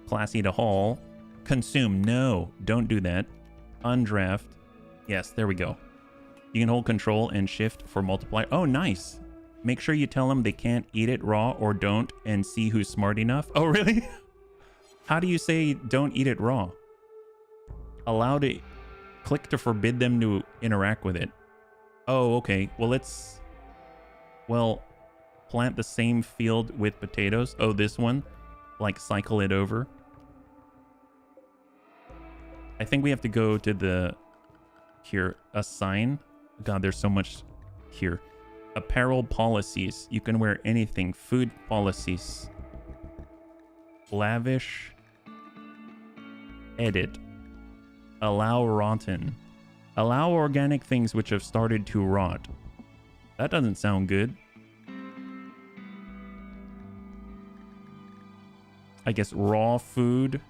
Speaker 1: Classy to haul. Consume. No, don't do that. Undraft. Yes, there we go. You can hold control and shift for multiplier. Oh, nice. Make sure you tell them they can't eat it raw or don't and see who's smart enough. Oh, really? How do you say don't eat it raw? Allow to... Click to forbid them to interact with it. Oh, okay. Well, let's... Well, plant the same field with potatoes. Oh, this one? Like, cycle it over. I think we have to go to the... Here, assign. God, there's so much here. Apparel policies. You can wear anything. Food policies. Lavish. Edit. Allow rotten. Allow organic things which have started to rot. That doesn't sound good. I guess raw food.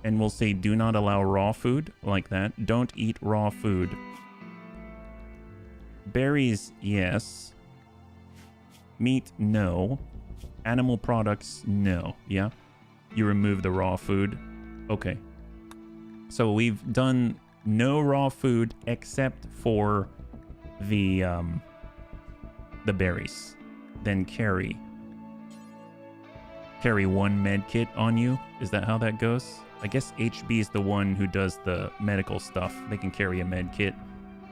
Speaker 1: And we'll say do not allow raw food, like that. Don't eat raw food. Berries, yes. Meat, no. Animal products, no. Yeah? You remove the raw food. Okay. So we've done no raw food except for the berries. Then carry. Carry one med kit on you. Is that how that goes? I guess HB is the one who does the medical stuff. They can carry a med kit.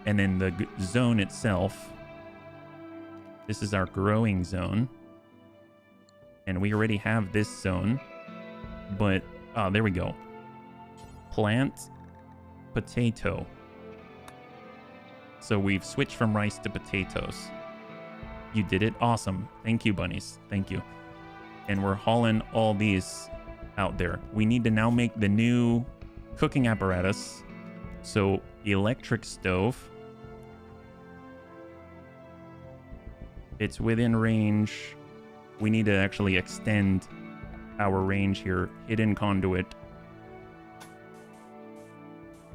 Speaker 1: And then the zone itself. This is our growing zone. And we already have this zone. But, oh, there we go. Plant, potato. So we've switched from rice to potatoes. You did it. Awesome. Thank you, bunnies. Thank you. And we're hauling all these out there. We need to now make the new cooking apparatus. So electric stove. It's within range. We need to actually extend our range here. Hidden conduit.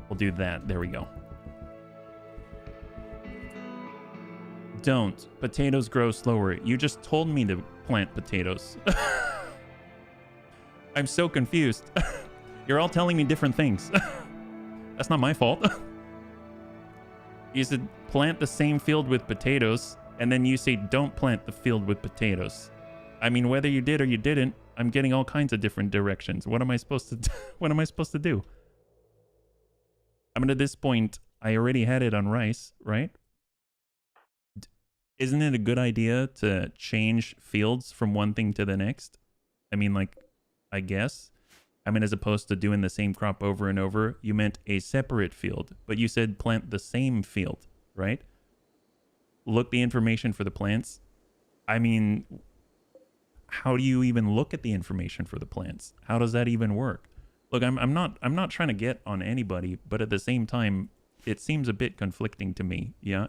Speaker 1: We'll do that. There we go. Don't. Potatoes grow slower. You just told me to plant potatoes. I'm so confused. You're all telling me different things. That's not my fault. You said plant the same field with potatoes, and then you say don't plant the field with potatoes. I mean, whether you did or you didn't, I'm getting all kinds of different directions. What am I supposed to do? What am I supposed to do? I mean, at this point, I already had it on rice, right? Isn't it a good idea to change fields from one thing to the next? I mean, like, I guess. I mean, as opposed to doing the same crop over and over, you meant a separate field, but you said plant the same field, right? Look the information for the plants. I mean, how do you even look at the information for the plants? How does that even work? Look, I'm not trying to get on anybody, but at the same time, it seems a bit conflicting to me. Yeah.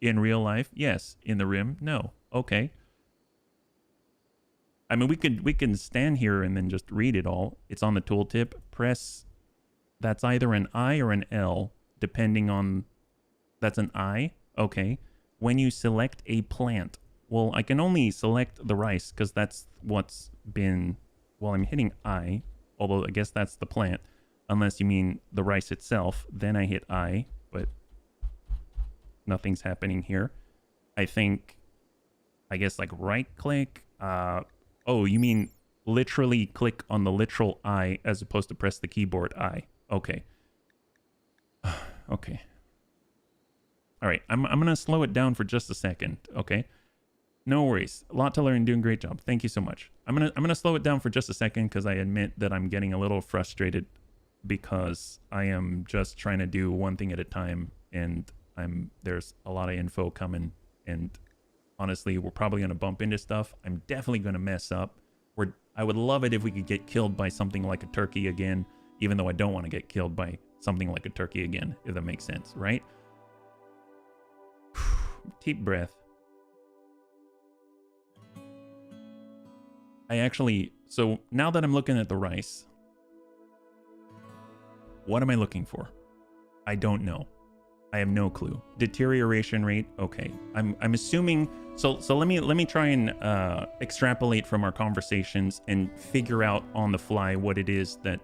Speaker 1: In real life, yes. In the rim, no. Okay. I mean, we can stand here and then just read it all. It's on the tooltip. Press. That's either an I or an L, depending on. That's an I. Okay. When you select a plant, well, I can only select the rice because that's what's been. Well, I'm hitting I, although I guess that's the plant, unless you mean the rice itself. Then I hit I, but nothing's happening here. I think. I guess like right click. Oh, you mean literally click on the literal I as opposed to press the keyboard I. Okay. Okay. All right. I'm going to slow it down for just a second. Okay. No worries. A lot to learn. Doing a great job. Thank you so much. I'm going to slow it down for just a second because I admit that I'm getting a little frustrated because I am just trying to do one thing at a time and there's a lot of info coming and honestly, we're probably going to bump into stuff. I'm definitely going to mess up. I would love it if we could get killed by something like a turkey again, even though I don't want to get killed by something like a turkey again, if that makes sense, right? Deep breath. So now that I'm looking at the rice, what am I looking for? I don't know. I have no clue. Deterioration rate. Okay. I'm assuming. So let me try and extrapolate from our conversations and figure out on the fly what it is that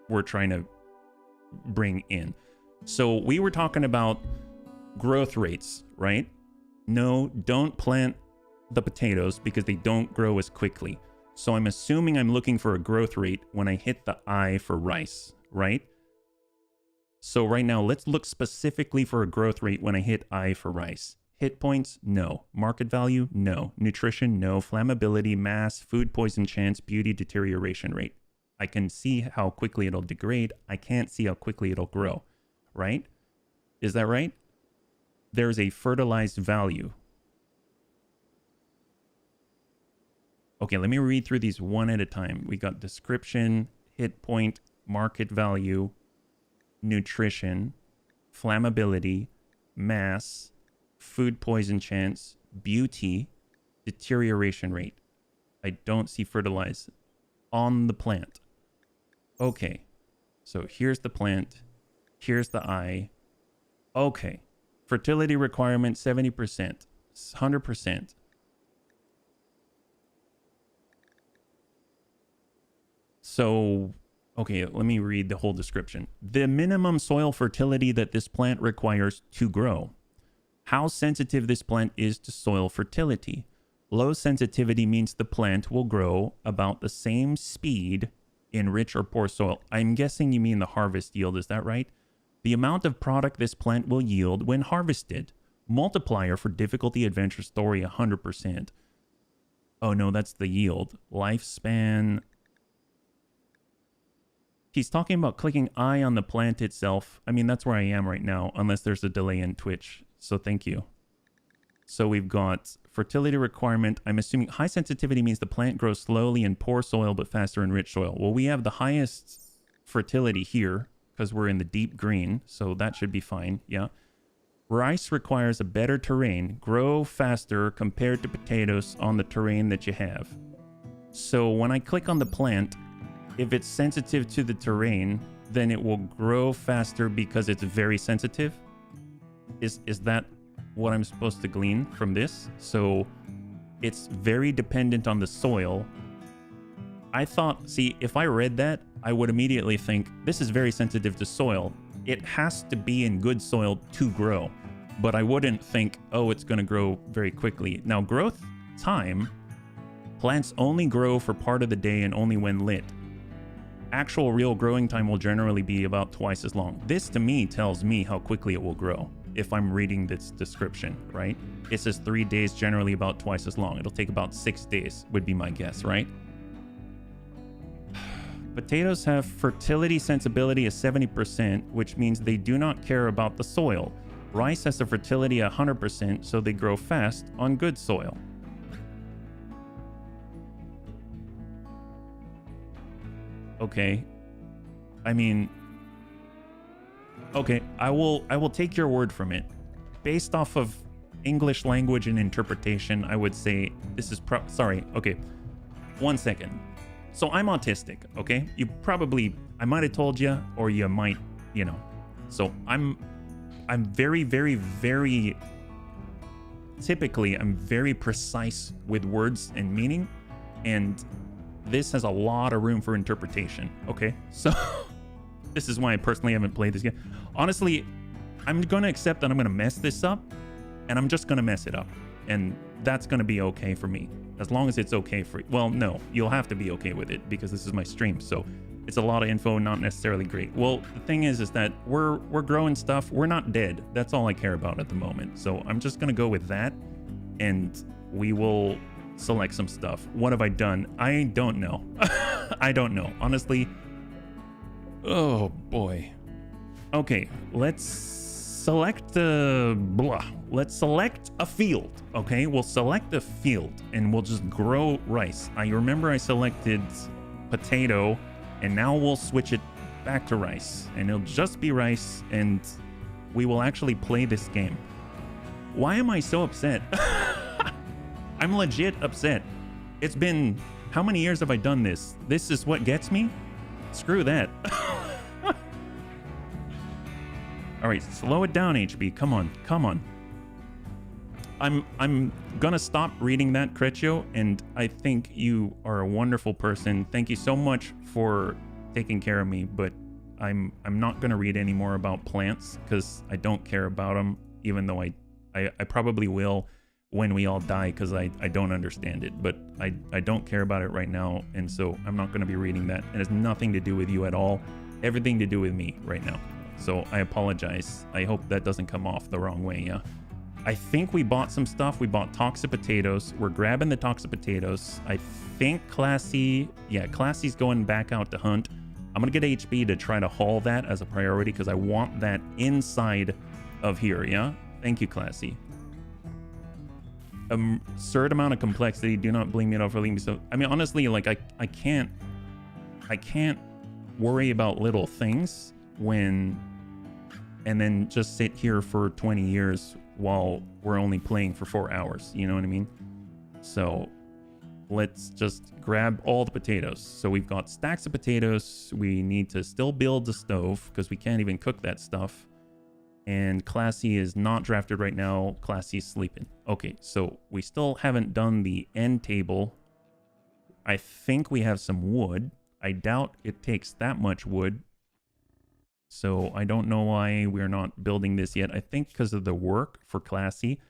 Speaker 1: we're trying to bring in. So we were talking about growth rates, right? No, don't plant the potatoes because they don't grow as quickly. So I'm assuming I'm looking for a growth rate when I hit the I for rice, right? So right now, let's look specifically for a growth rate when I hit I for rice. Hit points, no. Market value, no. Nutrition, no. Flammability, mass, food poison chance, beauty, deterioration rate. I can see how quickly it'll degrade. I can't see how quickly it'll grow, right? Is that right? There's a fertilized value. Okay, let me read through these one at a time. We got description, hit point, market value, nutrition, flammability, mass, food poison chance, beauty, deterioration rate. I don't see fertilize on the plant. Okay, so here's the plant. Here's the eye. Okay, fertility requirement 70%, 100%. So, okay, let me read the whole description. The minimum soil fertility that this plant requires to grow. How sensitive this plant is to soil fertility. Low sensitivity means the plant will grow about the same speed in rich or poor soil. I'm guessing you mean the harvest yield, is that right? The amount of product this plant will yield when harvested. Multiplier for difficulty adventure story 100%. Oh no, that's the yield. Lifespan. He's talking about clicking I on the plant itself. I mean, that's where I am right now, unless there's a delay in Twitch. So thank you. So we've got fertility requirement. I'm assuming high sensitivity means the plant grows slowly in poor soil, but faster in rich soil. Well, we have the highest fertility here because we're in the deep green. So that should be fine. Yeah. Rice requires a better terrain. Grow faster compared to potatoes on the terrain that you have. So when I click on the plant, if it's sensitive to the terrain, then it will grow faster because it's very sensitive. Is that what I'm supposed to glean from this? So it's very dependent on the soil. I thought, see, if I read that, I would immediately think this is very sensitive to soil. It has to be in good soil to grow. But I wouldn't think, oh, it's going to grow very quickly. Now, growth time, plants only grow for part of the day and only when lit. Actual real growing time will generally be about twice as long. This to me tells me how quickly it will grow if I'm reading this description, right? It says 3 days, generally about twice as long. It'll take about 6 days would be my guess, right? Potatoes have fertility sensibility of 70%, which means they do not care about the soil. Rice has a fertility of 100%, so they grow fast on good soil. Okay. I mean, okay, I will take your word from it. Based off of English language and interpretation, I would say this is sorry. Okay. 1 second. So I'm autistic, okay? I might have told you, or you might, you know. So I'm very, very, very, typically I'm very precise with words and meaning, and this has a lot of room for interpretation, okay? So this is why I personally haven't played this game. Honestly, I'm going to accept that I'm going to mess this up, and I'm just going to mess it up. And that's going to be okay for me, as long as it's okay for... Well, no, you'll have to be okay with it, because this is my stream, so it's a lot of info, not necessarily great. Well, the thing is that we're growing stuff. We're not dead. That's all I care about at the moment. So I'm just going to go with that, and we will select some stuff. What have I done? I don't know. I don't know. Honestly. Oh, boy. Okay, let's select let's select a field. Okay, we'll select a field and we'll just grow rice. I remember I selected potato, and now we'll switch it back to rice, and it'll just be rice, and we will actually play this game. Why am I so upset? I'm legit upset. It's been, how many years have I done this? This is what gets me? Screw that. All right, slow it down, HB. Come on, come on. I'm gonna stop reading that, Creccio, and I think you are a wonderful person. Thank you so much for taking care of me, but I'm not gonna read any more about plants because I don't care about them, even though I probably will when we all die, because I don't understand it, but I don't care about it right now, and so I'm not going to be reading that. It has nothing to do with you at all, everything to do with me right now. So I apologize. I hope that doesn't come off the wrong way. Yeah, I think we bought some stuff. We bought toxic potatoes. We're grabbing the toxic potatoes. I think Classy's going back out to hunt. I'm gonna get HB to try to haul that as a priority because I want that inside of here. Yeah, thank you, Classy. Absurd amount of complexity. Do not blame me at all for leaving me so. I mean, honestly, like I can't worry about little things. when... And then just sit here for 20 years while we're only playing for 4 hours. You know what I mean? So let's just grab all the potatoes. So we've got stacks of potatoes. We need to still build the stove because we can't even cook that stuff. And Classy is not drafted right now. Classy is sleeping. Okay, so we still haven't done the end table. I think we have some wood. I doubt it takes that much wood. So I don't know why we're not building this yet. I think because of the work for Classy,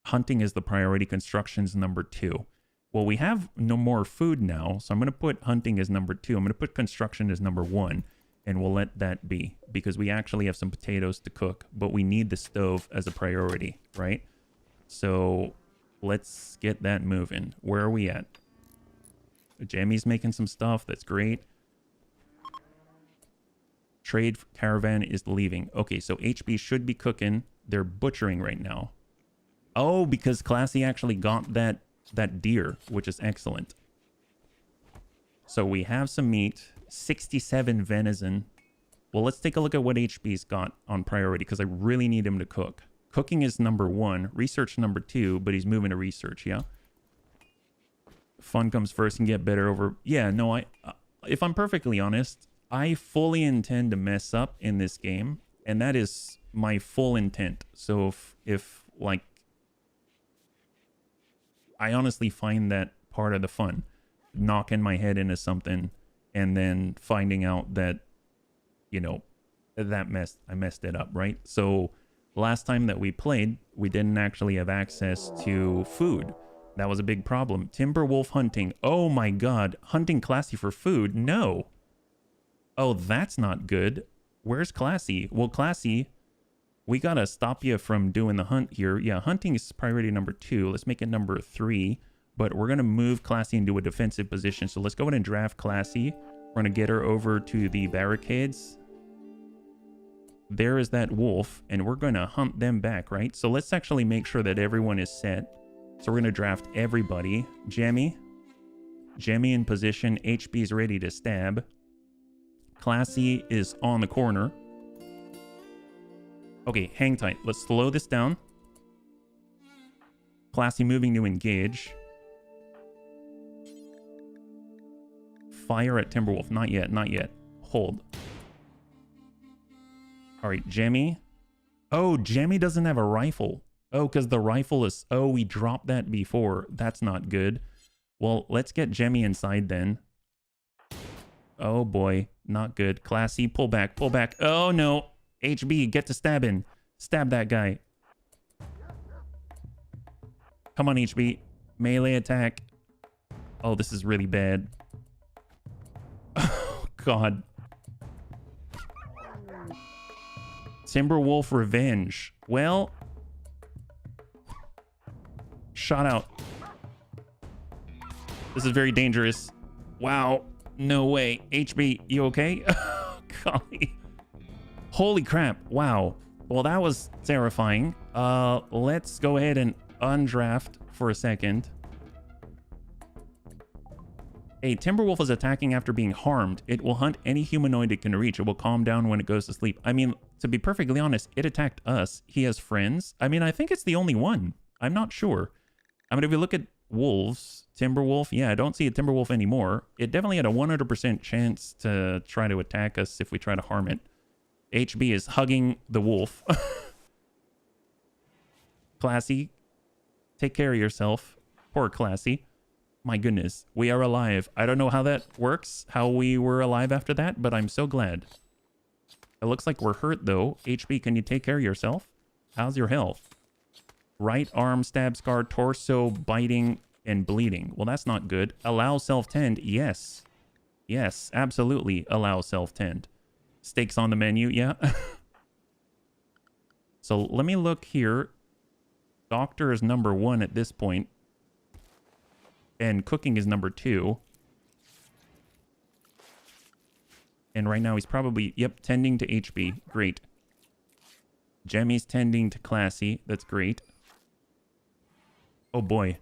Speaker 1: hunting is the priority, construction's number 2. Well, we have no more food now, so I'm going to put hunting as number 2. I'm going to put construction as number 1, and we'll let that be, because we actually have some potatoes to cook, but we need the stove as a priority, right? So let's get that moving. Where are we at? Jamie's making some stuff. That's great. Trade caravan is leaving. Okay, so HB should be cooking. They're butchering right now. Oh, because Classy actually got that deer, which is excellent. So we have some meat, 67 venison. Well, let's take a look at what HB's got on priority, because I really need him to cook. Cooking is number 1, research number 2, but he's moving to research, yeah? Fun comes first and get better over... Yeah, no, if I'm perfectly honest, I fully intend to mess up in this game, and that is my full intent. So if like, I honestly find that part of the fun, knocking my head into something and then finding out that, you know, I messed it up, right? So last time that we played, we didn't actually have access to food. That was a big problem. Timber wolf hunting. Oh my god, hunting Classy for food? No. Oh, that's not good. Where's Classy? Well, Classy, we gotta stop you from doing the hunt here. Yeah, hunting is priority number 2. Let's make it number 3. But we're gonna move Classy into a defensive position. So let's go ahead and draft Classy. We're gonna get her over to the barricades. There is that wolf, and we're gonna hunt them back, right? So let's actually make sure that everyone is set. So we're gonna draft everybody. Jemmy in position. HB's ready to stab. Classy is on the corner. Okay, hang tight. Let's slow this down. Classy moving to engage. Fire at Timberwolf. Not yet, not yet. Hold. All right, Jemmy. Oh, Jemmy doesn't have a rifle. Oh, because the rifle is... Oh, we dropped that before. That's not good. Well, let's get Jemmy inside then. Oh boy, not good. Classy, pull back, pull back. Oh no. HB, get to stabbing. Stab that guy. Come on, HB. Melee attack. Oh, this is really bad. Oh, God. Timberwolf revenge. Well, shot out. This is very dangerous. Wow. No way. HB, you okay? Golly. Holy crap. Wow. Well, that was terrifying. Let's go ahead and undraft for a second. A Timberwolf is attacking after being harmed. It will hunt any humanoid it can reach. It will calm down when it goes to sleep. I mean, to be perfectly honest, it attacked us. He has friends. I mean, I think it's the only one. I'm not sure. I mean, if we look at wolves... Timberwolf, yeah, I don't see a Timberwolf anymore. It definitely had a 100% chance to try to attack us if we try to harm it. HB is hugging the wolf. Classy, take care of yourself. Poor Classy. My goodness, we are alive. I don't know how that works, how we were alive after that, but I'm so glad. It looks like we're hurt, though. HB, can you take care of yourself? How's your health? Right arm stab scar, torso biting... and bleeding. Well, that's not good. Allow self-tend. Yes. Yes, absolutely allow self-tend. Steaks on the menu. Yeah. So let me look here. Doctor is number 1 at this point. And cooking is number 2. And right now he's probably, yep, tending to HB. Great. Jemmy's tending to Classy. That's great. Oh boy.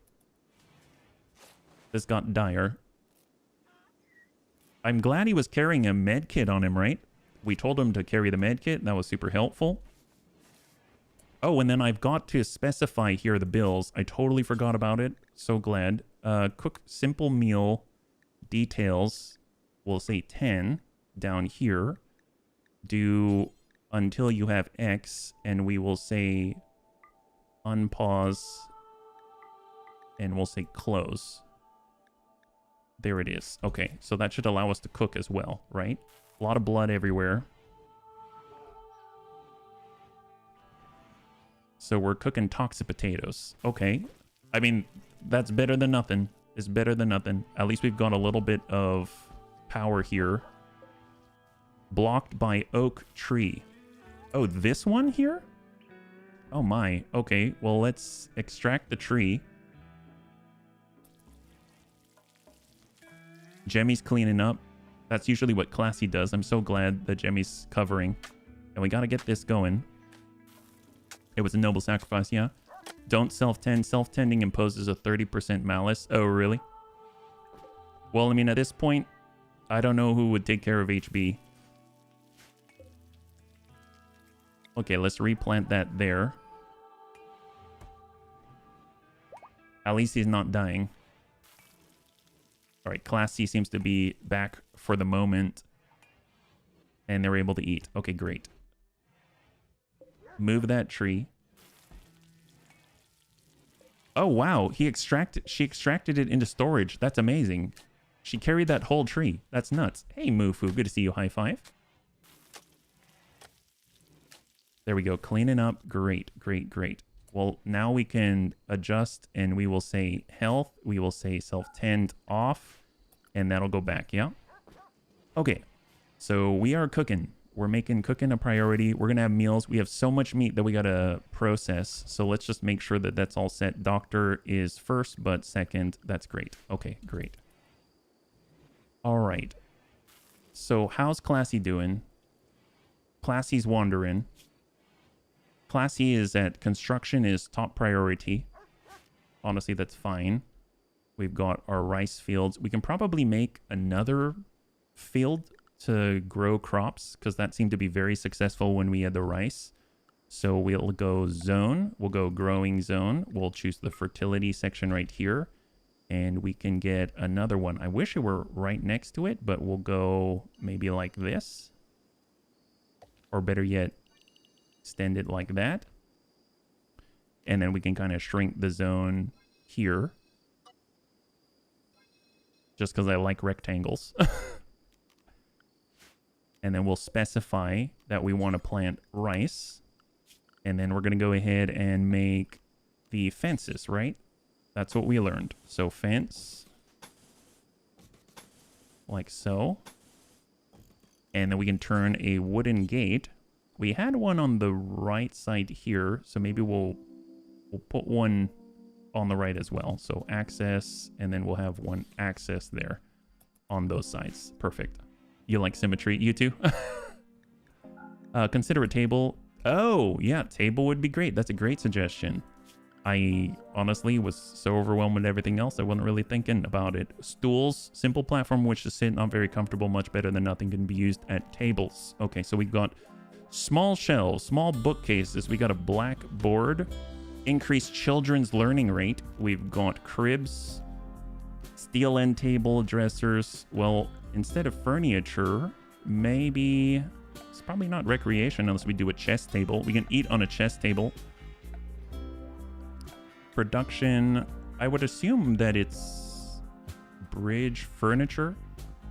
Speaker 1: This got dire. I'm glad he was carrying a med kit on him, right? We told him to carry the med kit. That was super helpful. Oh, and then I've got to specify here the bills. I totally forgot about it. So glad. Cook simple meal details. We'll say 10 down here. Do until you have X, and we will say unpause, and we'll say close. There it is. Okay, so that should allow us to cook as well, right? A lot of blood everywhere. So we're cooking toxic potatoes. Okay. I mean, that's better than nothing. It's better than nothing. At least we've got a little bit of power here. Blocked by oak tree. Oh, this one here? Oh my. Okay, well, let's extract the tree. Jemmy's cleaning up. That's usually what Classy does. I'm so glad that Jemmy's covering. And we gotta get this going. It was a noble sacrifice, yeah. Don't self-tend. Self-tending imposes a 30% malice. Oh, really? Well, I mean, at this point, I don't know who would take care of HB. Okay, let's replant that there. At least he's not dying. All right, Class C seems to be back for the moment. And they're able to eat. Okay, great. Move that tree. Oh, wow. She extracted it into storage. That's amazing. She carried that whole tree. That's nuts. Hey, Mufu. Good to see you. High five. There we go. Cleaning up. Great, great, great. Well, now we can adjust, and we will say health. We will say self-tend off, and that'll go back, yeah? Okay. So we are cooking. We're making cooking a priority. We're going to have meals. We have so much meat that we got to process. So let's just make sure that that's all set. Doctor is first, but second. That's great. Okay, great. All right. So how's Classy doing? Classy's wandering. Classy is at construction is top priority. Honestly, that's fine. We've got our rice fields. We can probably make another field to grow crops, because that seemed to be very successful when we had the rice. So we'll go zone. We'll go growing zone. We'll choose the fertility section right here. And we can get another one. I wish it were right next to it, but we'll go maybe like this. Or better yet, extend it like that. And then we can kind of shrink the zone here. Just because I like rectangles. And then we'll specify that we want to plant rice. And then we're going to go ahead and make the fences, right? That's what we learned. So fence. Like so. And then we can turn a wooden gate. We had one on the right side here. So maybe we'll put one on the right as well. So access. And then we'll have one access there on those sides. Perfect. You like symmetry? You too? Consider a table. Oh, yeah. Table would be great. That's a great suggestion. I honestly was so overwhelmed with everything else, I wasn't really thinking about it. Stools. Simple platform which to sit. Not very comfortable. Much better than nothing. Can be used at tables. Okay, so we've got small shelves. Small bookcases. We got a blackboard. Increased children's learning rate. We've got cribs. Steel end table. Dressers. Well, instead of furniture, maybe it's probably not recreation unless we do a chess table. We can eat on a chess table. Production, I would assume that it's bridge furniture,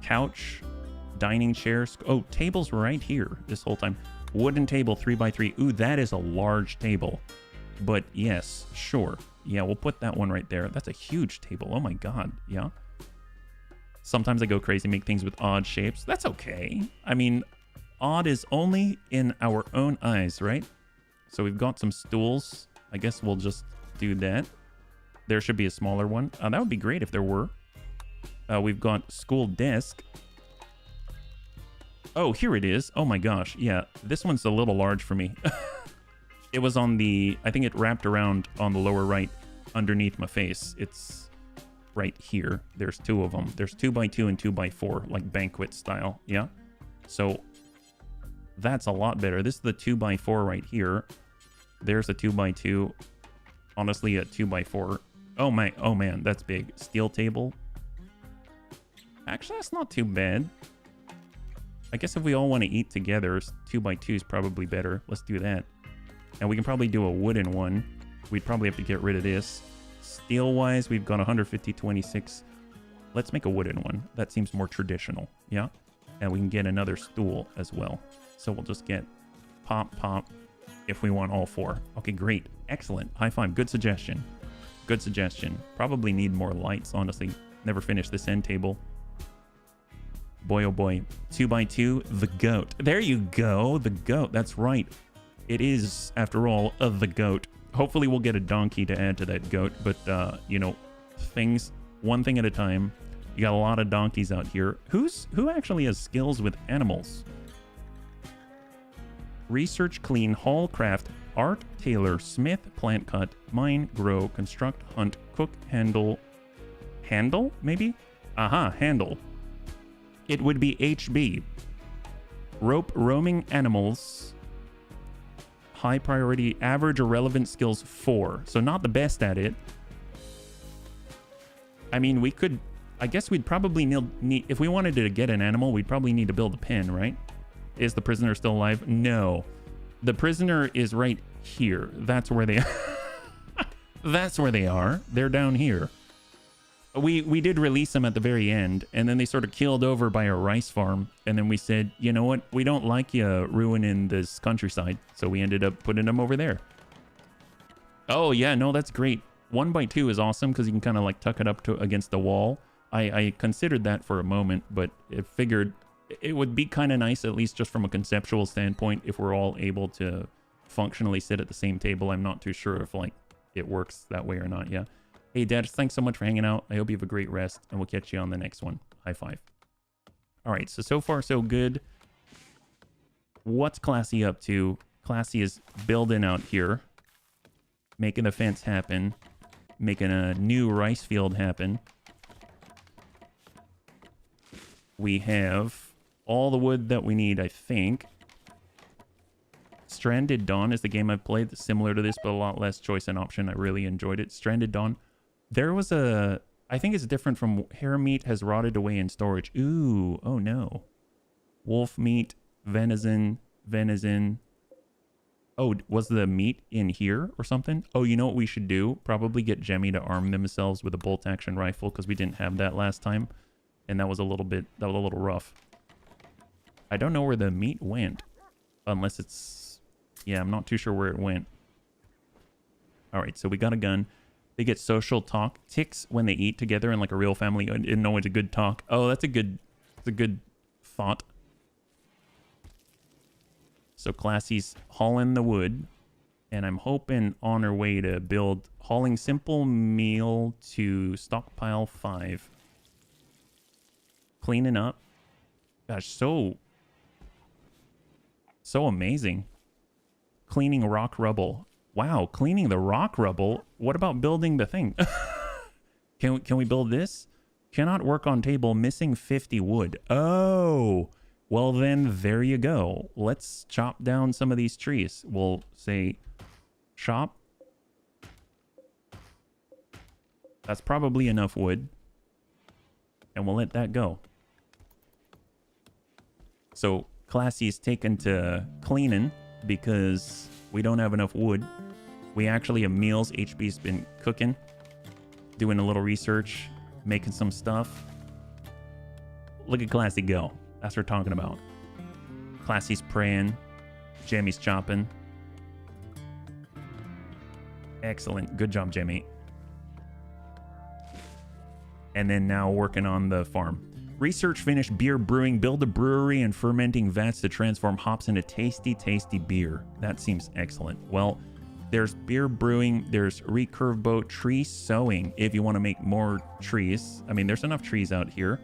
Speaker 1: couch, dining chairs. Oh, tables right here this whole time. Wooden table 3x3. Ooh, that is a large table. But yes, sure. Yeah, we'll put that one right there. That's a huge table. Oh my God. Yeah. Sometimes I go crazy, make things with odd shapes. That's okay. I mean, odd is only in our own eyes, right? So we've got some stools. I guess we'll just do that. There should be a smaller one. That would be great if there were. We've got school desk. Oh, here it is. Oh my gosh. Yeah, this one's a little large for me. It was on the, I think it wrapped around on the lower right underneath my face. It's right here. There's two of them. There's 2x2 and 2x4, like banquet style. Yeah. So That's a lot better. This is the 2x4 right here. There's a 2x2. Honestly, a 2x4. Oh my, oh man, that's big. Steel table. Actually, that's not too bad. I guess if we all want to eat together, 2x2 is probably better. Let's do that. And we can probably do a wooden one. We'd probably have to get rid of this. Steel-wise, we've got 150, 26. Let's make a wooden one. That seems more traditional, yeah? And we can get another stool as well. So we'll just get pop, pop, if we want all 4. Okay, great. Excellent. High five. Good suggestion. Good suggestion. Probably need more lights, honestly. Never finished this end table. Boy, oh boy. 2x2, the goat. There you go. The goat. That's right. It is, after all, the goat. Hopefully we'll get a donkey to add to that goat. But, you know, one thing at a time. You got a lot of donkeys out here. Who actually has skills with animals? Research, clean, haul, craft, art, tailor, smith, plant cut, mine, grow, construct, hunt, cook, handle. Handle, maybe? Aha, handle. It would be HB. Rope, roaming animals. High priority, average or relevant skills 4. So not the best at it. I mean, we could... I guess we'd probably need... If we wanted to get an animal, we'd probably need to build a pen, right? Is the prisoner still alive? No. The prisoner is right here. That's where they are. That's where they are. They're down here. We did release them at the very end, and then they sort of killed over by a rice farm. And then we said, you know what? We don't like you ruining this countryside. So we ended up putting them over there. Oh, yeah. No, that's great. 1x2 is awesome because you can kind of like tuck it up against the wall. I considered that for a moment, but I figured it would be kind of nice, at least just from a conceptual standpoint, if we're all able to functionally sit at the same table. I'm not too sure if like it works that way or not. Yeah. Hey, Dad, thanks so much for hanging out. I hope you have a great rest, and we'll catch you on the next one. High five. All right, so far, so good. What's Classy up to? Classy is building out here, making the fence happen, making a new rice field happen. We have all the wood that we need, I think. Stranded Dawn is the game I've played that's similar to this, but a lot less choice and option. I really enjoyed it. Stranded Dawn. There was a... I think it's different from hare meat has rotted away in storage. Ooh, oh no. Wolf meat, venison. Oh, was the meat in here or something? Oh, you know what we should do? Probably get Jemmy to arm themselves with a bolt-action rifle because we didn't have that last time. And that was a little rough. I don't know where the meat went. Unless it's... Yeah, I'm not too sure where it went. Alright, so we got a gun. They get social talk. Ticks when they eat together in like a real family. I didn't know it's a good talk. Oh, that's a good thought. So Classy's hauling the wood. And I'm hoping on her way to build hauling simple meal to stockpile 5. Cleaning up. Gosh, so amazing. Cleaning rock rubble. Wow, cleaning the rock rubble. What about building the thing? Can we build this? Cannot work on table, missing 50 wood. Oh, well then there you go. Let's chop down some of these trees. We'll say chop. That's probably enough wood. And we'll let that go. So Classy's taken to cleaning because we don't have enough wood. We actually have meals. HB's been cooking, doing a little research, making some stuff. Look at Classy go. That's what we're talking about. Classy's praying. Jemmy's chopping. Excellent. Good job, Jemmy. And then now working on the farm. Research finished beer brewing. Build a brewery and fermenting vats to transform hops into tasty, tasty beer. That seems excellent. Well, there's beer brewing. There's recurve boat. Tree sowing if you want to make more trees. I mean, there's enough trees out here.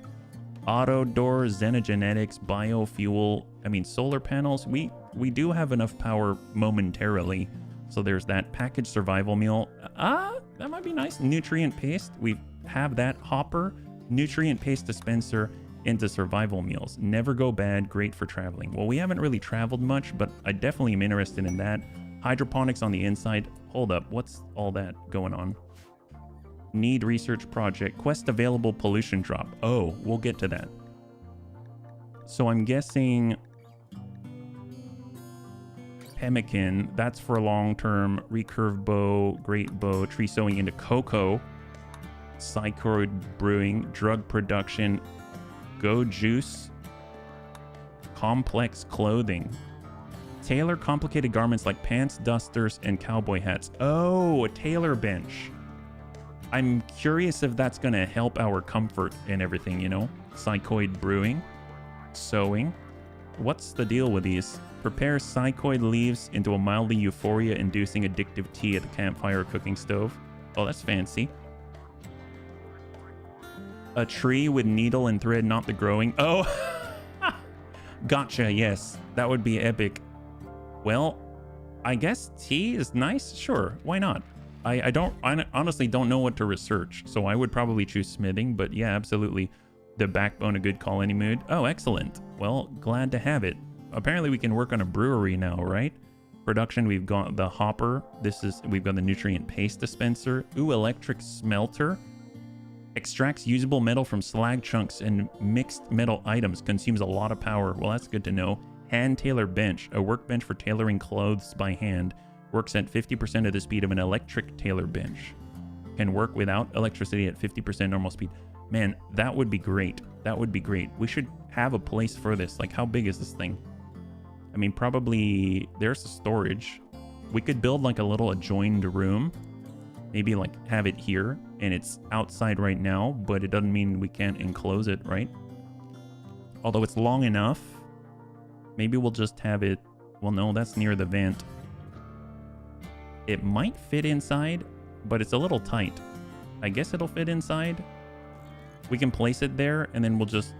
Speaker 1: Auto door, xenogenetics, biofuel. I mean, solar panels. We do have enough power momentarily. So there's that packaged survival meal. That might be nice. Nutrient paste. We have that hopper. Nutrient paste dispenser, into survival meals. Never go bad, great for traveling. Well, we haven't really traveled much, but I definitely am interested in that. Hydroponics on the inside. Hold up, what's all that going on? Need research project. Quest available pollution drop. Oh, we'll get to that. So I'm guessing pemmican, that's for long-term. Recurve bow, great bow, tree sowing into cocoa. Psychoid brewing, drug production, go juice, complex clothing. Tailor complicated garments like pants, dusters, and cowboy hats. Oh, a tailor bench. I'm curious if that's going to help our comfort and everything, you know? Psychoid brewing, sewing. What's the deal with these? Prepare psychoid leaves into a mildly euphoria-inducing addictive tea at the campfire cooking stove. Oh, that's fancy. A tree with needle and thread, not the growing. Oh, gotcha. Yes, that would be epic. Well, I guess tea is nice. Sure, why not? I honestly don't know what to research, so I would probably choose smithing. But yeah, absolutely, the backbone of good colony mood. Oh, excellent. Well, glad to have it. Apparently, we can work on a brewery now, right? Production, we've got the hopper. We've got the nutrient paste dispenser. Ooh, electric smelter. Extracts usable metal from slag chunks and mixed metal items. Consumes a lot of power. Well, that's good to know. Hand tailor bench. A workbench for tailoring clothes by hand. Works at 50% of the speed of an electric tailor bench. Can work without electricity at 50% normal speed. Man, that would be great. That would be great. We should have a place for this. Like, how big is this thing? I mean, probably there's the storage. We could build like a little adjoined room. Maybe like have it here, and it's outside right now, but it doesn't mean we can't enclose it, right? Although it's long enough, maybe we'll just have it. Well, no, that's near the vent. It might fit inside, but it's a little tight. I guess it'll fit inside. We can place it there, and then we'll just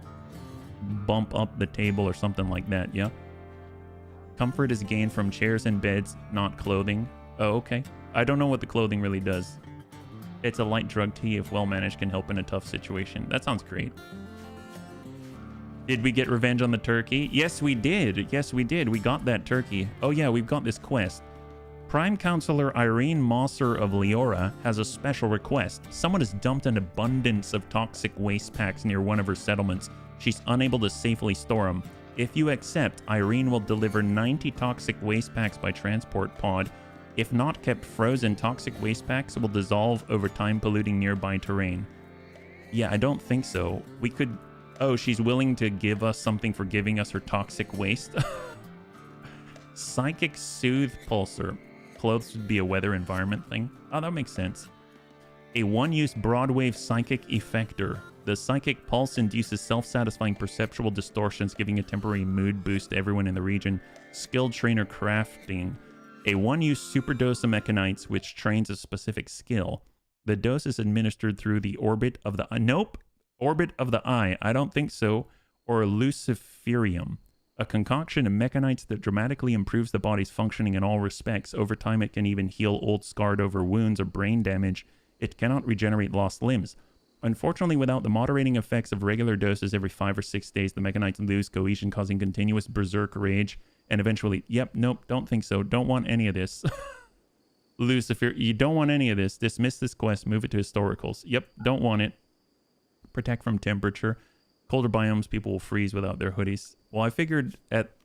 Speaker 1: bump up the table or something like that, yeah? Comfort is gained from chairs and beds, not clothing. Oh, okay. I don't know what the clothing really does. It's a light drug tea, if well managed, can help in a tough situation. That sounds great. Did we get revenge on the turkey? Yes, we did. Yes, we did. We got that turkey. Oh yeah, we've got this quest. Prime Counselor Irene Mosser of Leora has a special request. Someone has dumped an abundance of toxic waste packs near one of her settlements. She's unable to safely store them. If you accept, Irene will deliver 90 toxic waste packs by transport pod. If not kept frozen, toxic waste packs will dissolve over time, polluting nearby terrain. Yeah, I don't think so. We could... Oh, she's willing to give us something for giving us her toxic waste. Psychic Soothe Pulsar. Clothes would be a weather environment thing. Oh, that makes sense. A one-use broadwave psychic effector. The psychic pulse induces self-satisfying perceptual distortions, giving a temporary mood boost to everyone in the region. Skilled trainer crafting. A one-use superdose of mechanites, which trains a specific skill. The dose is administered through the orbit of the... Nope! Orbit of the eye. I don't think so. Or luciferium. A concoction of mechanites that dramatically improves the body's functioning in all respects. Over time, it can even heal old scarred over wounds or brain damage. It cannot regenerate lost limbs. Unfortunately, without the moderating effects of regular doses every 5 or 6 days, the mechanites lose cohesion, causing continuous berserk rage. And eventually, yep, nope, don't think so. Don't want any of this. Lucifer, you don't want any of this. Dismiss this quest. Move it to historicals. Yep, don't want it. Protect from temperature. Colder biomes, people will freeze without their hoodies. Well, I figured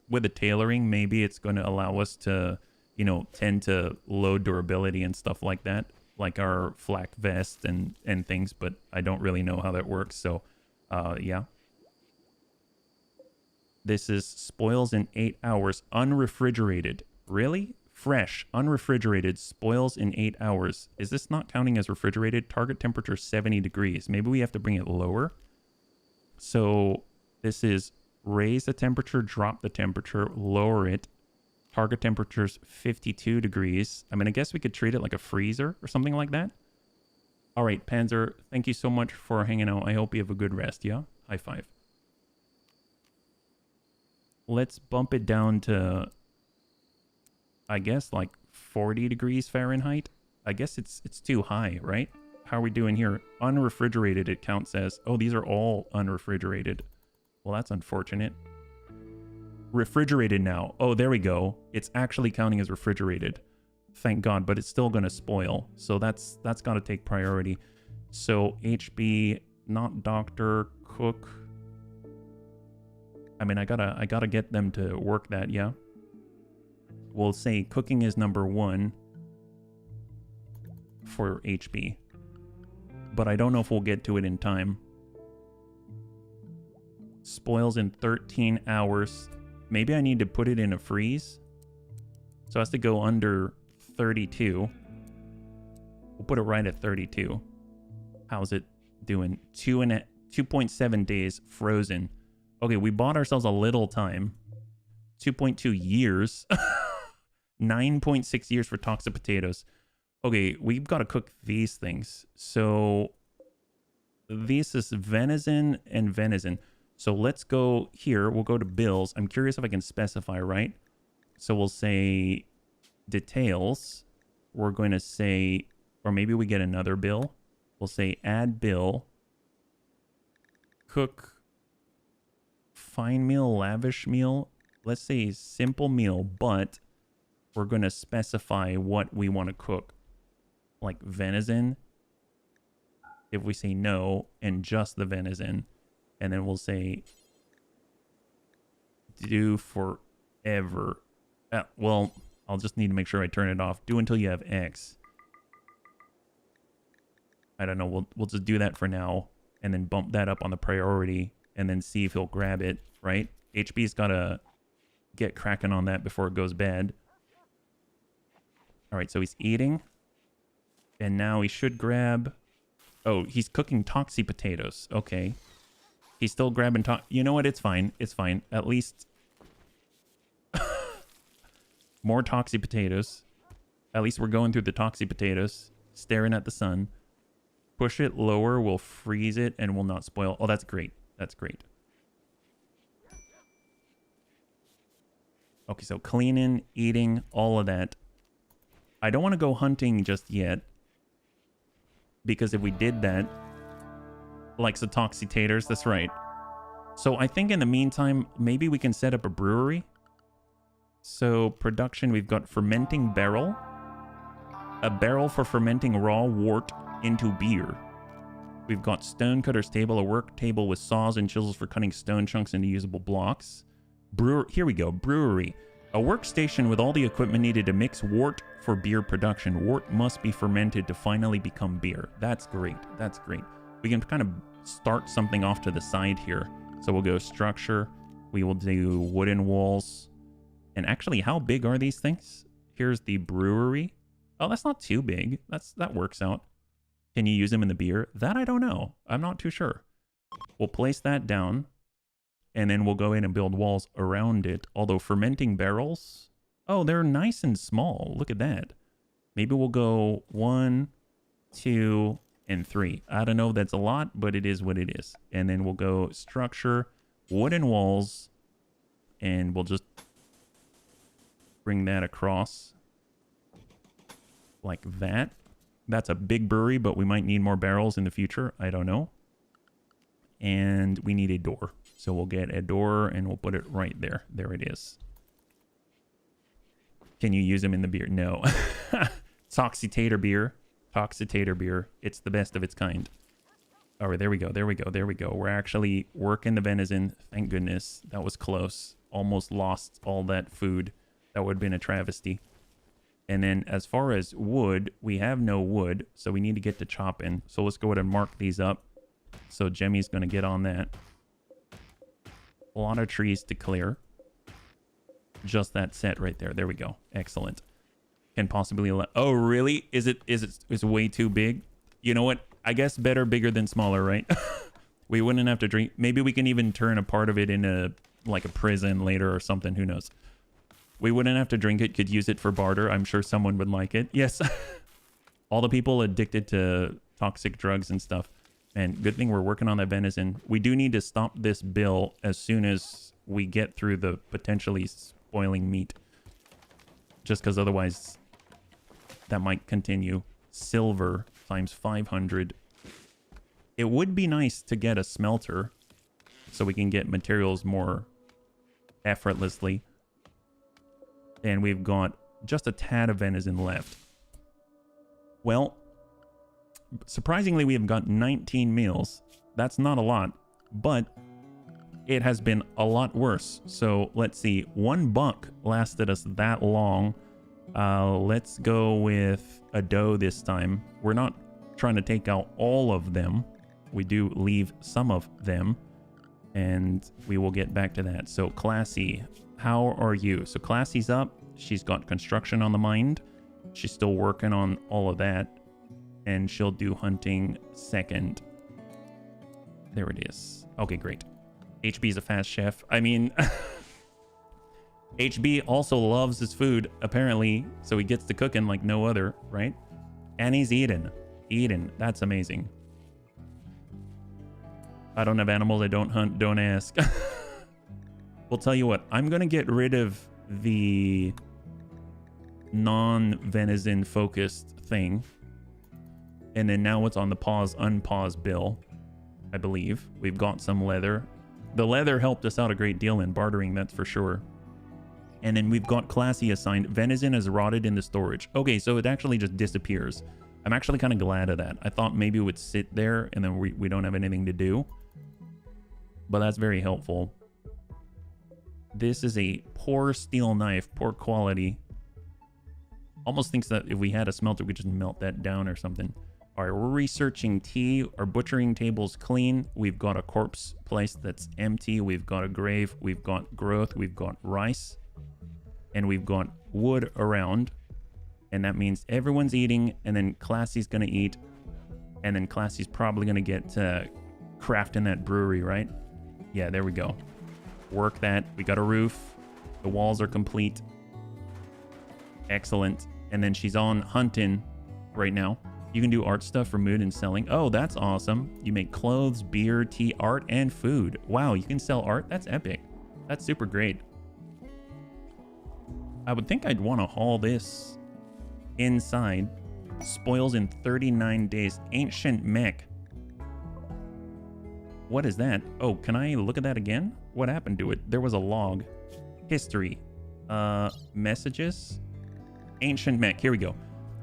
Speaker 1: with the tailoring, maybe it's going to allow us to, you know, tend to low durability and stuff like that. Like our flak vest and things, but I don't really know how that works. So, yeah. This is spoils in 8 hours, unrefrigerated. Really? Fresh, unrefrigerated, spoils in 8 hours. Is this not counting as refrigerated? Target temperature 70 degrees. Maybe we have to bring it lower. So this is raise the temperature, drop the temperature, lower it. Target temperature's 52 degrees. I mean, I guess we could treat it like a freezer or something like that. All right, Panzer, thank you so much for hanging out. I hope you have a good rest, yeah? High five. Let's bump it down to, I guess, like 40 degrees Fahrenheit. I guess it's too high, right? How are we doing here? Unrefrigerated, it counts as... Oh, these are all unrefrigerated. Well, that's unfortunate. Refrigerated now. Oh, there we go. It's actually counting as refrigerated. Thank God, but it's still going to spoil. So that's got to take priority. So HB, not doctor, cook. I mean, I gotta get them to work that, yeah. We'll say cooking is number 1 for HB. But I don't know if we'll get to it in time. Spoils in 13 hours. Maybe I need to put it in a freeze. So it has to go under 32. We'll put it right at 32. How's it doing? 2.7 days frozen. Okay, we bought ourselves a little time. 2.2 years. 9.6 years for toxic potatoes. Okay, we've got to cook these things. So this is venison and venison. So let's go here. We'll go to bills. I'm curious if I can specify, right? So we'll say details. We're going to say, or maybe we get another bill. We'll say add bill. Cook. Fine meal, lavish meal. Let's say simple meal, but we're going to specify what we want to cook. Like venison. If we say no, and just the venison. And then we'll say do forever. Well, I'll just need to make sure I turn it off. Do until you have X. I don't know. We'll just do that for now. And then bump that up on the priority. And then see if he'll grab it, right? HB's got to get cracking on that before it goes bad. All right, so he's eating. And now he should grab... Oh, he's cooking toxie potatoes. Okay. He's still grabbing... You know what? It's fine. It's fine. At least... more toxie potatoes. At least we're going through the toxie potatoes. Staring at the sun. Push it lower. We'll freeze it and will not spoil. Oh, that's great. That's great. Okay, so cleaning, eating, all of that. I don't want to go hunting just yet. Because if we did that... Like the toxie taters, that's right. So I think in the meantime, maybe we can set up a brewery. So production, we've got fermenting barrel. A barrel for fermenting raw wort into beer. We've got stonecutter's table, a work table with saws and chisels for cutting stone chunks into usable blocks. Here we go, brewery. A workstation with all the equipment needed to mix wort for beer production. Wort must be fermented to finally become beer. That's great, that's great. We can kind of start something off to the side here. So we'll go structure. We will do wooden walls. And actually, how big are these things? Here's the brewery. Oh, that's not too big. That works out. Can you use them in the beer? That I don't know. I'm not too sure. We'll place that down. And then we'll go in and build walls around it. Although fermenting barrels... Oh, they're nice and small. Look at that. Maybe we'll go 1, 2... and 3. I don't know if that's a lot, but it is what it is. And then we'll go structure, wooden walls, and we'll just bring that across like that. That's a big brewery, but we might need more barrels in the future. I don't know. And we need a door. So we'll get a door and we'll put it right there. There it is. Can you use them in the beer? No. Toxitator beer. Toxitator beer. It's the best of its kind. All right, there we go. There we go. There we go. We're actually working the venison. Thank goodness. That was close. Almost lost all that food. That would have been a travesty. And then as far as wood, we have no wood, so we need to get to chopping. So let's go ahead and mark these up. So Jemmy's going to get on that. A lot of trees to clear. Just that set right there. There we go. Excellent. Can possibly let... Oh, really? Is it way too big? You know what? I guess better bigger than smaller, right? We wouldn't have to drink. Maybe we can even turn a part of it into like a prison later or something. Who knows? We wouldn't have to drink it. Could use it for barter. I'm sure someone would like it. Yes. All the people addicted to toxic drugs and stuff. And good thing we're working on that venison. We do need to stop this bill as soon as we get through the potentially spoiling meat. Just because otherwise that might continue. Silver times 500. It would be nice to get a smelter so we can get materials more effortlessly. And we've got just a tad of venison left. Well, surprisingly, we have got 19 meals. That's not a lot, but it has been a lot worse. So let's see, $1 lasted us that long. Let's go with a dough this time. We're not trying to take out all of them. We do leave some of them, and we will get back to that. So Classy, how are you? So Classy's up. She's got construction on the mind. She's still working on all of that, and she'll do hunting second. There it is. Okay, great. HB's a fast chef. I mean, HB also loves his food, apparently, so he gets to cooking like no other, right? And he's eating. Eating. That's amazing. I don't have animals. I don't hunt. Don't ask. We'll tell you what. I'm going to get rid of the non-venison focused thing. And then now it's on the pause, unpause bill, I believe. We've got some leather. The leather helped us out a great deal in bartering, that's for sure. And then we've got Classy assigned. Venison is rotted in the storage. Okay, so it actually just disappears. I'm actually kind of glad of that. I thought maybe it would sit there and then we don't have anything to do. But that's very helpful. This is a poor steel knife, poor quality. Almost thinks that if we had a smelter, we'd just melt that down or something. All right, we're researching tea. Our butchering table's clean. We've got a corpse place that's empty. We've got a grave. We've got growth. We've got rice. And we've got wood around. And that means everyone's eating. And then Classy's going to eat. And then Classy's probably going to get crafting that brewery, right? Yeah, there we go. Work that. We got a roof. The walls are complete. Excellent. And then she's on hunting right now. You can do art stuff for mood and selling. Oh, that's awesome. You make clothes, beer, tea, art, and food. Wow, you can sell art? That's epic. That's super great. I would think I'd want to haul this inside. Spoils in 39 days. Ancient mech. What is that? Oh, can I look at that again? What happened to it? There was a log. History. Messages. Ancient mech. Here we go.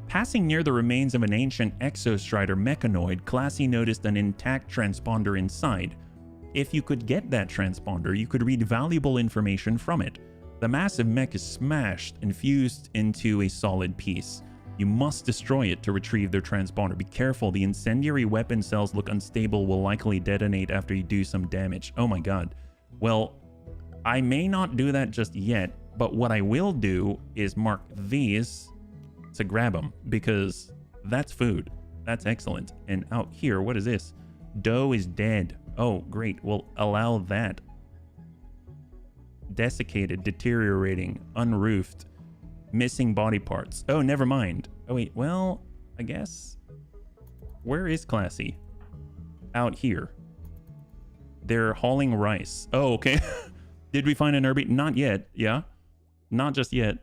Speaker 1: Passing near the remains of an ancient exostrider mechanoid, Classy noticed an intact transponder inside. If you could get that transponder, you could read valuable information from it. The massive mech is smashed and fused into a solid piece. You must destroy it to retrieve their transponder. Be careful, the incendiary weapon cells look unstable, will likely detonate after you do some damage. Oh my god. Well, I may not do that just yet, but what I will do is mark these to grab them, because that's food. That's excellent. And out here, what is this? Dough is dead. Oh, great. We'll allow that. Desiccated, deteriorating, unroofed, missing body parts. Oh, never mind. Oh, wait. Well, I guess. Where is Classy? Out here. They're hauling rice. Oh, okay. Did we find an herb? Not yet. Yeah. Not just yet.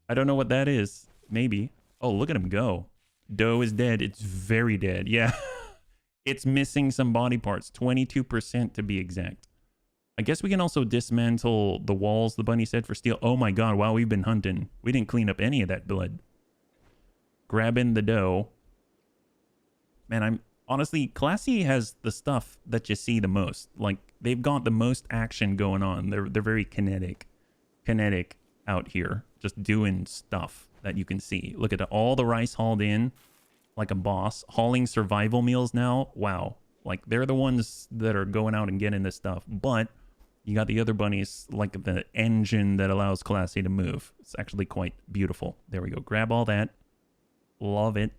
Speaker 1: I don't know what that is. Maybe. Oh, look at him go. Dough is dead. It's very dead. Yeah. It's missing some body parts. 22% to be exact. I guess we can also dismantle the walls, the bunny said, for steel. Oh my god, wow, we've been hunting. We didn't clean up any of that blood. Grabbing the dough. Man, I'm... Honestly, Classy has the stuff that you see the most. Like, they've got the most action going on. They're very kinetic. Kinetic out here. Just doing stuff that you can see. Look at all the rice hauled in like a boss. Hauling survival meals now. Wow. Like, they're the ones that are going out and getting this stuff. But you got the other bunnies, like the engine that allows Classy to move. It's actually quite beautiful. There we go. Grab all that. Love it.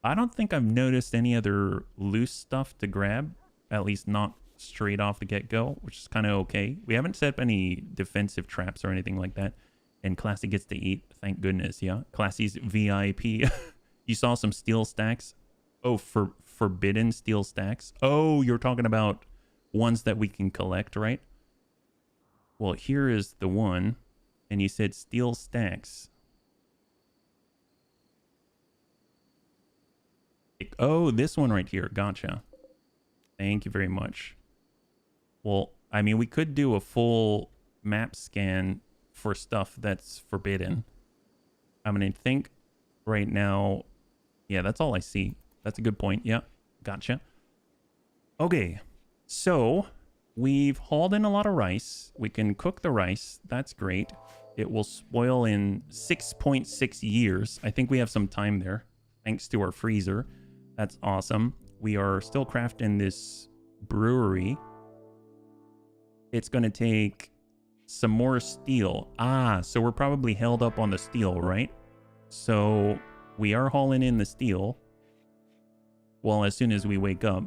Speaker 1: I don't think I've noticed any other loose stuff to grab. At least not straight off the get-go, which is kind of okay. We haven't set up any defensive traps or anything like that. And Classy gets to eat. Thank goodness, yeah. Classy's VIP. You saw some steel stacks? Oh, for forbidden steel stacks? Oh, you're talking about ones that we can collect, right? Well, here is the one. And you said steel stacks. Oh, this one right here. Gotcha. Thank you very much. Well, I mean, we could do a full map scan for stuff that's forbidden. I'm going to think right now. Yeah, that's all I see. That's a good point. Yeah, gotcha. Okay, so we've hauled in a lot of rice. We can cook the rice. That's great. It will spoil in 6.6 years. I think we have some time there, thanks to our freezer. That's awesome. We are still crafting this brewery. It's going to take some more steel. Ah, so we're probably held up on the steel, right? So we are hauling in the steel. Well, as soon as we wake up,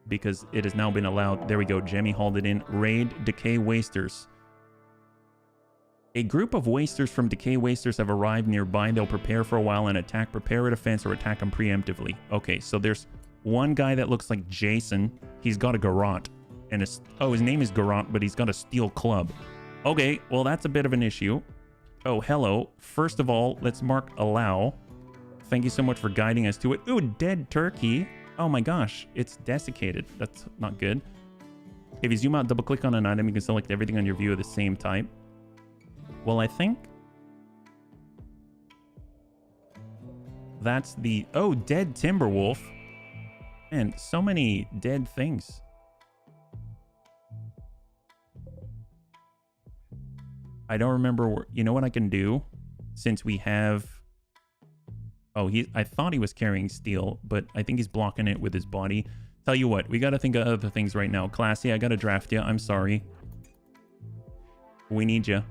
Speaker 1: because it has now been allowed. There we go. Jemmy hauled it in. Raid Decay Wasters. A group of wasters from Decay Wasters have arrived nearby. They'll prepare for a while and attack, prepare a defense, or attack them preemptively. Okay, so there's one guy that looks like Jason. He's got a garrote. And his name is Garrote, but he's got a steel club. Okay, well, that's a bit of an issue. Oh, hello. First of all, let's mark allow. Thank you so much for guiding us to it. Ooh, dead turkey. Oh my gosh, it's desiccated. That's not good. If you zoom out, double click on an item, you can select everything on your view of the same type. Well, I think that's the... Oh, dead timber wolf. Man, so many dead things. I don't remember where... You know what I can do? Since we have... Oh, I thought he was carrying steel, but I think he's blocking it with his body. Tell you what, we got to think of other things right now. Classy, I got to draft you. I'm sorry. We need you.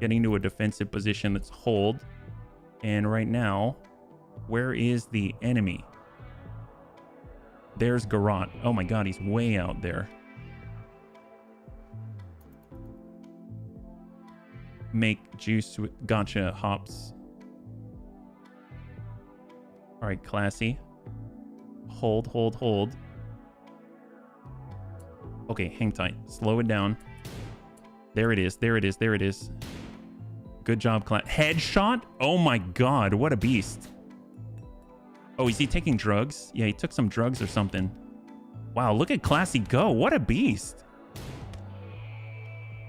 Speaker 1: Getting to a defensive position. Let's hold. And right now, where is the enemy? There's Garrote. Oh my god, he's way out there. Make juice with... Gotcha, hops. All right, Classy. Hold, hold, hold. Okay, hang tight. Slow it down. There it is. There it is. There it is. Good job, Class. Headshot? Oh my god, what a beast. Oh, is he taking drugs? Yeah, he took some drugs or something. Wow, look at Classy go. What a beast.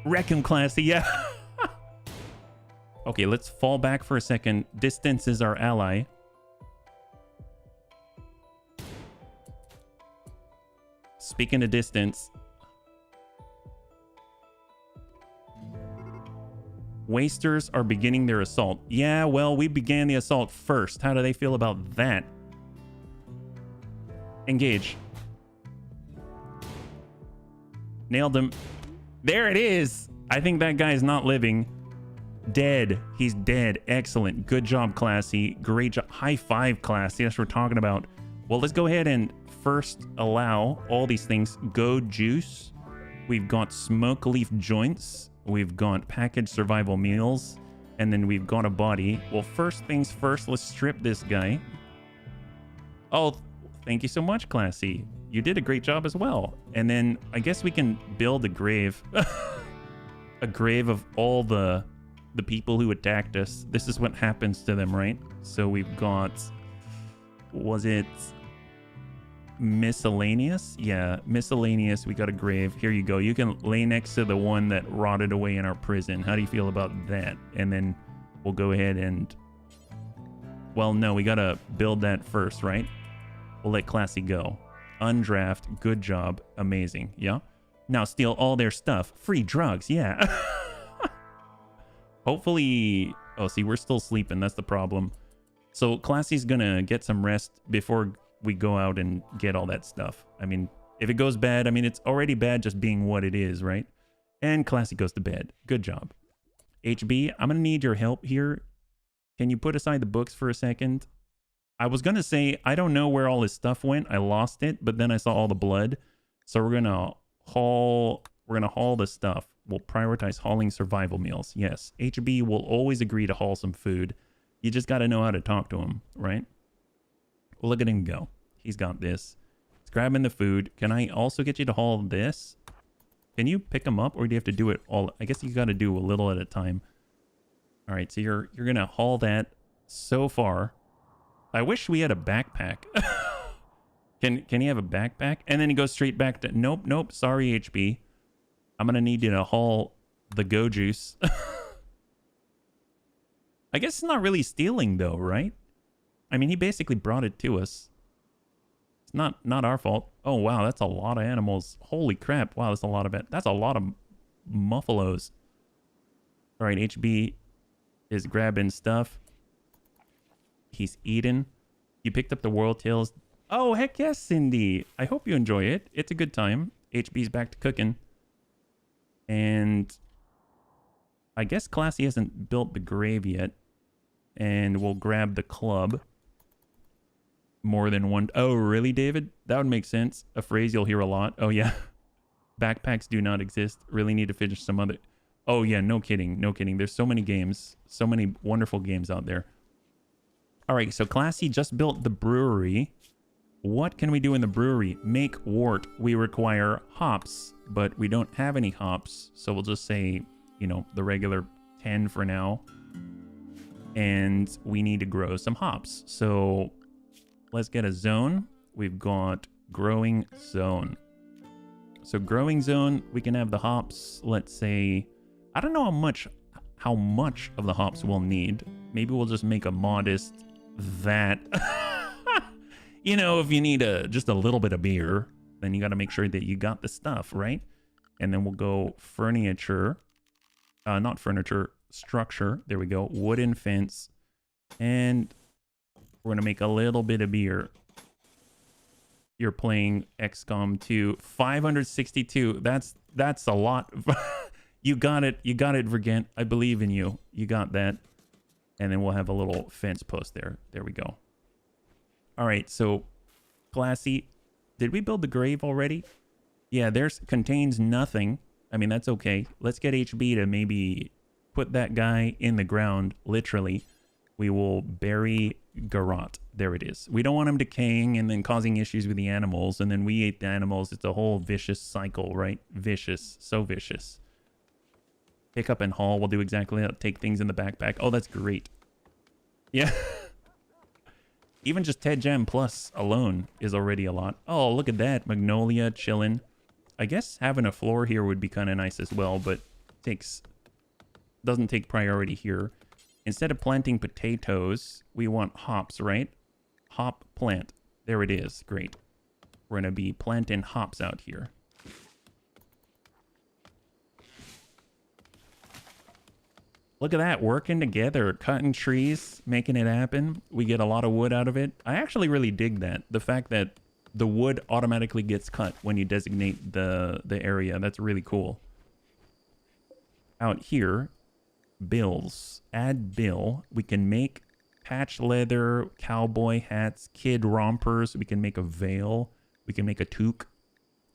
Speaker 1: Wreck him, Classy. Yeah. Okay, let's fall back for a second. Distance is our ally. Speaking of distance, wasters are beginning their assault. Yeah, well, we began the assault first. How do they feel about that? Engage. Nailed him. There it is. I think that guy's not living. Dead. He's dead. Excellent. Good job, Classy. Great job. High five, Classy. That's what we're talking about. Well, let's go ahead and first allow all these things. Go juice. We've got smoke leaf joints. We've got packaged survival meals. And then we've got a body. Well, first things first, let's strip this guy. Oh, thank you so much, Classy. You did a great job as well. And then I guess we can build a grave. A grave of all the people who attacked us. This is what happens to them, right? So we've got... Was it... miscellaneous? Yeah, miscellaneous. We got a grave. Here you go. You can lay next to the one that rotted away in our prison. How do you feel about that? And then we'll go ahead and... Well, no, we gotta build that first, right? We'll let Classy go. Undraft. Good job. Amazing. Yeah? Now steal all their stuff. Free drugs. Yeah. Hopefully... Oh, see, we're still sleeping. That's the problem. So Classy's gonna get some rest before we go out and get all that stuff. I mean, if it goes bad, I mean, it's already bad just being what it is, right? And Classy goes to bed. Good job. HB, I'm gonna need your help here. Can you put aside the books for a second? I was gonna say, I don't know where all his stuff went. I lost it, but then I saw all the blood. So we're gonna haul the stuff. We'll prioritize hauling survival meals. Yes, HB will always agree to haul some food. You just gotta know how to talk to him, right? Well, look at him go. He's got this. He's grabbing the food. Can I also get you to haul this? Can you pick them up, or do you have to do it all? I guess you got to do a little at a time. All right, so you're gonna haul that so far. I wish we had a backpack. Can he have a backpack? And then he goes straight back to nope, nope. Sorry, HB. I'm gonna need you to haul the go juice. I guess it's not really stealing though, right? I mean, he basically brought it to us. It's not our fault. Oh wow, that's a lot of animals. Holy crap! Wow, that's a lot of it. That's a lot of muffalos. All right, HB is grabbing stuff. He's eating. You picked up the World Tales. Oh, heck yes, Cindy. I hope you enjoy it. It's a good time. HB's back to cooking. And I guess Classy hasn't built the grave yet. And we'll grab the club. More than one. Oh, really, David? That would make sense. A phrase you'll hear a lot. Oh, yeah. Backpacks do not exist. Really need to finish some other... Oh, yeah, no kidding. No kidding. There's so many games. So many wonderful games out there. All right, so Classy just built the brewery. What can we do in the brewery? Make wort. We require hops, but we don't have any hops. So we'll just say, you know, the regular 10 for now. And we need to grow some hops. So let's get a zone. We've got growing zone. So growing zone, we can have the hops. Let's say, I don't know how much of the hops we'll need. Maybe we'll just make a modest that. You know, if you need just a little bit of beer, then you got to make sure that you got the stuff, right? And then we'll go furniture. Not furniture, structure. There we go. Wooden fence. And we're going to make a little bit of beer. You're playing XCOM 2. 562. That's a lot. You got it. You got it, Vergent. I believe in you. You got that. And then we'll have a little fence post there. There we go. All right, so Classy, did we build the grave already? Yeah, contains nothing. I mean, that's okay. Let's get HB to maybe put that guy in the ground, literally. We will bury Garrot. There it is. We don't want him decaying and then causing issues with the animals, and then we ate the animals. It's a whole vicious cycle, right? Vicious. So vicious. Pick up and haul. We'll do exactly that. Take things in the backpack. Oh, that's great. Yeah. Even just Ted Jam Plus alone is already a lot. Oh, look at that. Magnolia chilling. I guess having a floor here would be kind of nice as well, but doesn't take priority here. Instead of planting potatoes, we want hops, right? Hop plant. There it is. Great. We're going to be planting hops out here. Look at that, working together, cutting trees, making it happen. We get a lot of wood out of it. I actually really dig that. The fact that the wood automatically gets cut when you designate the area. That's really cool. Out here, bills. Add bill. We can make patch leather, cowboy hats, kid rompers. We can make a veil. We can make a toque,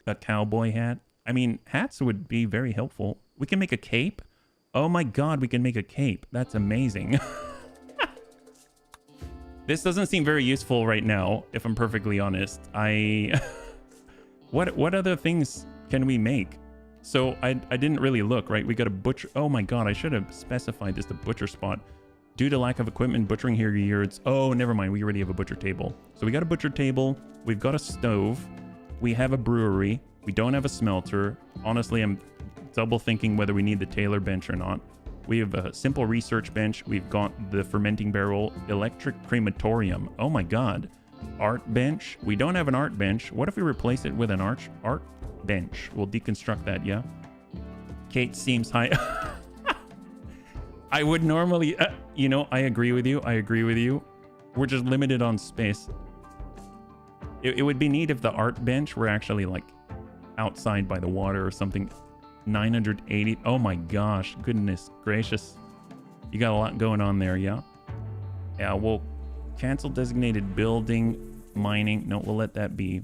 Speaker 1: a cowboy hat. I mean, hats would be very helpful. We can make a cape. Oh my god, we can make a cape. That's amazing. This doesn't seem very useful right now, if I'm perfectly honest. What other things can we make? So I didn't really look, right? We got a butcher. Oh my god, I should have specified this, the butcher spot. Due to lack of equipment, butchering here yields... Oh, never mind. We already have a butcher table. So we got a butcher table. We've got a stove. We have a brewery. We don't have a smelter. Honestly, I'm double thinking whether we need the Taylor bench or not. We have a simple research bench. We've got the fermenting barrel, electric crematorium. Oh my god. Art bench. We don't have an art bench. What if we replace it with an art bench? We'll deconstruct that, yeah? Kate seems high. I would normally, you know, I agree with you. I agree with you. We're just limited on space. It would be neat if the art bench were actually like outside by the water or something. 980. Oh my gosh. Goodness gracious. You got a lot going on there, yeah? Yeah, we'll cancel designated building, mining. No, we'll let that be.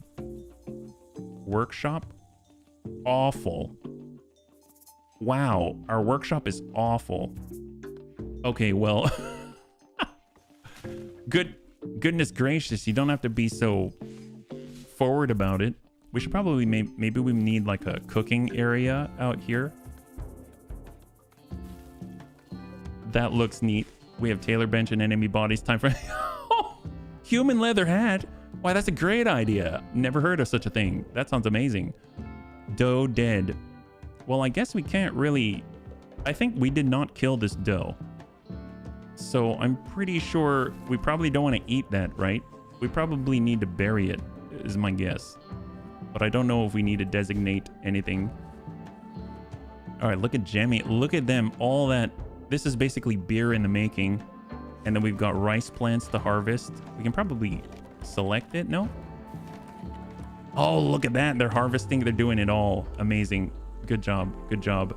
Speaker 1: Workshop? Awful. Wow, our workshop is awful. Okay, well. Goodness gracious, you don't have to be so forward about it. We should probably, maybe we need like a cooking area out here. That looks neat. We have Taylor bench and enemy bodies. Time for human leather hat. Why, that's a great idea. Never heard of such a thing. That sounds amazing. Doe dead. Well, I guess we can't really... I think we did not kill this doe. So I'm pretty sure we probably don't want to eat that, right? We probably need to bury it, is my guess. But I don't know if we need to designate anything. All right, look at Jemmy. Look at them. All that. This is basically beer in the making. And then we've got rice plants to harvest. We can probably select it, no? Oh, look at that. They're harvesting. They're doing it all. Amazing. Good job. Good job.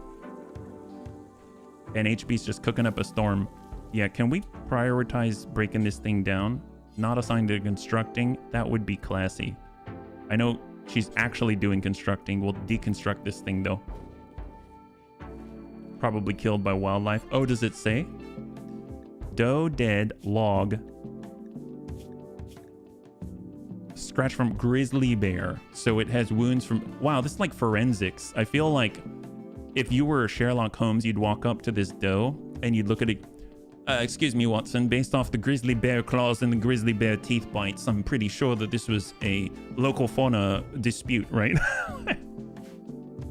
Speaker 1: And HB's just cooking up a storm. Yeah, can we prioritize breaking this thing down? Not assigned to constructing. That would be classy. I know she's actually doing constructing. We'll deconstruct this thing, though. Probably killed by wildlife. Oh, does it say? Doe dead, log. Scratch from grizzly bear. So it has wounds from... Wow, this is like forensics. I feel like if you were Sherlock Holmes, you'd walk up to this doe and you'd look at it. Excuse me, Watson. Based off the grizzly bear claws and the grizzly bear teeth bites, I'm pretty sure that this was a local fauna dispute, right?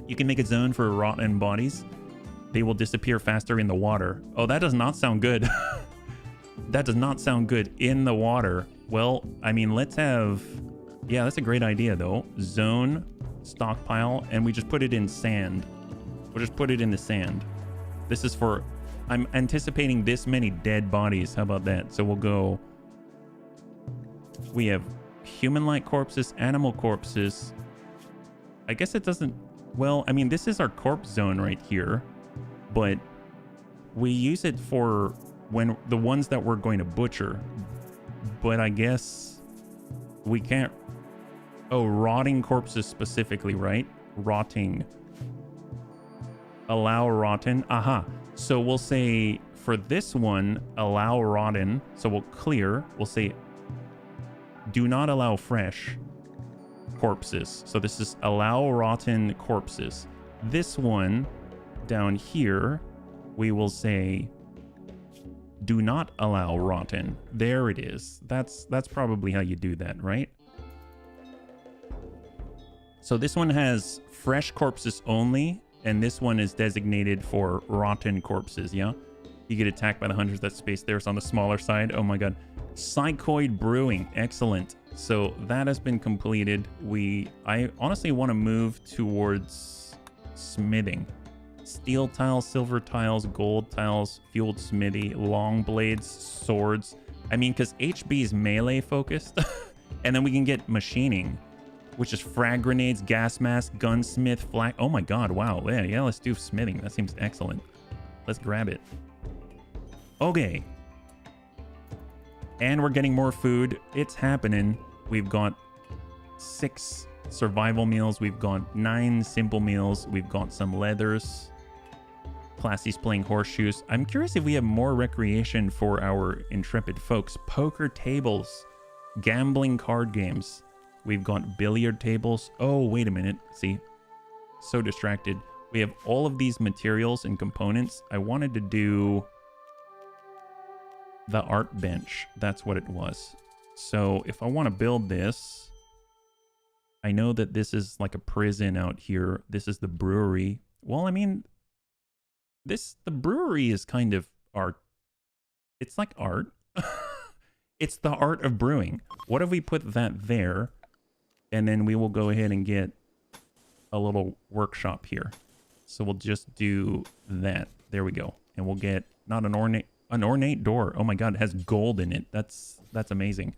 Speaker 1: You can make a zone for rotten bodies. They will disappear faster in the water. Oh, that does not sound good. That does not sound good. In the water. Well, I mean, let's have... Yeah, that's a great idea, though. Zone, stockpile, and we just put it in sand. We'll just put it in the sand. This is for... I'm anticipating this many dead bodies. How about that? So we'll go... We have human-like corpses, animal corpses. I guess it doesn't... Well, I mean, this is our corpse zone right here. But we use it for when the ones that we're going to butcher. But I guess we can't... Oh, rotting corpses specifically, right? Rotting. Allow rotten. Aha. So we'll say for this one, allow rotten. So we'll clear. We'll say do not allow fresh corpses. So this is allow rotten corpses. This one down here, we will say do not allow rotten. There it is. That's probably how you do that, right? So this one has fresh corpses only, and this one is designated for rotten corpses, yeah? You get attacked by the hunters. That space there is on the smaller side. Oh my god. Psychoid brewing. Excellent. So that has been completed. I honestly want to move towards smithing. Steel tiles, silver tiles, gold tiles, fueled smithy, long blades, swords. I mean, because HB is melee focused. And then we can get machining, which is frag grenades, gas mask, gunsmith, flag. Oh my god, wow. Yeah, let's do smithing. That seems excellent. Let's grab it. Okay. And we're getting more food. It's happening. We've got 6 survival meals. We've got 9 simple meals. We've got some leathers. Classy's playing horseshoes. I'm curious if we have more recreation for our intrepid folks. Poker tables, gambling card games. We've got billiard tables. Oh, wait a minute. See, so distracted. We have all of these materials and components. I wanted to do the art bench. That's what it was. So if I want to build this, I know that this is like a prison out here. This is the brewery. Well, I mean, the brewery is kind of art. It's like art. It's the art of brewing. What if we put that there? And then we will go ahead and get a little workshop here. So we'll just do that. There we go. And we'll get not an ornate door. Oh my god, it has gold in it. That's amazing.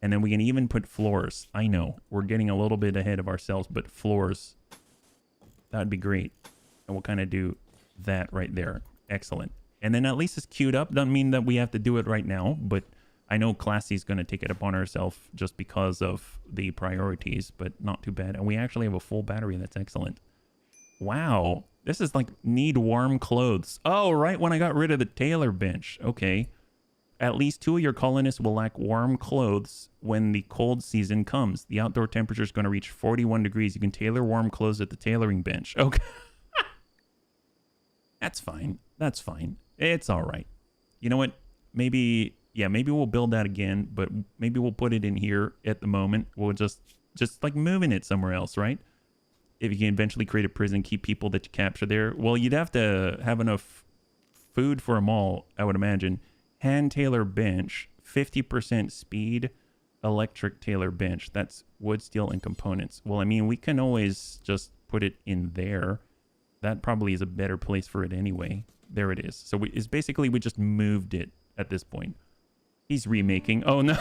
Speaker 1: And then we can even put floors. I know we're getting a little bit ahead of ourselves, but floors, that would be great. And we'll kind of do that right there. Excellent. And then at least it's queued up. Doesn't mean that we have to do it right now, but I know Classy's going to take it upon herself just because of the priorities, but not too bad. And we actually have a full battery. That's excellent. Wow. This is like need warm clothes. Oh, right when I got rid of the tailor bench. Okay. At least 2 of your colonists will lack warm clothes when the cold season comes. The outdoor temperature is going to reach 41 degrees. You can tailor warm clothes at the tailoring bench. Okay. That's fine. That's fine. It's all right. You know what? Maybe Yeah, maybe we'll build that again, but maybe we'll put it in here at the moment. We'll just like moving it somewhere else, right? If you can eventually create a prison, keep people that you capture there. Well, you'd have to have enough food for them all, I would imagine. Hand tailor bench, 50% speed, electric tailor bench. That's wood, steel, and components. Well, I mean, we can always just put it in there. That probably is a better place for it anyway. There it is. So it's basically we just moved it at this point. He's remaking. Oh, no.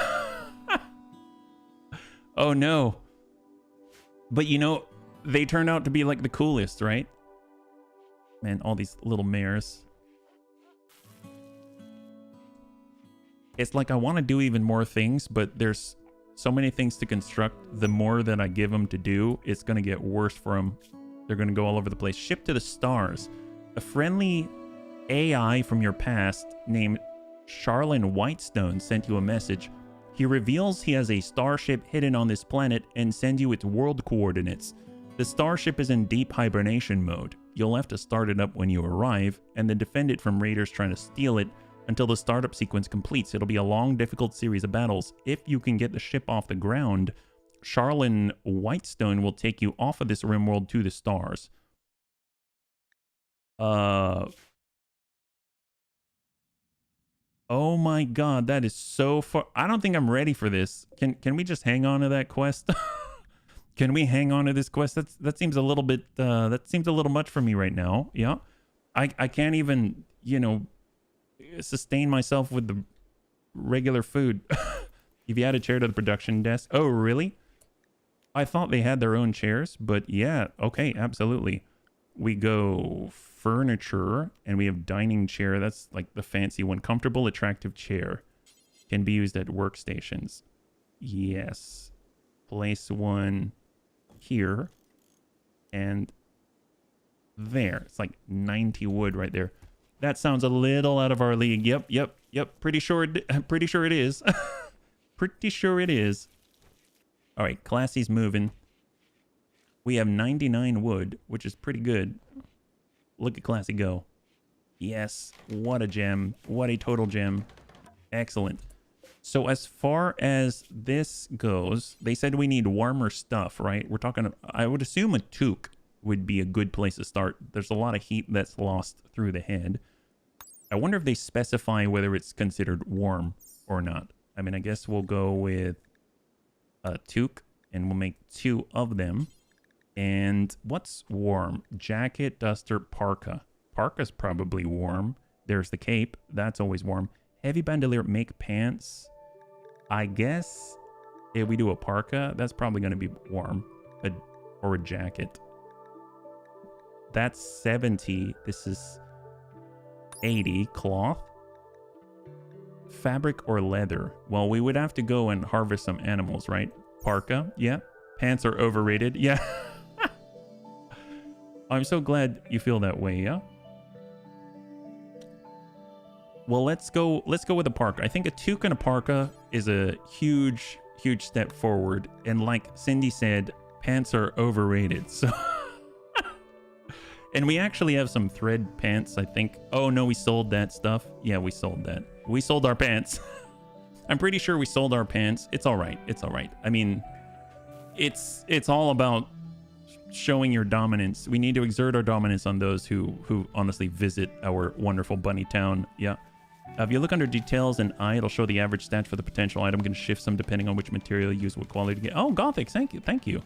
Speaker 1: Oh, no. But, you know, they turned out to be like the coolest, right? Man, all these little mares. It's like I want to do even more things, but there's so many things to construct. The more that I give them to do, it's going to get worse for them. They're going to go all over the place. Ship to the stars. A friendly AI from your past named Charlin Whitestone sent you a message. He reveals he has a starship hidden on this planet and sends you its world coordinates. The starship is in deep hibernation mode. You'll have to start it up when you arrive, and then defend it from raiders trying to steal it until the startup sequence completes. It'll be a long, difficult series of battles. If you can get the ship off the ground, Charlin Whitestone will take you off of this Rimworld to the stars. Oh my god, that is so far. I don't think I'm ready for this. Can we just hang on to that quest? Can we hang on to this quest? That seems a little bit that seems a little much for me right now. Yeah. I can't even, you know, sustain myself with the regular food. If you add a chair to the production desk. Oh, really? I thought they had their own chairs, but yeah, okay, absolutely. We go furniture, and we have dining chair. That's like the fancy one. Comfortable, attractive chair. Can be used at workstations. Yes. Place one here. And there. It's like 90 wood right there. That sounds a little out of our league. Yep. Pretty sure it is. Pretty sure it is. All right, Classy's moving. We have 99 wood, which is pretty good. Look at Classy go. Yes, what a gem. What a total gem. Excellent. So as far as this goes, they said we need warmer stuff, right? We're talking, I would assume a toque would be a good place to start. There's a lot of heat that's lost through the head. I wonder if they specify whether it's considered warm or not. I mean, I guess we'll go with a toque, and we'll make 2 of them. And what's warm? Jacket, duster, parka. Parka's probably warm. There's the cape. That's always warm. Heavy bandolier, make pants. I guess if we do a parka, that's probably going to be warm. Or a jacket. That's 70. This is 80. Cloth. Fabric or leather? Well, we would have to go and harvest some animals, right? Parka, yeah. Pants are overrated, yeah. I'm so glad you feel that way, yeah? Well, let's go with a parka. I think a toque and a parka is a huge step forward. And like Cindy said, pants are overrated, so... And we actually have some thread pants, I think. Oh, no, we sold that stuff. Yeah, we sold that. We sold our pants. I'm pretty sure we sold our pants. It's all right. It's all right. I mean, it's all about showing your dominance. We need to exert our dominance on those who honestly visit our wonderful bunny town. Yeah. If you look under details and I, it'll show the average stats for the potential item. I'm going to shift some depending on which material you use, what quality to get. Oh, Gothic. Thank you. Thank you.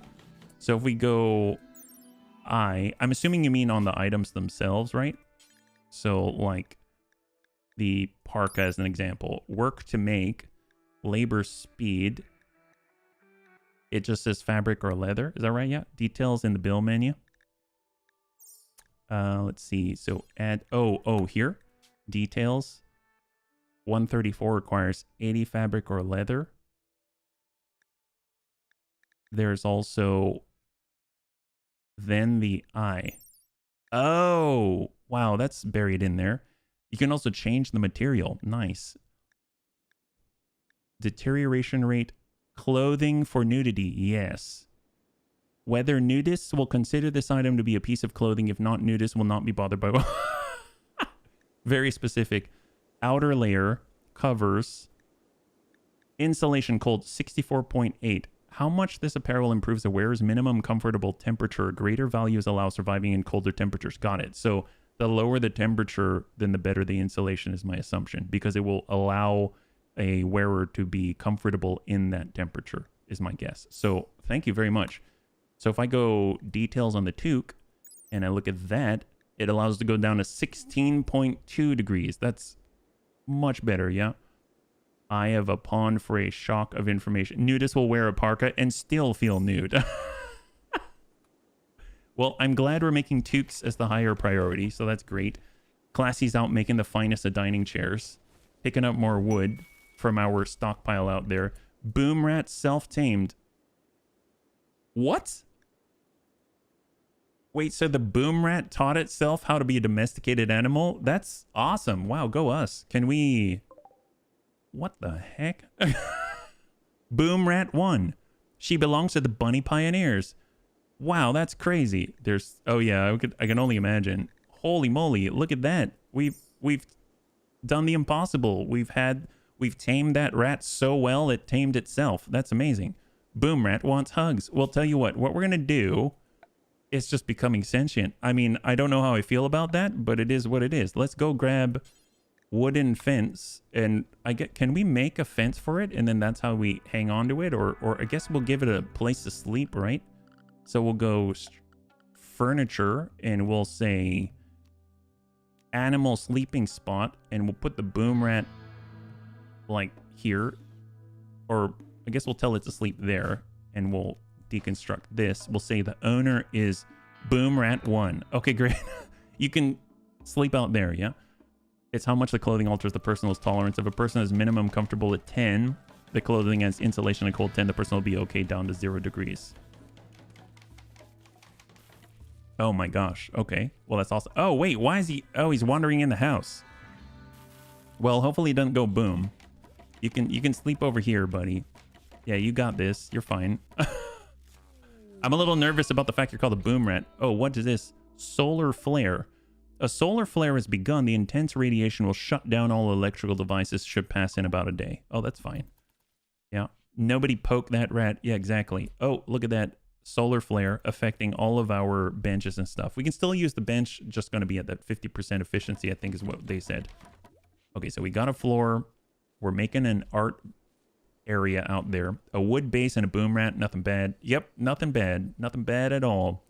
Speaker 1: So if we go... I'm assuming you mean on the items themselves, right? So, like, the parka as an example. Work to make, labor speed. It just says fabric or leather. Is that right? Yeah. Details in the bill menu. Let's see. So, add... Oh, here. Details. 134 requires 80 fabric or leather. There's also... Then the eye. Oh, wow, that's buried in there. You can also change the material. Nice. Deterioration rate. Clothing for nudity. Yes. Whether nudists will consider this item to be a piece of clothing. If not, nudists will not be bothered by... Very specific. Outer layer. Covers. Insulation cold 64.8. How much this apparel improves the wearer's minimum comfortable temperature. Greater values allow surviving in colder temperatures. Got it. So the lower the temperature, then the better the insulation is my assumption, because it will allow a wearer to be comfortable in that temperature is my guess. So thank you very much. So if I go details on the toque and I look at that, it allows to go down to 16.2 degrees. That's much better, yeah? I have a pawn for a shock of information. Nudist will wear a parka and still feel nude. Well, I'm glad we're making toques as the higher priority, so that's great. Classy's out making the finest of dining chairs. Picking up more wood from our stockpile out there. Boom rat self-tamed. What? Wait, so the boom rat taught itself how to be a domesticated animal? That's awesome. Wow, go us. Can we... What the heck? Boom rat 1. She belongs to the bunny pioneers. Wow, that's crazy. There's... Oh yeah, I can only imagine. Holy moly, look at that. We've done the impossible. We've tamed that rat so well it tamed itself. That's amazing. Boom rat wants hugs. Well, tell you what we're gonna do is just becoming sentient. I mean, I don't know how I feel about that, but it is what it is. Let's go grab wooden fence, and can we make a fence for it, and then that's how we hang on to it, or I guess we'll give it a place to sleep, right? So we'll go furniture, and we'll say animal sleeping spot, and we'll put the boom rat like here, or I guess we'll tell it to sleep there, and we'll deconstruct this. We'll say the owner is Boom Rat 1. Okay, great. You can sleep out there, yeah? It's how much the clothing alters the person's tolerance. If a person is minimum comfortable at 10, the clothing has insulation at cold 10, the person will be okay down to 0 degrees. Oh my gosh. Okay. Well, that's awesome. Oh, wait. Why is he... Oh, he's wandering in the house. Well, hopefully he doesn't go boom. You can sleep over here, buddy. Yeah, you got this. You're fine. I'm a little nervous about the fact you're called a boom rat. Oh, what is this? Solar flare. A solar flare has begun. The intense radiation will shut down all electrical devices. Should pass in about a day. Oh, that's fine. Yeah. Nobody poke that rat. Yeah, exactly. Oh, look at that. Solar flare affecting all of our benches and stuff. We can still use the bench. Just going to be at that 50% efficiency, I think is what they said. Okay, so we got a floor. We're making an art area out there. A wood base and a boom rat. Nothing bad. Yep, nothing bad. Nothing bad at all.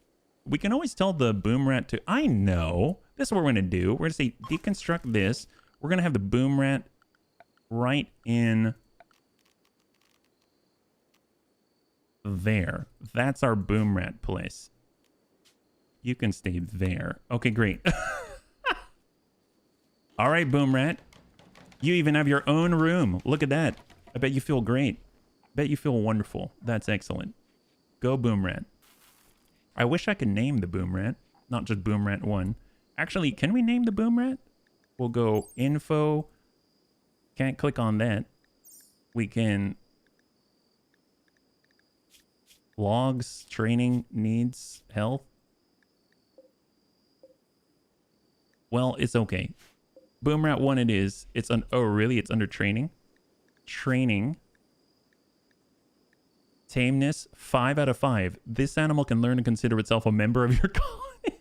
Speaker 1: We can always tell the boom rat to... I know. This is what we're going to do. We're going to say deconstruct this. We're going to have the boom rat right in there. That's our boom rat place. You can stay there. Okay, great. All right, boom rat. You even have your own room. Look at that. I bet you feel great. Bet you feel wonderful. That's excellent. Go boom rat. I wish I could name the boom rat, not just boom rat 1. Actually, can we name the boom rat? We'll go info. Can't click on that. We can logs, training, needs, health. Well, it's okay. Boom rat 1 it is. It's on... Oh, really? It's under training? Training. Tameness, 5 out of 5. This animal can learn to consider itself a member of your colony.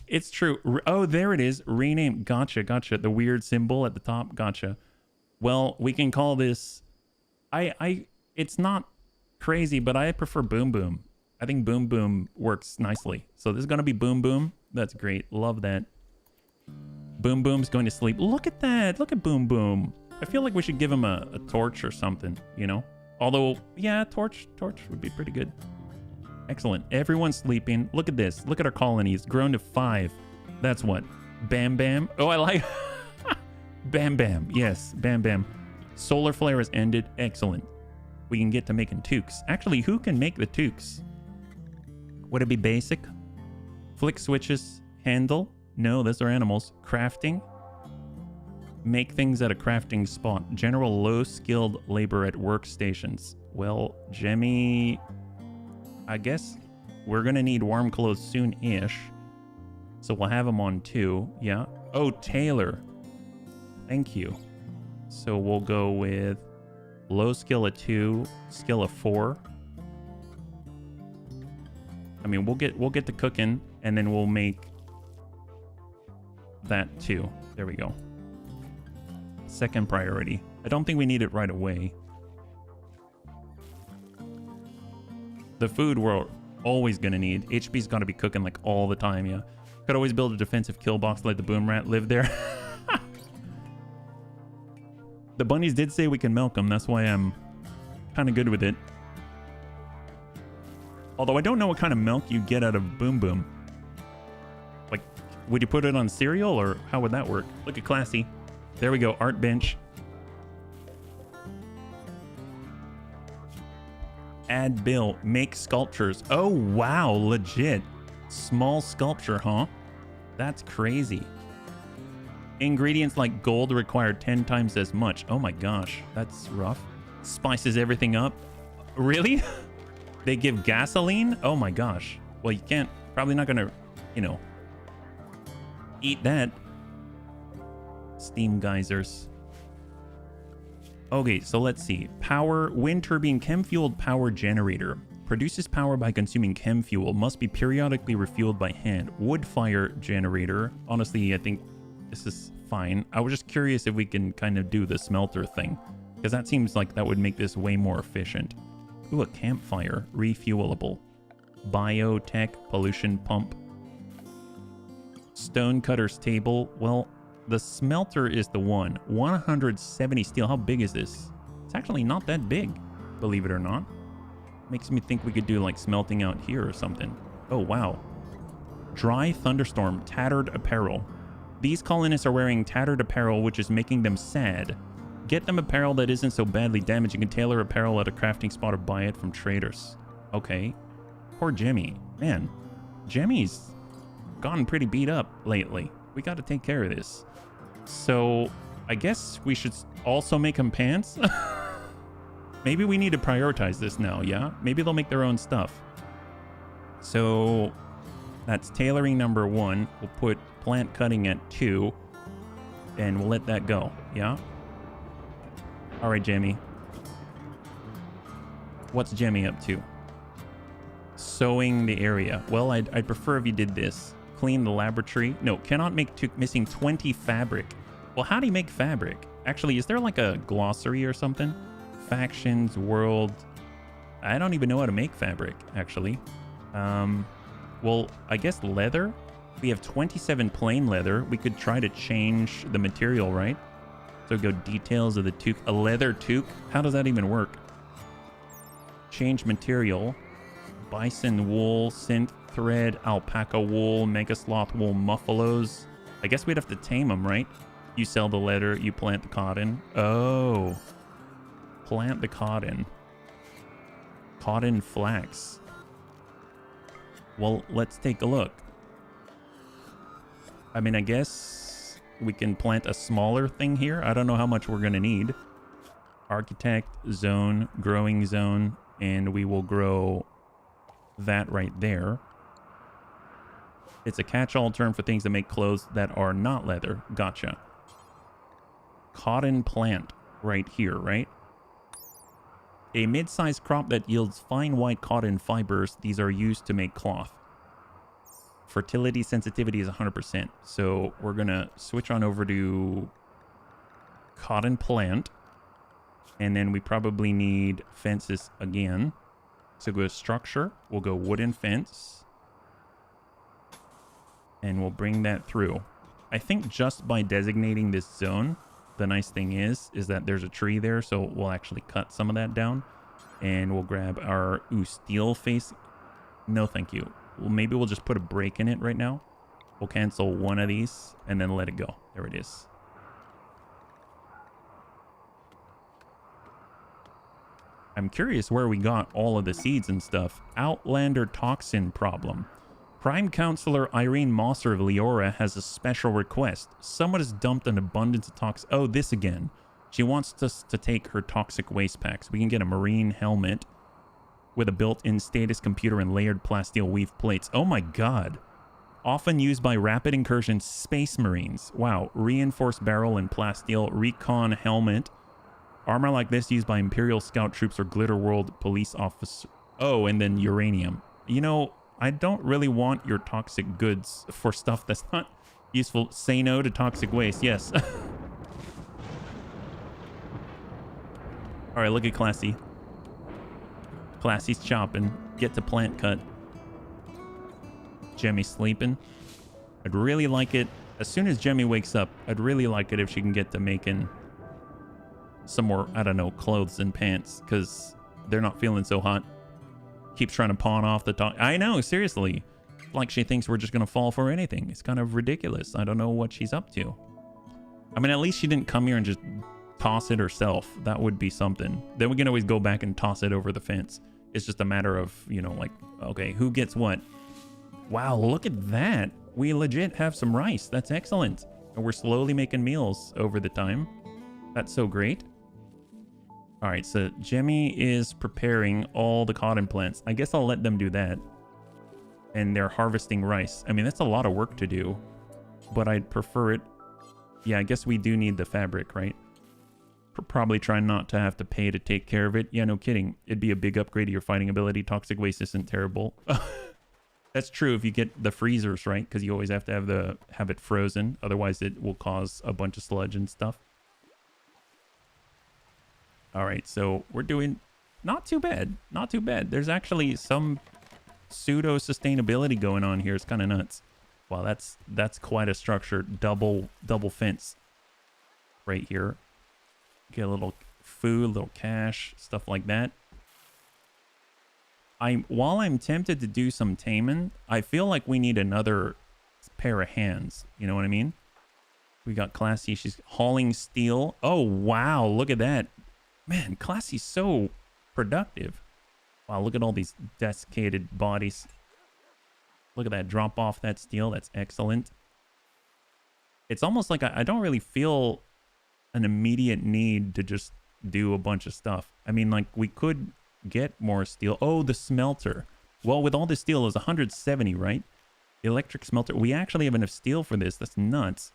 Speaker 1: It's true. Oh, there it is. Rename. Gotcha, gotcha. The weird symbol at the top. Gotcha. Well, we can call this... It's not crazy, but I prefer Boom Boom. I think Boom Boom works nicely. So this is going to be Boom Boom. That's great. Love that. Boom Boom's going to sleep. Look at that. Look at Boom Boom. I feel like we should give him a torch or something, you know? Although, yeah, torch would be pretty good. Excellent. Everyone's sleeping. Look at this. Look at our colony. It's grown to 5. That's what? Bam Bam. Oh, I like... Bam Bam. Yes, Bam Bam. Solar flare has ended. Excellent. We can get to making toques. Actually, who can make the toques? Would it be basic? Flick switches. Handle. No, those are animals. Crafting. Make things at a crafting spot. General low-skilled labor at workstations. Well, Jemmy... I guess we're going to need warm clothes soon-ish. So we'll have them on 2. Yeah. Oh, Taylor. Thank you. So we'll go with Low skill of 2, skill of 4. I mean, we'll get the cooking, and then we'll make that too. There we go. Second priority. I don't think we need it right away. The food we're always gonna need. HP's gotta be cooking like all the time, yeah. Could always build a defensive kill box, let the boom rat live there. The bunnies did say we can milk them. That's why I'm kind of good with it. Although I don't know what kind of milk you get out of Boom Boom. Like, would you put it on cereal or how would that work? Look at Classy. There we go. Art bench. Add bill. Make sculptures. Oh, wow. Legit. Small sculpture, huh? That's crazy. Ingredients like gold require 10 times as much. Oh my gosh, that's rough. Spices everything up. Really? They give gasoline? Oh my gosh. Well, you can't, probably not gonna, you know, eat that. Steam geysers. Okay, so let's see. Power, wind turbine, chem-fueled power generator. Produces power by consuming chem fuel. Must be periodically refueled by hand. Wood fire generator. Honestly, I think this is fine. I was just curious if we can kind of do the smelter thing, because that seems like that would make this way more efficient. Ooh, a campfire. Refuelable. Biotech. Pollution pump. Stone cutter's table. Well, the smelter is the one. 170 steel. How big is this? It's actually not that big, believe it or not. Makes me think we could do like smelting out here or something. Oh, wow. Dry thunderstorm. Tattered apparel. These colonists are wearing tattered apparel, which is making them sad. Get them apparel that isn't so badly damaged. You can tailor apparel at a crafting spot or buy it from traders. Okay. Poor Jemmy. Man, Jemmy's gotten pretty beat up lately. We got to take care of this. So I guess we should also make him pants. Maybe we need to prioritize this now, yeah? Maybe they'll make their own stuff. So that's tailoring number 1. We'll put plant cutting at 2, and we'll let that go, yeah? All right, Jemmy. What's Jemmy up to? Sewing the area. Well, I'd prefer if you did this. Clean the laboratory. No, cannot make missing 20 fabric. Well, how do you make fabric? Actually, is there like a glossary or something? Factions, world. I don't even know how to make fabric, actually. Well, I guess leather. We have 27 plain leather. We could try to change the material, right? So go details of the toque. A leather toque? How does that even work? Change material. Bison wool, synth thread, alpaca wool, mega sloth wool, muffalos. I guess we'd have to tame them, right? You sell the leather, you plant the cotton. Oh. Plant the cotton. Cotton flax. Well, let's take a look. I mean, I guess we can plant a smaller thing here. I don't know how much we're going to need. Architect, zone, growing zone, and we will grow that right there. It's a catch-all term for things that make clothes that are not leather. Gotcha. Cotton plant right here, right? A mid-sized crop that yields fine white cotton fibers. These are used to make cloth. Fertility sensitivity is 100%. So we're going to switch on over to cotton plant. And then we probably need fences again. So go to structure. We'll go wooden fence. And we'll bring that through. I think just by designating this zone, the nice thing is that there's a tree there. So we'll actually cut some of that down. And we'll grab our steel face. No, thank you. Well, maybe we'll just put a break in it right now. We'll cancel one of these and then let it go. There it is. I'm curious where we got all of the seeds and stuff. Outlander toxin problem. Prime Counselor Irene Mosser of Leora has a special request. Someone has dumped an abundance of toxin. Oh, this again. She wants us to take her toxic waste packs. We can get a marine helmet with a built-in status computer and layered plasteel weave plates. Oh my god. Often used by rapid incursion space marines. Wow. Reinforced barrel and plasteel recon helmet. Armor like this used by Imperial Scout troops or Glitter World police officer. Oh, and then uranium. You know, I don't really want your toxic goods for stuff that's not useful. Say no to toxic waste. Yes. All right, look at Classy. Classy's chopping. Get to plant cut. Jemmy's sleeping. I'd really like it. As soon as Jemmy wakes up, I'd really like it if she can get to making some more, I don't know, clothes and pants, because they're not feeling so hot. Keeps trying to pawn off the top. I know, seriously. Like she thinks we're just going to fall for anything. It's kind of ridiculous. I don't know what she's up to. I mean, at least she didn't come here and just toss it herself. That would be something. Then we can always go back and toss it over the fence. It's just a matter of, you know, like, okay, who gets what? Wow, look at that. We legit have some rice. That's excellent. And we're slowly making meals over the time. That's so great. All right, so Jemmy is preparing all the cotton plants. I guess I'll let them do that. And they're harvesting rice. I mean, that's a lot of work to do, but I'd prefer it. Yeah, I guess we do need the fabric, right? Probably try not to have to pay to take care of it. Yeah, no kidding. It'd be a big upgrade to your fighting ability. Toxic waste isn't terrible. That's true if you get the freezers, right? Because you always have to have it frozen. Otherwise, it will cause a bunch of sludge and stuff. All right, so we're doing not too bad. Not too bad. There's actually some pseudo sustainability going on here. It's kind of nuts. Wow, that's quite a structure. Double fence right here. Get a little food, a little cash, stuff like that. While I'm tempted to do some taming, I feel like we need another pair of hands. You know what I mean? We got Classy. She's hauling steel. Oh, wow. Look at that. Man, Classy's so productive. Wow, look at all these desiccated bodies. Look at that. Drop off that steel. That's excellent. It's almost like I don't really feel an immediate need to just do a bunch of stuff. I mean, like, we could get more steel. Oh, the smelter. Well, with all this steel, it's 170, right? The electric smelter. We actually have enough steel for this. That's nuts.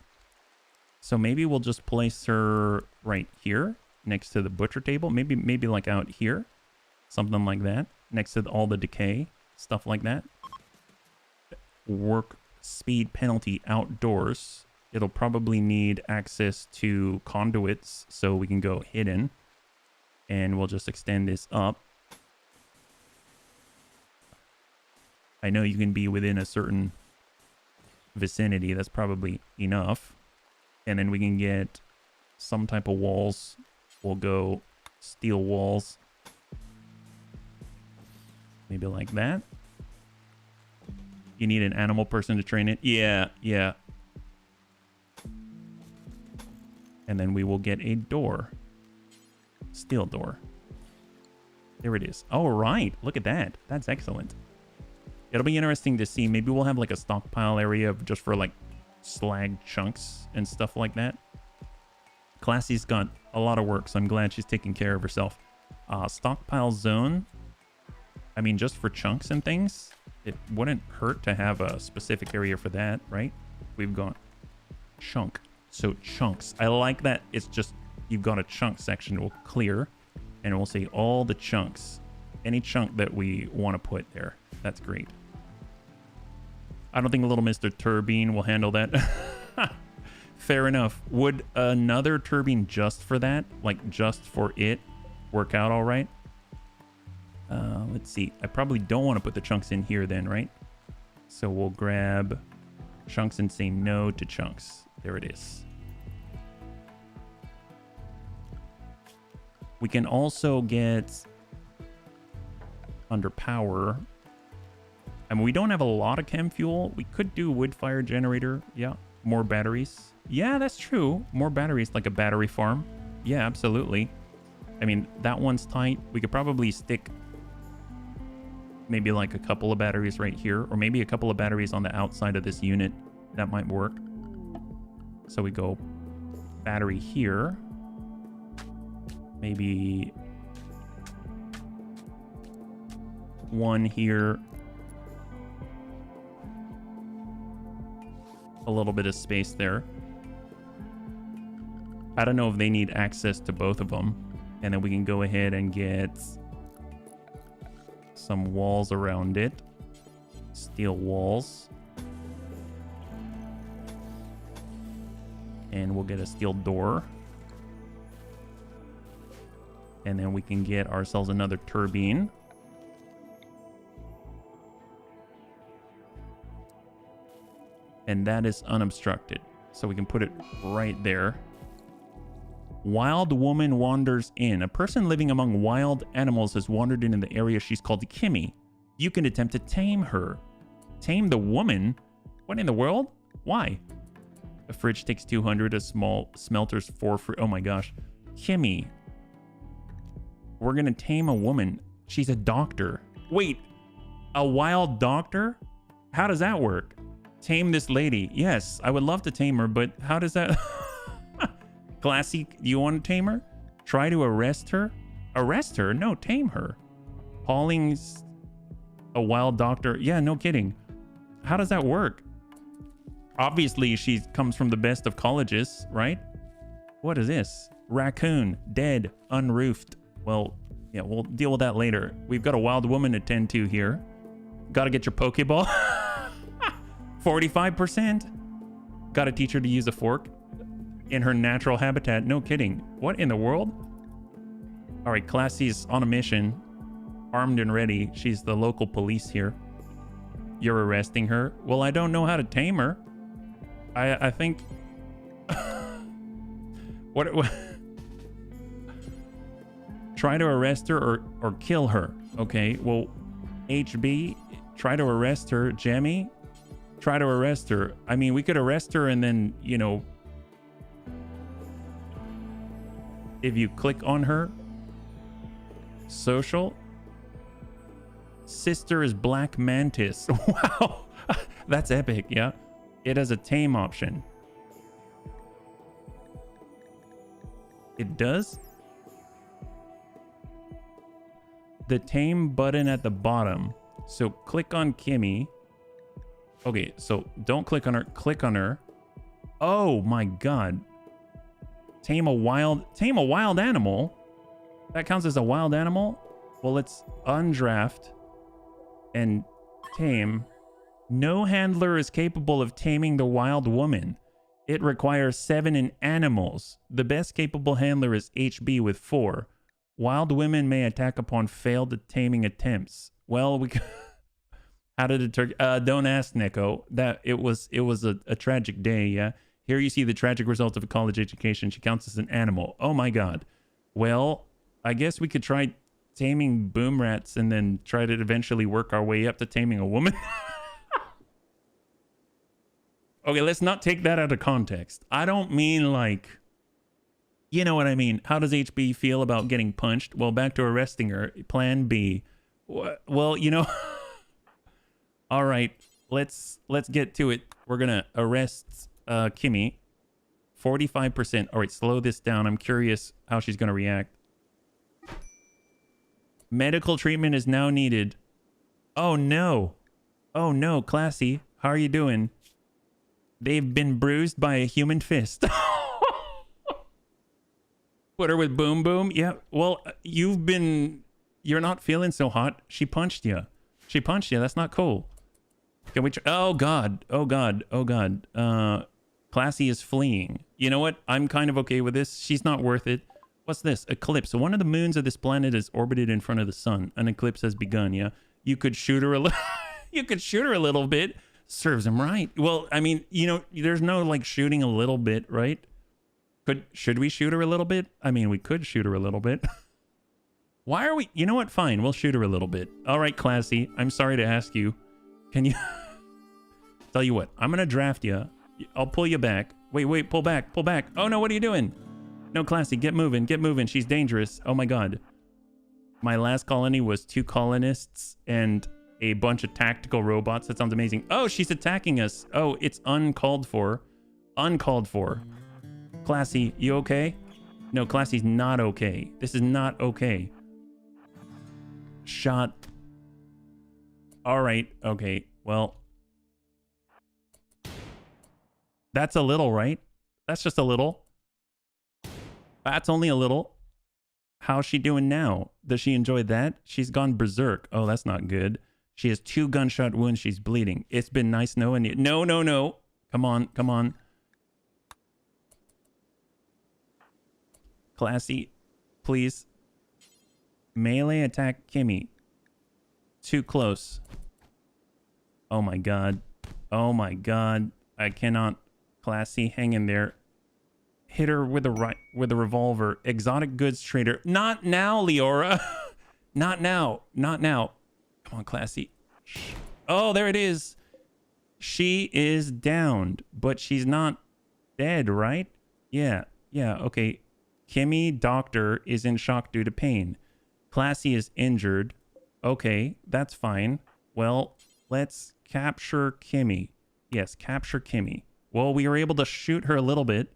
Speaker 1: So maybe we'll just place her right here next to the butcher table. Maybe like out here. Something like that. Next to all the decay. Stuff like that. Work speed penalty outdoors. It'll probably need access to conduits so we can go hidden. And we'll just extend this up. I know you can be within a certain vicinity. That's probably enough. And then we can get some type of walls. We'll go steel walls. Maybe like that. You need an animal person to train it. Yeah. And then we will get a door. Steel door. There it is. All right. Look at that. That's excellent. It'll be interesting to see. Maybe we'll have like a stockpile area just for like slag chunks and stuff like that. Classy's got a lot of work, so I'm glad she's taking care of herself. Stockpile zone. I mean, just for chunks and things, it wouldn't hurt to have a specific area for that, right? We've got chunk. So chunks. I like that. It's just, you've got a chunk section. We'll clear and we'll say all the chunks. Any chunk that we want to put there. That's great. I don't think little Mr. Turbine will handle that. Fair enough. Would another turbine just for that, like just for it, work out all right? Let's see. I probably don't want to put the chunks in here then, right? So we'll grab chunks and say no to chunks. There it is. We can also get under power. I mean, we don't have a lot of chem fuel. We could do wood fire generator. Yeah. More batteries. Yeah, that's true. More batteries, like a battery farm. Yeah, absolutely. I mean, that one's tight. We could probably stick maybe like a couple of batteries right here, or maybe a couple of batteries on the outside of this unit. That might work. So we go battery here. Maybe one here. A little bit of space there. I don't know if they need access to both of them. And then we can go ahead and get some walls around it. Steel walls. And we'll get a steel door. And then we can get ourselves another turbine. And that is unobstructed. So we can put it right there. Wild woman wanders in. A person living among wild animals has wandered into the area. She's called Kimmy. You can attempt to tame her. Tame the woman? What in the world? Why? A fridge takes 200. A small smelter's 4 free. Oh my gosh. Kimmy. We're going to tame a woman. She's a doctor. Wait. A wild doctor? How does that work? Tame this lady. Yes, I would love to tame her, but how does that... Classy, you want to tame her? Try to arrest her? Arrest her? No, tame her. Pauling's a wild doctor. Yeah, no kidding. How does that work? Obviously, she comes from the best of colleges, right? What is this? Raccoon, dead, unroofed. Well, yeah, we'll deal with that later. We've got a wild woman to tend to here. Got to get your Pokeball. 45%. Got to teach her to use a fork in her natural habitat. No kidding. What in the world? All right, Classy's on a mission. Armed and ready. She's the local police here. You're arresting her. Well, I don't know how to tame her. I think... what... Try to arrest her or kill her. Okay, well, HB, try to arrest her. Jemmy, try to arrest her. I mean, we could arrest her and then, you know, if you click on her, social, sister is Black Mantis. Wow, that's epic. Yeah, it has a tame option. It does. The tame button at the bottom. So click on Kimmy. Okay, so don't click on her. Click on her. Oh my god. Tame a wild animal? That counts as a wild animal? Well, let's undraft and tame. No handler is capable of taming the wild woman. It requires 7 in animals. The best capable handler is HB with 4. Wild women may attack upon failed taming attempts. Well, we how did it turn? Don't ask, Neko. That it was a tragic day. Yeah. Here you see the tragic result of a college education. She counts as an animal. Oh my god. Well, I guess we could try taming boom rats and then try to eventually work our way up to taming a woman. Okay, let's not take that out of context. I don't mean like, you know what I mean. How does HB feel about getting punched? Well, back to arresting her. Plan B. Well, you know. All right, let's get to it. We're gonna arrest Kimmy. 45%. All right, slow this down. I'm curious how she's gonna react. Medical treatment is now needed. Oh no. Oh no, Classy. How are you doing? They've been bruised by a human fist. Put her with Boom Boom. Yeah, well, you're not feeling so hot. She punched you. She punched you. That's not cool. Can we oh god. Oh god. Oh god. Classy is fleeing. You know what? I'm kind of okay with this. She's not worth it. What's this? Eclipse. So one of the moons of this planet is orbited in front of the sun. An eclipse has begun, yeah? You could shoot her a little... You could shoot her a little bit. Serves him right. Well, I mean, you know, there's no like shooting a little bit, right? Should we shoot her a little bit? I mean, we could shoot her a little bit. Why are we... You know what? Fine. We'll shoot her a little bit. All right, Classy. I'm sorry to ask you. Can you... Tell you what. I'm going to draft you. I'll pull you back. Wait. Pull back. Pull back. Oh, no. What are you doing? No, Classy. Get moving. Get moving. She's dangerous. Oh, my God. My last colony was 2 colonists and a bunch of tactical robots. That sounds amazing. Oh, she's attacking us. Oh, it's uncalled for. Uncalled for. Classy, you okay? No, Classy's not okay. This is not okay. Shot. All right. Okay. Well, that's a little, right? That's just a little. That's only a little. How's she doing now? Does she enjoy that? She's gone berserk. Oh, that's not good. She has 2 gunshot wounds. She's bleeding. It's been nice knowing you. No, no, no. Come on, come on. Classy, please. Melee attack Kimmy. Too close. Oh my god. Oh my god. I cannot. Classy, hang in there. Hit her with a revolver. Exotic goods trader. Not now, Leora. Not now. Not now. Come on, Classy. Oh, there it is. She is downed, but she's not dead, right? Yeah. Yeah, okay. Kimmy, doctor, is in shock due to pain. Classy is injured. Okay, that's fine. Well, let's capture Kimmy. Yes, capture Kimmy. Well, we were able to shoot her a little bit.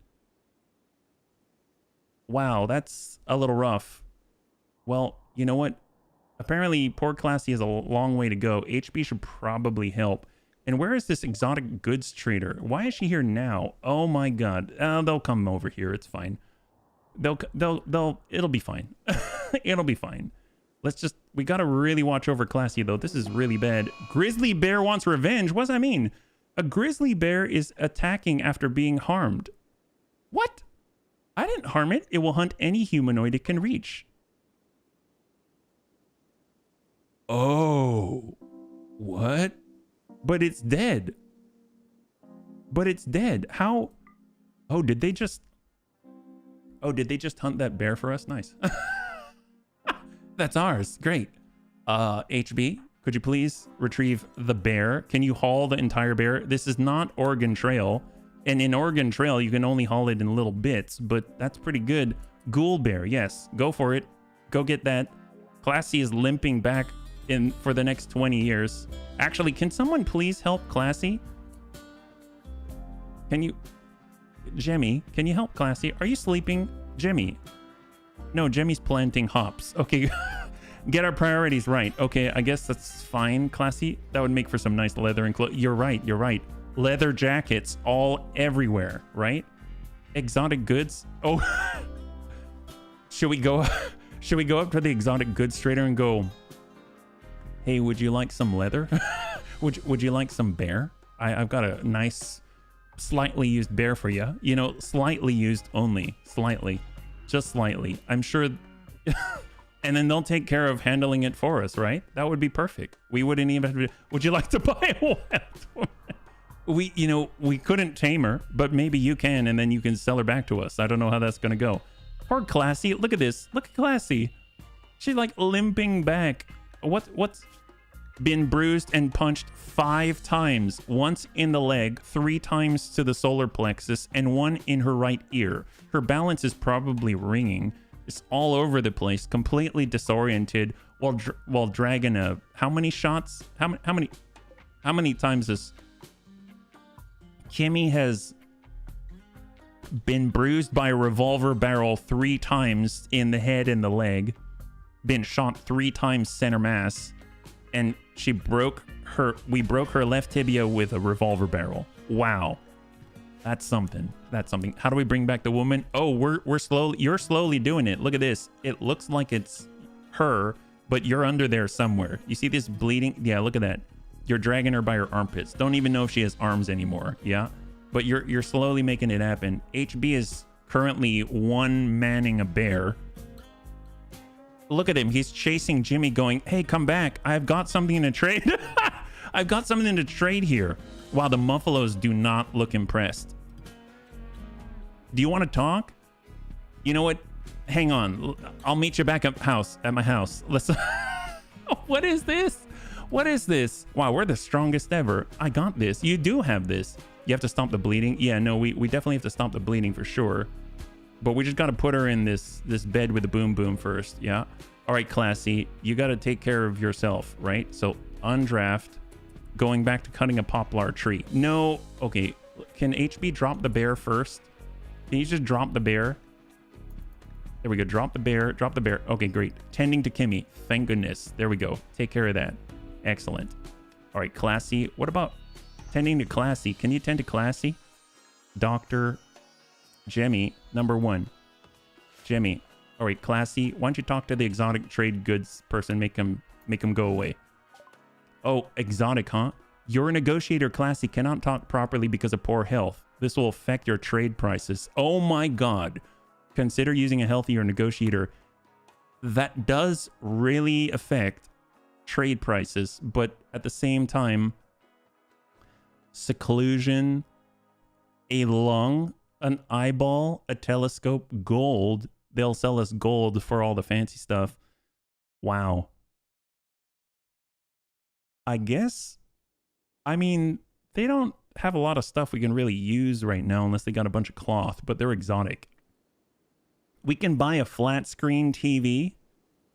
Speaker 1: Wow, that's a little rough. Well, you know what? Apparently, poor Classy has a long way to go. HB should probably help. And where is this exotic goods trader? Why is she here now? Oh my god. They'll come over here. It's fine. It'll be fine. It'll be fine. We gotta really watch over Classy though. This is really bad. Grizzly bear wants revenge. What does that mean? A grizzly bear is attacking after being harmed. What? I didn't harm it. It will hunt any humanoid it can reach. Oh. What? But it's dead. But it's dead. How? Oh, did they just hunt that bear for us? Nice. That's ours. Great. HB, could you please retrieve the bear? Can you haul the entire bear? This is not Oregon Trail. And in Oregon Trail, you can only haul it in little bits, but that's pretty good. Ghoul bear. Yes, go for it. Go get that. Classy is limping back for the next 20 years. Actually, can someone please help Classy? Can you... Jemmy, can you help Classy? Are you sleeping? Jemmy. No, Jemmy's planting hops. Okay, get our priorities right. Okay, I guess that's fine, Classy. That would make for some nice leather and clothes. You're right, you're right. Leather jackets all everywhere, right? Exotic goods. Oh, should we go up to the exotic goods trader and go, hey, would you like some leather? would you like some bear? I've got a nice, slightly used bear for you. You know, slightly used only. Slightly. Just slightly. I'm sure... And then they'll take care of handling it for us, right? That would be perfect. We wouldn't even have to... Would you like to buy a wild woman? We couldn't tame her, but maybe you can, and then you can sell her back to us. I don't know how that's going to go. Poor Classy. Look at this. Look at Classy. She's like limping back. What's been bruised and punched 5 times, once in the leg, 3 times to the solar plexus, and 1 in her right ear. Her balance is probably ringing. It's all over the place, completely disoriented, while dragging a... How many shots? How many times this... Kimmy has been bruised by a revolver barrel 3 times in the head and the leg, been shot 3 times center mass, and we broke her left tibia with a revolver barrel. Wow. That's something. That's something. How do we bring back the woman? Oh, you're slowly doing it. Look at this. It looks like it's her, but you're under there somewhere. You see this bleeding? Yeah, look at that. You're dragging her by her armpits. Don't even know if she has arms anymore. Yeah. But you're slowly making it happen. HB is currently one-manning a bear. Look at him. He's chasing Jimmy going, hey, come back. I've got something to trade. I've got something to trade here. Wow, the Muffalos do not look impressed. Do you want to talk? You know what? Hang on. I'll meet you back at my house. Let's... What is this? What is this? Wow, we're the strongest ever. I got this. You do have this. You have to stop the bleeding. Yeah, no, we definitely have to stop the bleeding for sure. But we just got to put her in this bed with the boom boom first. Yeah. All right, Classy. You got to take care of yourself, right? So undraft. Going back to cutting a poplar tree. No. Okay. Can HB drop the bear first? Can you just drop the bear? There we go. Drop the bear. Drop the bear. Okay, great. Tending to Kimmy. Thank goodness. There we go. Take care of that. Excellent. All right, Classy. What about tending to Classy? Can you tend to Classy? Dr. Jemmy, number 1. Jemmy, All right, Classy, why don't you talk to the exotic trade goods person, make him go away. Oh, exotic, huh? Your negotiator, Classy, cannot talk properly because of poor health. This will affect your trade prices. Oh my god. Consider using a healthier negotiator. That does really affect trade prices, but at the same time, seclusion, a lung, an eyeball, a telescope, gold. They'll sell us gold for all the fancy stuff. Wow. I guess, I mean, they don't have a lot of stuff we can really use right now unless they got a bunch of cloth, but they're exotic. We can buy a flat screen TV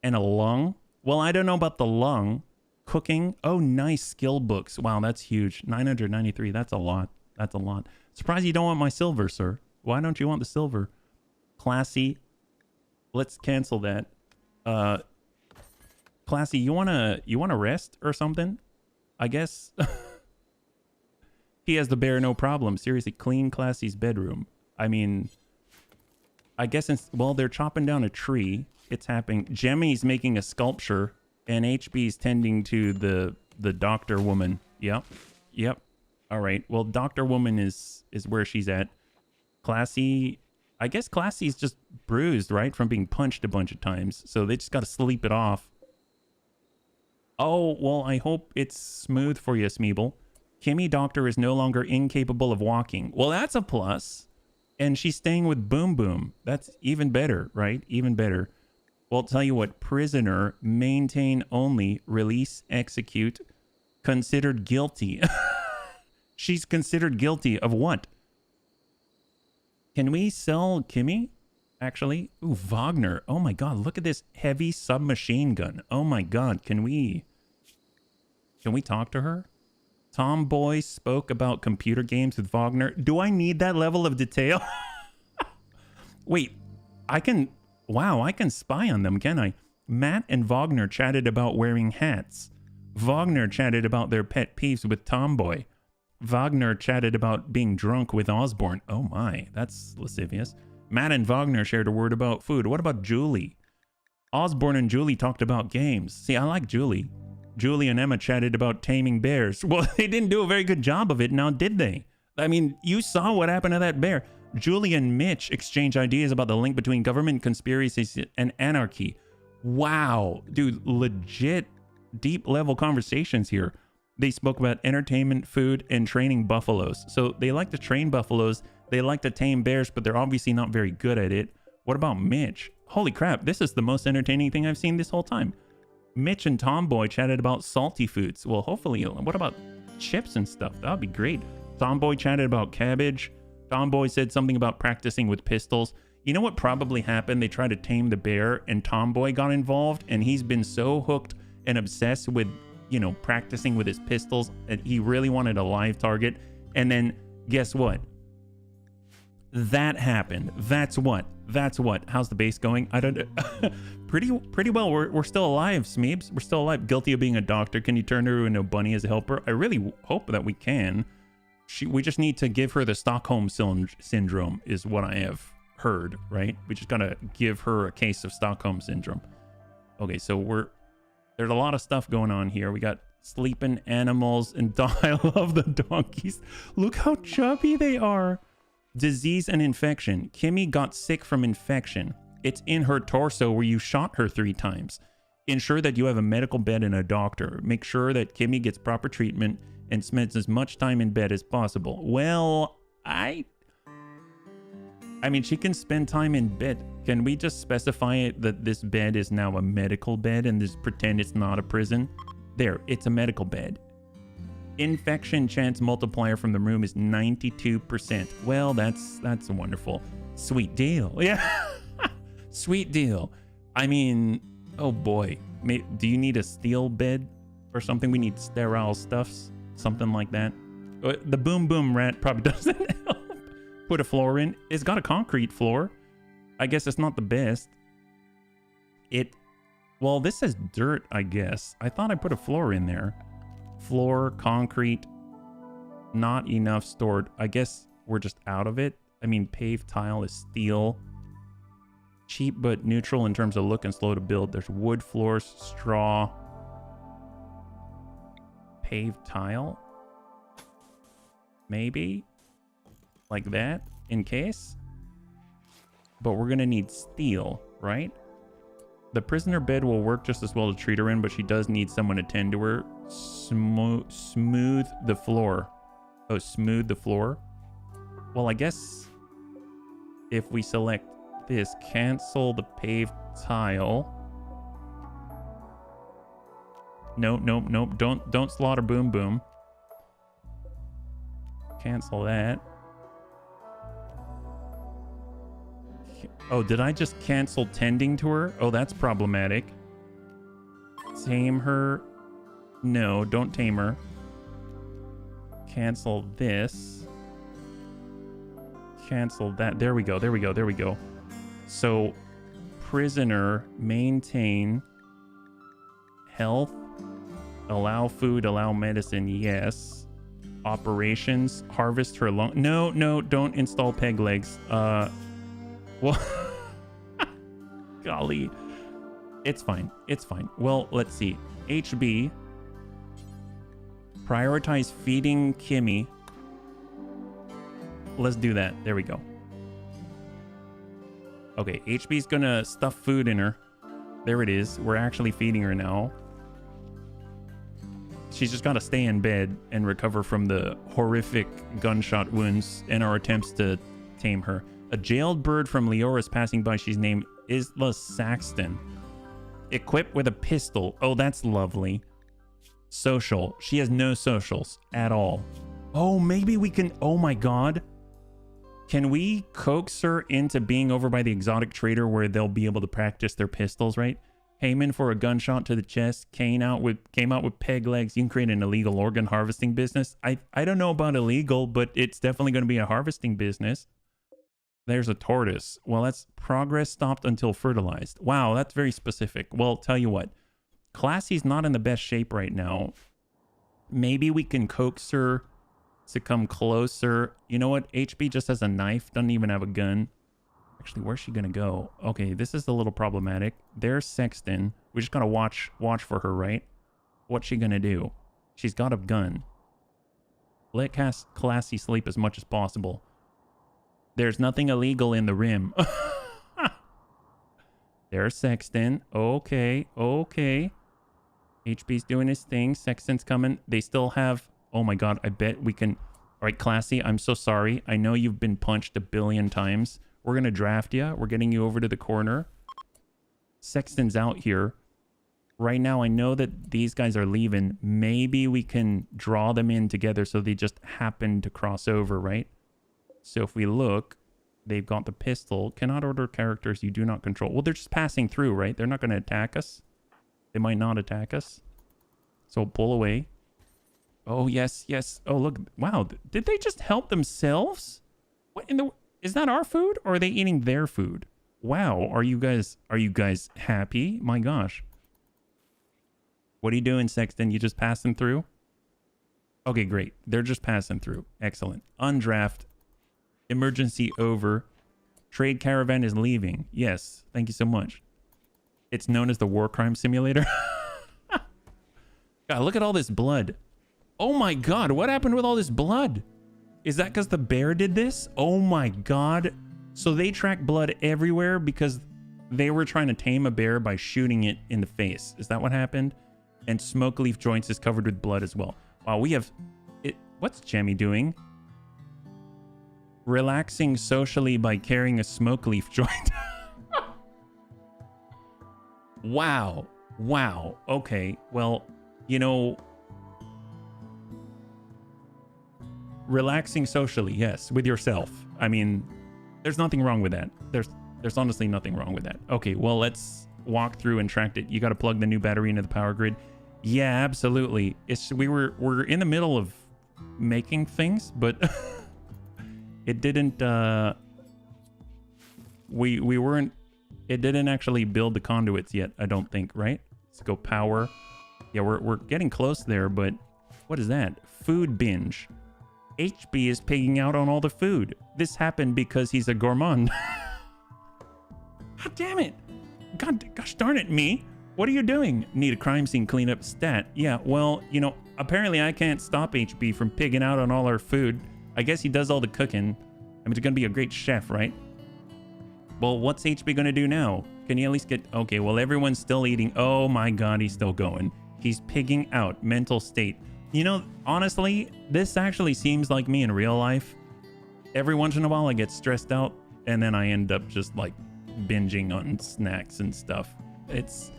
Speaker 1: and a lung. Well, I don't know about the lung. Cooking. Oh, nice skill books. Wow, that's huge. 993. That's a lot. That's a lot. Surprised you don't want my silver, sir. Why don't you want the silver? Classy. Let's cancel that. Classy, you wanna rest or something? I guess. He has the bear, no problem. Seriously, clean Classy's bedroom. I mean, I guess well, they're chopping down a tree. It's happening. Jemmy's making a sculpture, and HB's tending to the doctor woman. Yep. Yep. All right. Well, doctor woman is where she's at. Classy, I guess Classy's just bruised, right? From being punched a bunch of times. So they just got to sleep it off. Oh, well, I hope it's smooth for you, Smeeble. Kimmy Doctor is no longer incapable of walking. Well, that's a plus. And she's staying with Boom Boom. That's even better, right? Even better. Well, I'll tell you what. Prisoner, maintain only, release, execute, considered guilty. She's considered guilty of what? Can we sell Kimmy? Actually, ooh, Wagner. Oh my god, look at this heavy submachine gun. Oh my god, can we talk to her? Tomboy spoke about computer games with Wagner. Do I need that level of detail? Wait, I can spy on them, can I? Matt and Wagner chatted about wearing hats. Wagner chatted about their pet peeves with Tomboy. Wagner chatted about being drunk with Osborne. Oh my, that's lascivious. Matt and Wagner shared a word about food. What about Julie? Osborne and Julie talked about games. See, I like Julie. Julie and Emma chatted about taming bears. Well, they didn't do a very good job of it now, did they? I mean, you saw what happened to that bear. Julie and Mitch exchange ideas about the link between government conspiracies and anarchy. Wow, dude, legit deep level conversations here. They spoke about entertainment, food, and training buffaloes. So they like to train buffaloes. They like to tame bears, but they're obviously not very good at it. What about Mitch? Holy crap, this is the most entertaining thing I've seen this whole time. Mitch and Tomboy chatted about salty foods. Well, hopefully, what about chips and stuff? That would be great. Tomboy chatted about cabbage. Tomboy said something about practicing with pistols. You know what probably happened? They tried to tame the bear and Tomboy got involved, and he's been so hooked and obsessed with, you know, practicing with his pistols, and he really wanted a live target. And then guess what? That happened. That's what. How's the base going? I don't pretty well. We're still alive, Smeebs. We're still alive. Guilty of being a doctor. Can you turn her into a bunny as a helper? I really hope that we can. We just need to give her the Stockholm syndrome is what I have heard, right? We just gotta give her a case of Stockholm syndrome. Okay, so there's a lot of stuff going on here. We got sleeping animals and I love the donkeys. Look how chubby they are. Disease and infection. Kimmy got sick from infection. It's in her torso where you shot her 3 times. Ensure that you have a medical bed and a doctor. Make sure that Kimmy gets proper treatment and spends as much time in bed as possible. Well, I mean, she can spend time in bed. Can we just specify it that this bed is now a medical bed and just pretend it's not a prison? There, it's a medical bed. Infection chance multiplier from the room is 92%. Well, that's wonderful. Sweet deal. Yeah. Sweet deal. I mean, oh boy. Do you need a steel bed or something? We need sterile stuffs. Something like that. The Boom Boom rat probably doesn't help. Put a floor in. It's got a concrete floor. I guess it's not the best. Well, this says dirt, I guess. I thought I put a floor in there. Floor, concrete, not enough stored. I guess we're just out of it. I mean, paved tile is steel. Cheap but neutral in terms of look and slow to build. There's wood floors, straw, paved tile. Maybe like that in case. But we're gonna need steel, right? The prisoner bed will work just as well to treat her in, but she does need someone to tend to her. Smooth the floor. Oh, smooth the floor. Well, I guess if we select this, cancel the paved tile. Nope. Don't slaughter Boom Boom. Cancel that. Oh, did I just cancel tending to her? Oh, that's problematic. Tame her. No, don't tame her. Cancel this. Cancel that. There we go. So, prisoner, maintain health, allow food, allow medicine, yes. Operations, harvest her long. No, don't install peg legs. Well, golly. It's fine. Well, let's see. HB. Prioritize feeding Kimmy. Let's do that. There we go. Okay, HB's gonna stuff food in her. There it is. We're actually feeding her now. She's just gotta stay in bed and recover from the horrific gunshot wounds in our attempts to tame her. A jailed bird from Leora is passing by. She's named Isla Saxton. Equipped with a pistol. Oh, that's lovely. Social. She has no socials at all. Oh, maybe we can... Oh my god. Can we coax her into being over by the exotic trader where they'll be able to practice their pistols, right? Payment for a gunshot to the chest. Came out with peg legs. You can create an illegal organ harvesting business. I don't know about illegal, but it's definitely going to be a harvesting business. There's a tortoise. Well, that's progress stopped until fertilized. Wow, that's very specific. Well, tell you what. Classy's not in the best shape right now. Maybe we can coax her to come closer. You know what? HB just has a knife. Doesn't even have a gun. Actually, where's she gonna go? Okay, this is a little problematic. There's Sexton. We just gotta watch for her, right? What's she gonna do? She's got a gun. Let Classy sleep as much as possible. There's nothing illegal in the rim. There's Sexton. Okay. HB's doing his thing. Sexton's coming. They still have... Oh my god, I bet we can... All right, Classy, I'm so sorry. I know you've been punched a billion times. We're going to draft you. We're getting you over to the corner. Sexton's out here. Right now, I know that these guys are leaving. Maybe we can draw them in together so they just happen to cross over, right? So if we look, they've got the pistol. Cannot order characters you do not control. Well, they're just passing through, right? They're not going to attack us. They might not attack us. So pull away. Oh, yes. Oh, look. Wow. Did they just help themselves? What in the... Is that our food or are they eating their food? Wow. Are you guys happy? My gosh. What are you doing, Sexton? You just passing through? Okay, great. They're just passing through. Excellent. Undraft. Emergency over. Trade caravan is leaving. Yes. Thank you so much. It's known as the war crime simulator. God, look at all this blood. Oh my god, what happened with all this blood? Is that because the bear did this? Oh my god. So they track blood everywhere because they were trying to tame a bear by shooting it in the face. Is that what happened? And smoke leaf joints is covered with blood as well. Wow, we have... What's Jemmy doing? Relaxing socially by carrying a smoke leaf joint. Wow. Okay, well, you know... Relaxing socially, yes, with yourself. I mean, there's nothing wrong with that. There's honestly nothing wrong with that. Okay, well, let's walk through and track it. You got to plug the new battery into the power grid. Yeah, absolutely. We're in the middle of making things, but it didn't. We weren't. It didn't actually build the conduits yet. I don't think. Right? Let's go power. Yeah, we're getting close there, but what is that? Food binge. HB is pigging out on all the food. This happened because he's a gourmand. God damn it. Gosh darn it, me. What are you doing? Need a crime scene cleanup stat. Yeah, well, you know, apparently I can't stop HB from pigging out on all our food. I guess he does all the cooking. I mean, he's gonna be a great chef, right? Well, what's HB gonna do now? Can you at least get... Okay, well, everyone's still eating. Oh my God, he's still going. He's pigging out. Mental state. You know, honestly, this actually seems like me in real life. Every once in a while, I get stressed out, and then I end up just, like, binging on snacks and stuff. It's...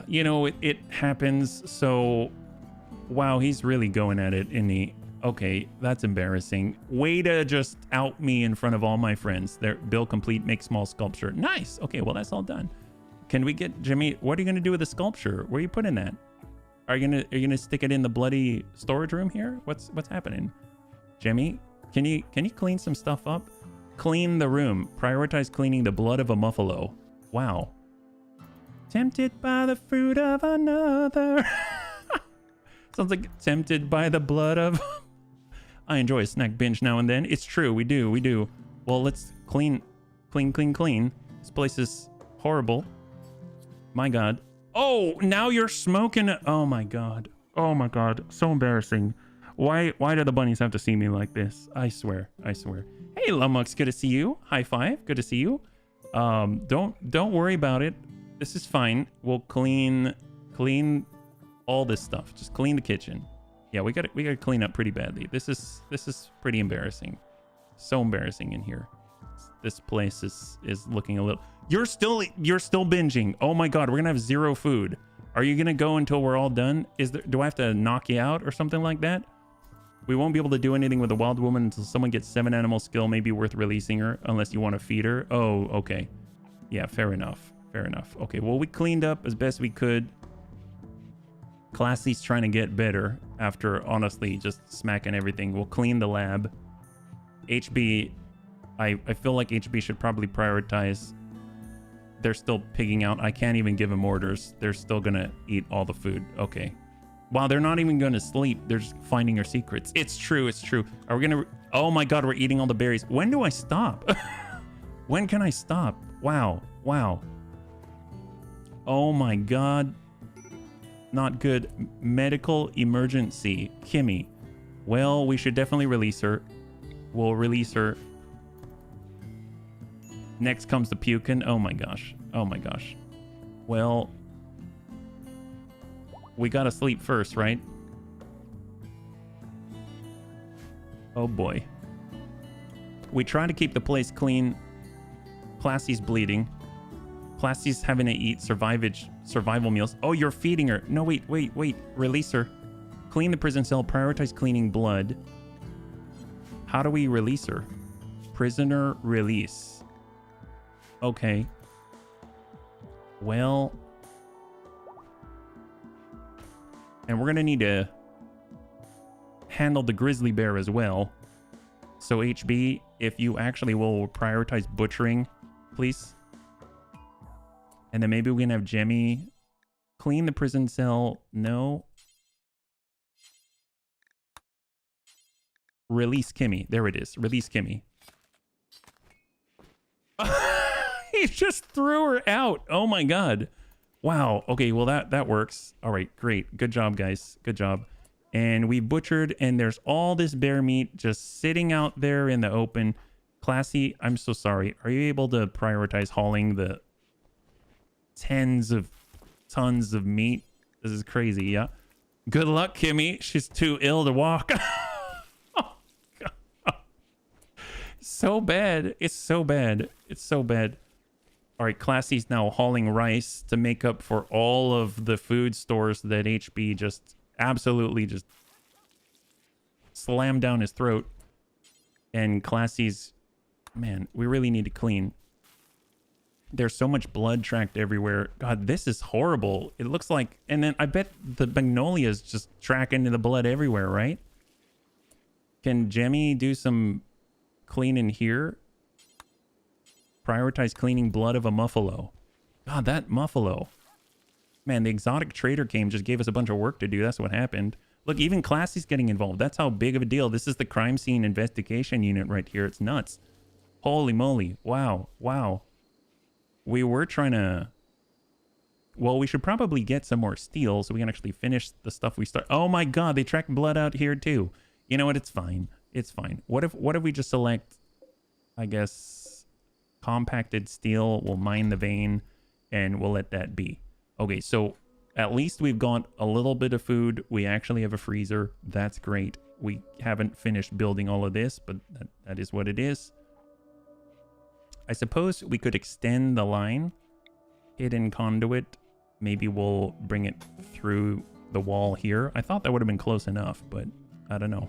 Speaker 1: you know, it happens, so... Wow, he's really going at it, isn't he? Okay, that's embarrassing. Way to just out me in front of all my friends. There, Bill complete, make small sculpture. Nice. Okay, well, that's all done. Can we get Jimmy? What are you gonna do with the sculpture? Where are you putting that? Are you gonna stick it in the bloody storage room here? What's happening? Jimmy, can you clean some stuff up? Clean the room. Prioritize cleaning the blood of a muffalo. Wow. Tempted by the fruit of another. Sounds like tempted by the blood of... I enjoy a snack binge now and then. It's true, we do. Well, let's clean. This place is horrible. My God. Oh, now you're smoking. Oh my God. Oh my God. So embarrassing. Why do the bunnies have to see me like this? I swear. Hey, Lumux, good to see you. High five. Good to see you. Don't worry about it. This is fine. We'll clean all this stuff. Just clean the kitchen. Yeah, we gotta clean up pretty badly. This is pretty embarrassing. So embarrassing in here. This place is looking a little... You're still binging. Oh my God, we're gonna have zero food. Are you gonna go until we're all done? Do I have to knock you out or something like that? We won't be able to do anything with the wild woman until someone gets 7 animal skill. Maybe worth releasing her unless you want to feed her. Oh, okay. Yeah, fair enough. Okay, well, we cleaned up as best we could. Classy's trying to get better after honestly just smacking everything. We'll clean the lab. HB, I feel like HB should probably prioritize. They're still pigging out. I can't even give them orders. They're still gonna eat all the food. Okay. Wow, they're not even gonna sleep. They're just finding our secrets. It's true. Are we gonna... Oh my God, we're eating all the berries. When do I stop? When can I stop? Wow. Oh my God. Not good. Medical emergency. Kimmy. Well, we should definitely release her. We'll release her. Next comes the pukin. Oh my gosh. Well, we gotta sleep first, right? Oh boy. We try to keep the place clean. Classy's bleeding. Classy's having to eat survival meals. Oh, you're feeding her. No, wait. Release her. Clean the prison cell. Prioritize cleaning blood. How do we release her? Prisoner release. Okay. Well. And we're going to need to handle the grizzly bear as well. So HB, if you actually will prioritize butchering, please. And then maybe we can have Jemmy clean the prison cell. No. Release Kimmy. There it is. Release Kimmy. He just threw her out. Oh my God. Wow. Okay, well that works. All right, great. Good job, guys. Good job. And we butchered, and there's all this bear meat just sitting out there in the open. Classy, I'm so sorry. Are you able to prioritize hauling the tons of tons of meat? This is crazy. Yeah. Good luck, Kimmy. She's too ill to walk. Oh, God. So bad. It's so bad. All right, Classy's now hauling rice to make up for all of the food stores that HB just absolutely just slammed down his throat. And Classy's... Man, we really need to clean. There's so much blood tracked everywhere. God, this is horrible. It looks like... And then I bet the Magnolia's just tracking the blood everywhere, right? Can Jemmy do some cleaning here? Prioritize cleaning blood of a muffalo. God, that muffalo. Man, the exotic trader came, just gave us a bunch of work to do. That's what happened. Look, even Classy's getting involved. That's how big of a deal. This is the crime scene investigation unit right here. It's nuts. Holy moly. Wow. we were trying to... Well, we should probably get some more steel so we can actually finish the stuff we start. Oh my god, they track blood out here too. You know what? It's fine. It's fine. What if we just select, I guess, compacted steel? We'll mine the vein and we'll let that be. Okay, so at least we've got a little bit of food. We actually have a freezer. That's great. We haven't finished building all of this, but that is what it is. I suppose we could extend the line. Hidden conduit. Maybe we'll bring it through the wall here. I thought that would have been close enough, but I don't know.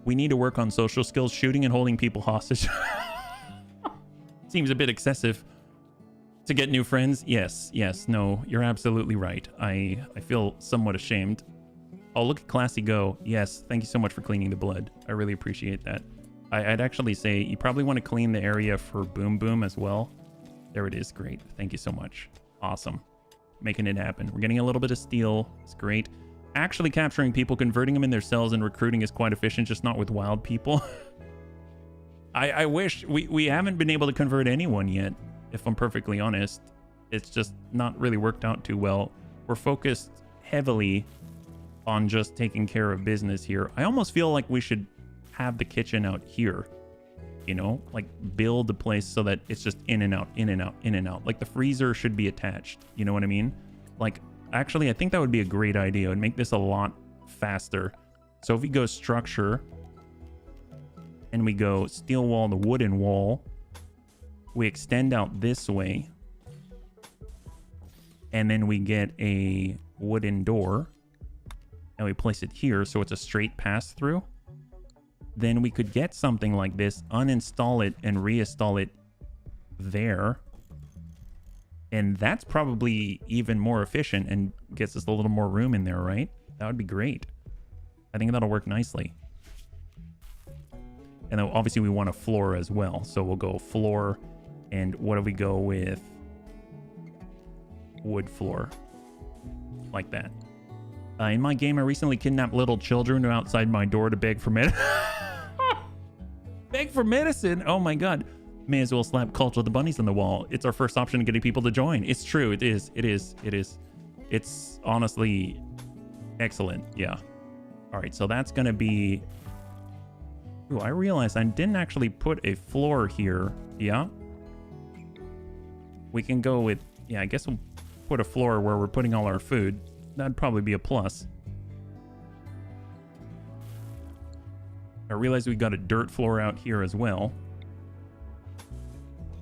Speaker 1: We need to work on social skills. Shooting and holding people hostage seems a bit excessive. To get new friends? Yes, no, you're absolutely right. I feel somewhat ashamed. Oh, look at Classy Go. Yes, thank you so much for cleaning the blood. I really appreciate that. I'd actually say you probably want to clean the area for Boom Boom as well. There it is. Great. Thank you so much. Awesome. Making it happen. We're getting a little bit of steel. It's great. Actually capturing people, converting them in their cells, and recruiting is quite efficient, just not with wild people. I wish we haven't been able to convert anyone yet. If I'm perfectly honest, it's just not really worked out too well. We're focused heavily on just taking care of business here. I almost feel like we should have the kitchen out here, you know, like build the place so that it's just in and out, in and out, in and out. Like the freezer should be attached. You know what I mean? Like, actually, I think that would be a great idea. It would make this a lot faster. So if we go structure and we go steel wall, the wooden wall, we extend out this way, and then we get a wooden door, and we place it here so it's a straight pass through. Then we could get something like this, uninstall it, and reinstall it there. And that's probably even more efficient and gets us a little more room in there, right? That would be great. I think that'll work nicely. And then obviously we want a floor as well. So we'll go floor. And what do we go with? Wood floor. Like that. In my game, I recently kidnapped little children who are outside my door to beg for medicine. Beg for medicine? Oh my god. May as well slap Culture of the Bunnies on the wall. It's our first option to getting people to join. It's true. It is. It's honestly excellent. Yeah. All right. So that's going to be... Ooh, I realized I didn't actually put a floor here. Yeah. We can go with, yeah, I guess we'll put a floor where we're putting all our food. That'd probably be a plus. I realize we got a dirt floor out here as well.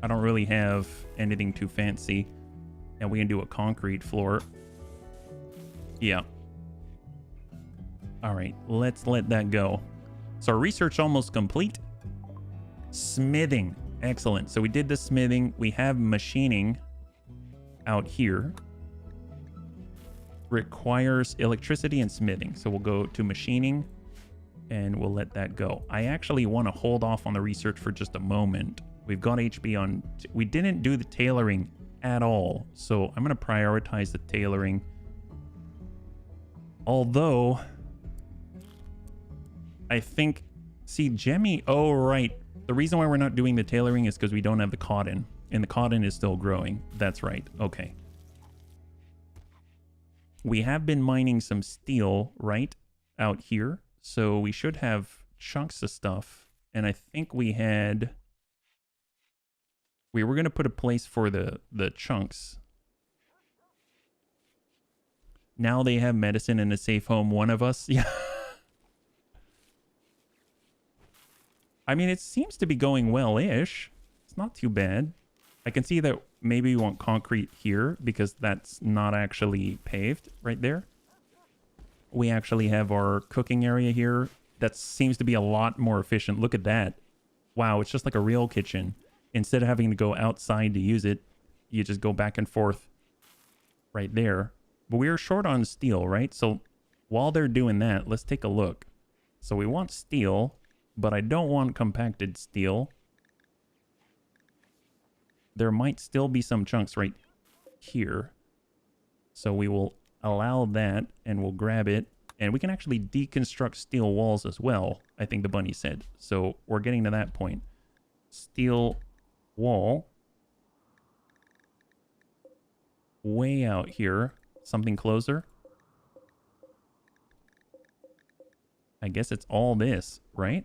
Speaker 1: I don't really have anything too fancy. And we can do a concrete floor. Yeah. All right, let's let that go. So our research almost complete. Smithing. Excellent. So we did the smithing. We have machining out here. Requires electricity and smithing. So we'll go to machining and we'll let that go. I actually want to hold off on the research for just a moment. We've got HB on. We didn't do the tailoring at all. So I'm going to prioritize the tailoring. Although I think, see, Jemmy, oh, right. The reason why we're not doing the tailoring is because we don't have the cotton, and the cotton is still growing. That's right. Okay. We have been mining some steel right out here, so we should have chunks of stuff. And I think we were going to put a place for the chunks. Now they have medicine in a safe home. One of us. Yeah. I mean, it seems to be going well-ish. It's not too bad. I can see that maybe we want concrete here because that's not actually paved right there. We actually have our cooking area here. That seems to be a lot more efficient. Look at that. Wow, it's just like a real kitchen. Instead of having to go outside to use it, you just go back and forth right there. But we are short on steel, right? So while they're doing that, let's take a look. So we want steel, but I don't want compacted steel. There might still be some chunks right here. So we will allow that and we'll grab it. And we can actually deconstruct steel walls as well, I think the bunny said. So we're getting to that point. steel wall. Way out here. Something closer. I guess it's all this, right?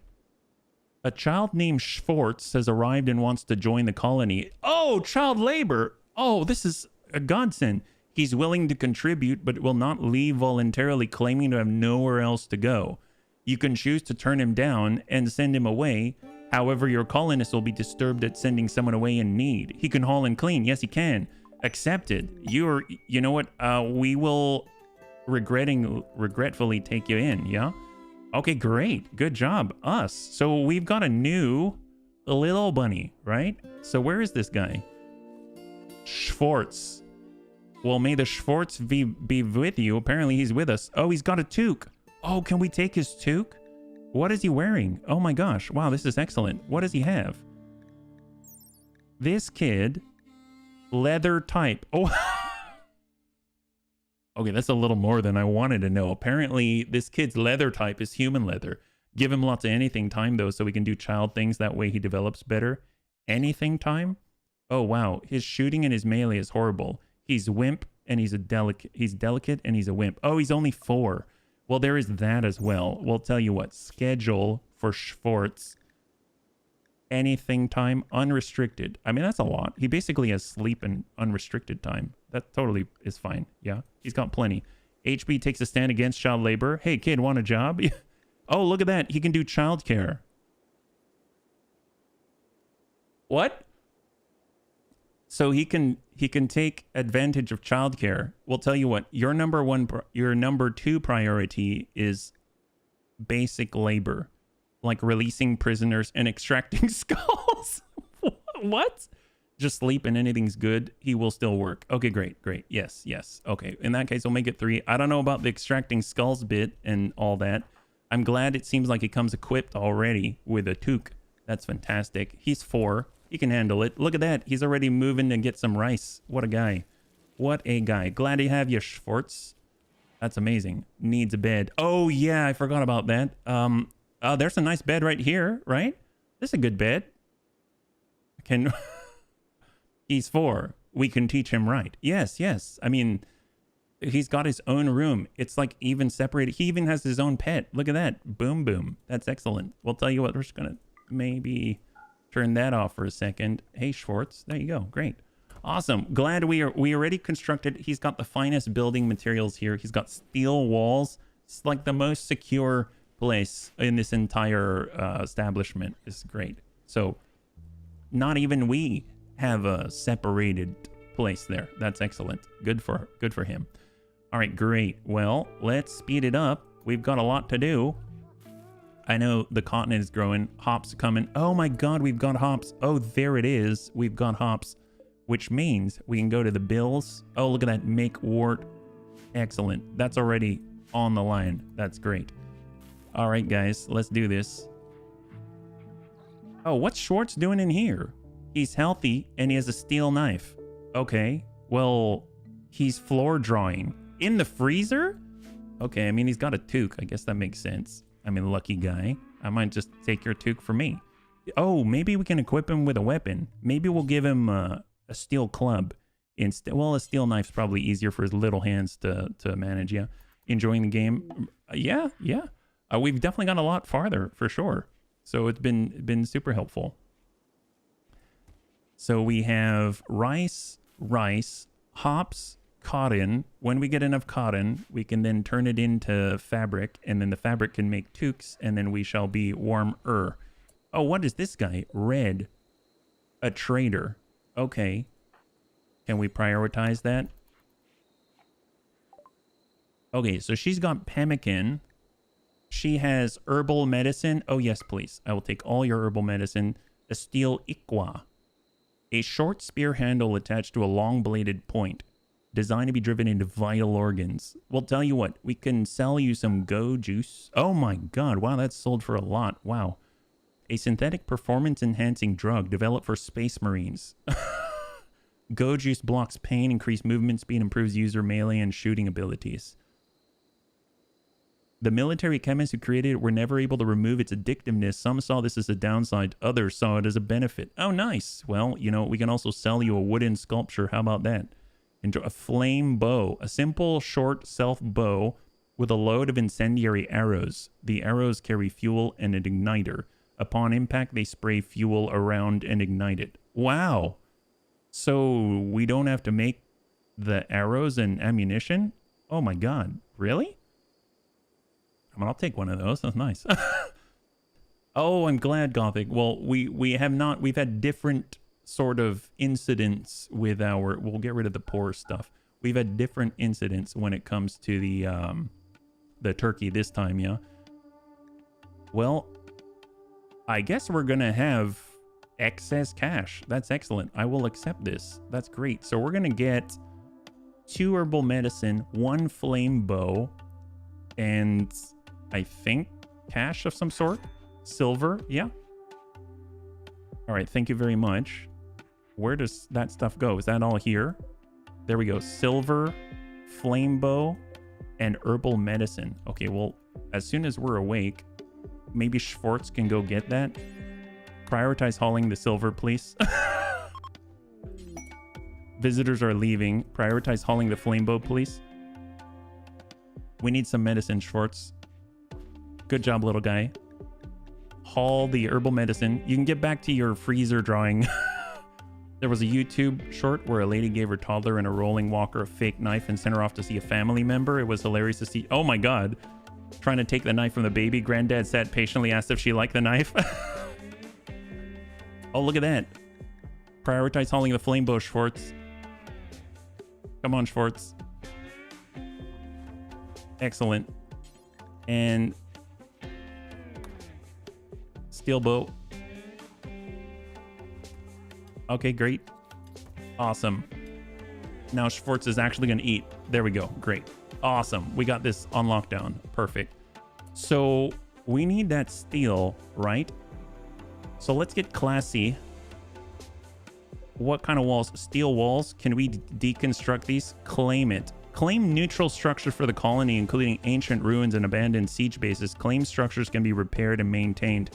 Speaker 1: A child named Schwartz has arrived and wants to join the colony. Oh, child labor. Oh, this is a godsend. He's willing to contribute, but will not leave voluntarily, claiming to have nowhere else to go. You can choose to turn him down and send him away. However, your colonists will be disturbed at sending someone away in need. He can haul and clean. Yes, he can. Accepted. You know what? We will regretfully take you in, yeah? Okay, great. Good job. Us. So we've got a new little bunny, right? So where is this guy? Schwartz. Well, may the Schwartz be with you. Apparently he's with us. Oh, he's got a toque. Oh, can we take his toque? What is he wearing? Oh my gosh. Wow, this is excellent. What does he have? This kid, leather type. Oh, okay, that's a little more than I wanted to know. Apparently, this kid's leather type is human leather. Give him lots of anything time, though, so we can do child things. That way he develops better. Anything time? Oh, wow. His shooting and his melee is horrible. He's wimp, and he's delicate, and he's a wimp. Oh, he's only 4. Well, there is that as well. We'll tell you what. Schedule for Schwartz. Anything time, unrestricted. I mean, that's a lot. He basically has sleep and unrestricted time. That totally is fine. Yeah, he's got plenty. HB takes a stand against child labor. Hey, kid, want a job? Oh, look at that. He can do childcare. What? So he can take advantage of childcare. We'll tell you what. Your number 2 priority is basic labor. Like releasing prisoners and extracting skulls. What? Just sleep and anything's good. He will still work. Okay, great. Yes. Okay, in that case, we'll make it 3. I don't know about the extracting skulls bit and all that. I'm glad it seems like he comes equipped already with a toque. That's fantastic. He's 4. He can handle it. Look at that. He's already moving to get some rice. What a guy. What a guy. Glad to have you, Schwartz. That's amazing. Needs a bed. Oh, yeah, I forgot about that. Oh, there's a nice bed right here, right? This is a good bed. He's 4. We can teach him right. Yes. I mean, he's got his own room. It's like even separated. He even has his own pet. Look at that. Boom. That's excellent. We'll tell you what, we're just going to maybe turn that off for a second. Hey, Schwartz. There you go. Great. Awesome. Glad we already constructed. He's got the finest building materials here. He's got steel walls. It's like the most secure place in this entire establishment. Is great. So not even we have a separated place there. That's excellent. Good for him. All right, great. Well, let's speed it up. We've got a lot to do. I know the continent is growing. Hops coming. Oh my god, we've got hops. Oh, there it is. We've got hops, which means we can go to the bills. Oh, look at that. Make wart. Excellent. That's already on the line. That's great. All right, guys, let's do this. Oh, what's Schwartz doing in here? He's healthy and he has a steel knife. Okay, well, he's floor drawing in the freezer? Okay, I mean, he's got a toque. I guess that makes sense. I mean, lucky guy. I might just take your toque for me. Oh, maybe we can equip him with a weapon. Maybe we'll give him a steel club instead. Well, a steel knife's probably easier for his little hands to manage. Yeah, enjoying the game. Yeah. We've definitely gone a lot farther for sure. So it's been super helpful. So we have rice, hops, cotton. When we get enough cotton, we can then turn it into fabric, and then the fabric can make toques, and then we shall be warmer. Oh, what is this guy? Red. A trader. Okay. Can we prioritize that? Okay, so she's got pemmican. She has herbal medicine. Oh, yes, please. I will take all your herbal medicine. A steel iqua. A short spear handle attached to a long-bladed point. Designed to be driven into vital organs. We'll tell you what. We can sell you some go juice. Oh, my God. Wow, that's sold for a lot. Wow. A synthetic performance-enhancing drug developed for space marines. Go juice blocks pain, increased movement speed, improves user melee and shooting abilities. The military chemists who created it were never able to remove its addictiveness. Some saw this as a downside. Others saw it as a benefit. Oh, nice. Well, you know, we can also sell you a wooden sculpture. How about that? Enjoy a flame bow. A simple, short self bow with a load of incendiary arrows. The arrows carry fuel and an igniter. Upon impact, they spray fuel around and ignite it. Wow. So we don't have to make the arrows and ammunition? Oh my god. Really? I mean, I'll take one of those. That's nice. Oh, I'm glad, Gothic. Well, we've had different sort of incidents with our, we'll get rid of the poor stuff. We've had different incidents when it comes to the turkey this time, yeah. Well, I guess we're gonna have excess cash. That's excellent. I will accept this. That's great. So we're gonna get 2 herbal medicine, 1 flame bow, and I think cash of some sort. Silver, yeah. All right, thank you very much. Where does that stuff go? Is that all here? There we go. Silver, flame bow, and herbal medicine. Okay, well, as soon as we're awake, maybe Schwartz can go get that. Prioritize hauling the silver, please. Visitors are leaving. Prioritize hauling the flame bow, please. We need some medicine, Schwartz. Good job, little guy. Haul the herbal medicine. You can get back to your freezer drawing. There was a YouTube short where a lady gave her toddler in a rolling walker a fake knife and sent her off to see a family member. It was hilarious to see. Oh my god. Trying to take the knife from the baby. Granddad sat patiently, asked if she liked the knife. Oh, look at that. Prioritize hauling the flame bow, Schwartz. Come on, Schwartz. Excellent. And steel bow. Okay, great. Awesome. Now Schwartz is actually going to eat. There we go. Great. Awesome. We got this on lockdown. Perfect. So we need that steel, right? So let's get classy. What kind of walls? Steel walls. Can we deconstruct these? Claim it. Claim neutral structure for the colony, including ancient ruins and abandoned siege bases. Claim structures can be repaired and maintained,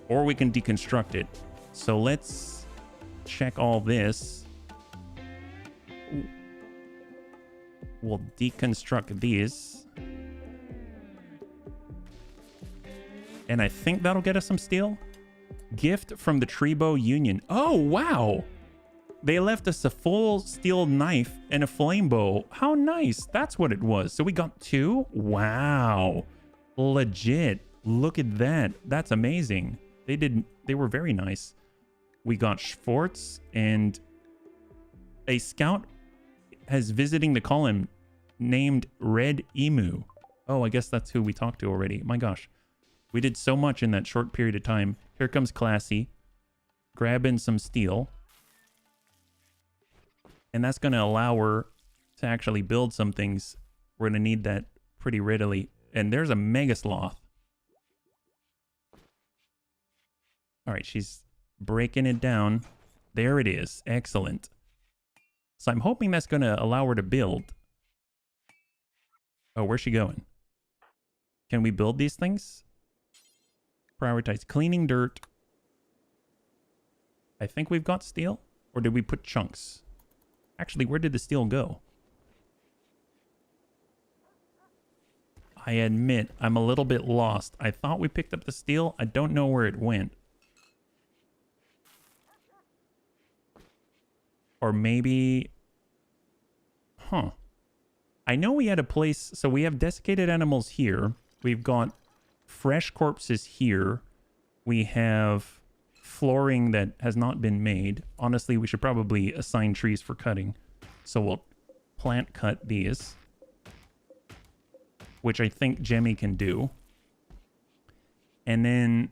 Speaker 1: or we can deconstruct it. So let's check all this. We'll deconstruct these. And I think that'll get us some steel. Gift from the Treebow Union. Oh, wow. They left us a full steel knife and a flame bow. How nice. That's what it was. So we got 2. Wow. Legit. Look at that. That's amazing. They were very nice. We got Schwartz, and a scout has visiting the column named Red Emu. Oh, I guess that's who we talked to already. My gosh. We did so much in that short period of time. Here comes Classy. Grabbing some steel. And that's going to allow her to actually build some things. We're going to need that pretty readily. And there's a Mega Sloth. All right, she's breaking it down. There it is. Excellent. So I'm hoping that's going to allow her to build. Oh, where's she going? Can we build these things? Prioritize cleaning dirt. I think we've got steel. Or did we put chunks? Actually, where did the steel go? I admit, I'm a little bit lost. I thought we picked up the steel. I don't know where it went. Or maybe... Huh. I know we had a place... So we have desiccated animals here. We've got fresh corpses here. We have flooring that has not been made. Honestly, we should probably assign trees for cutting. So we'll plant cut these, which I think Jemmy can do. And then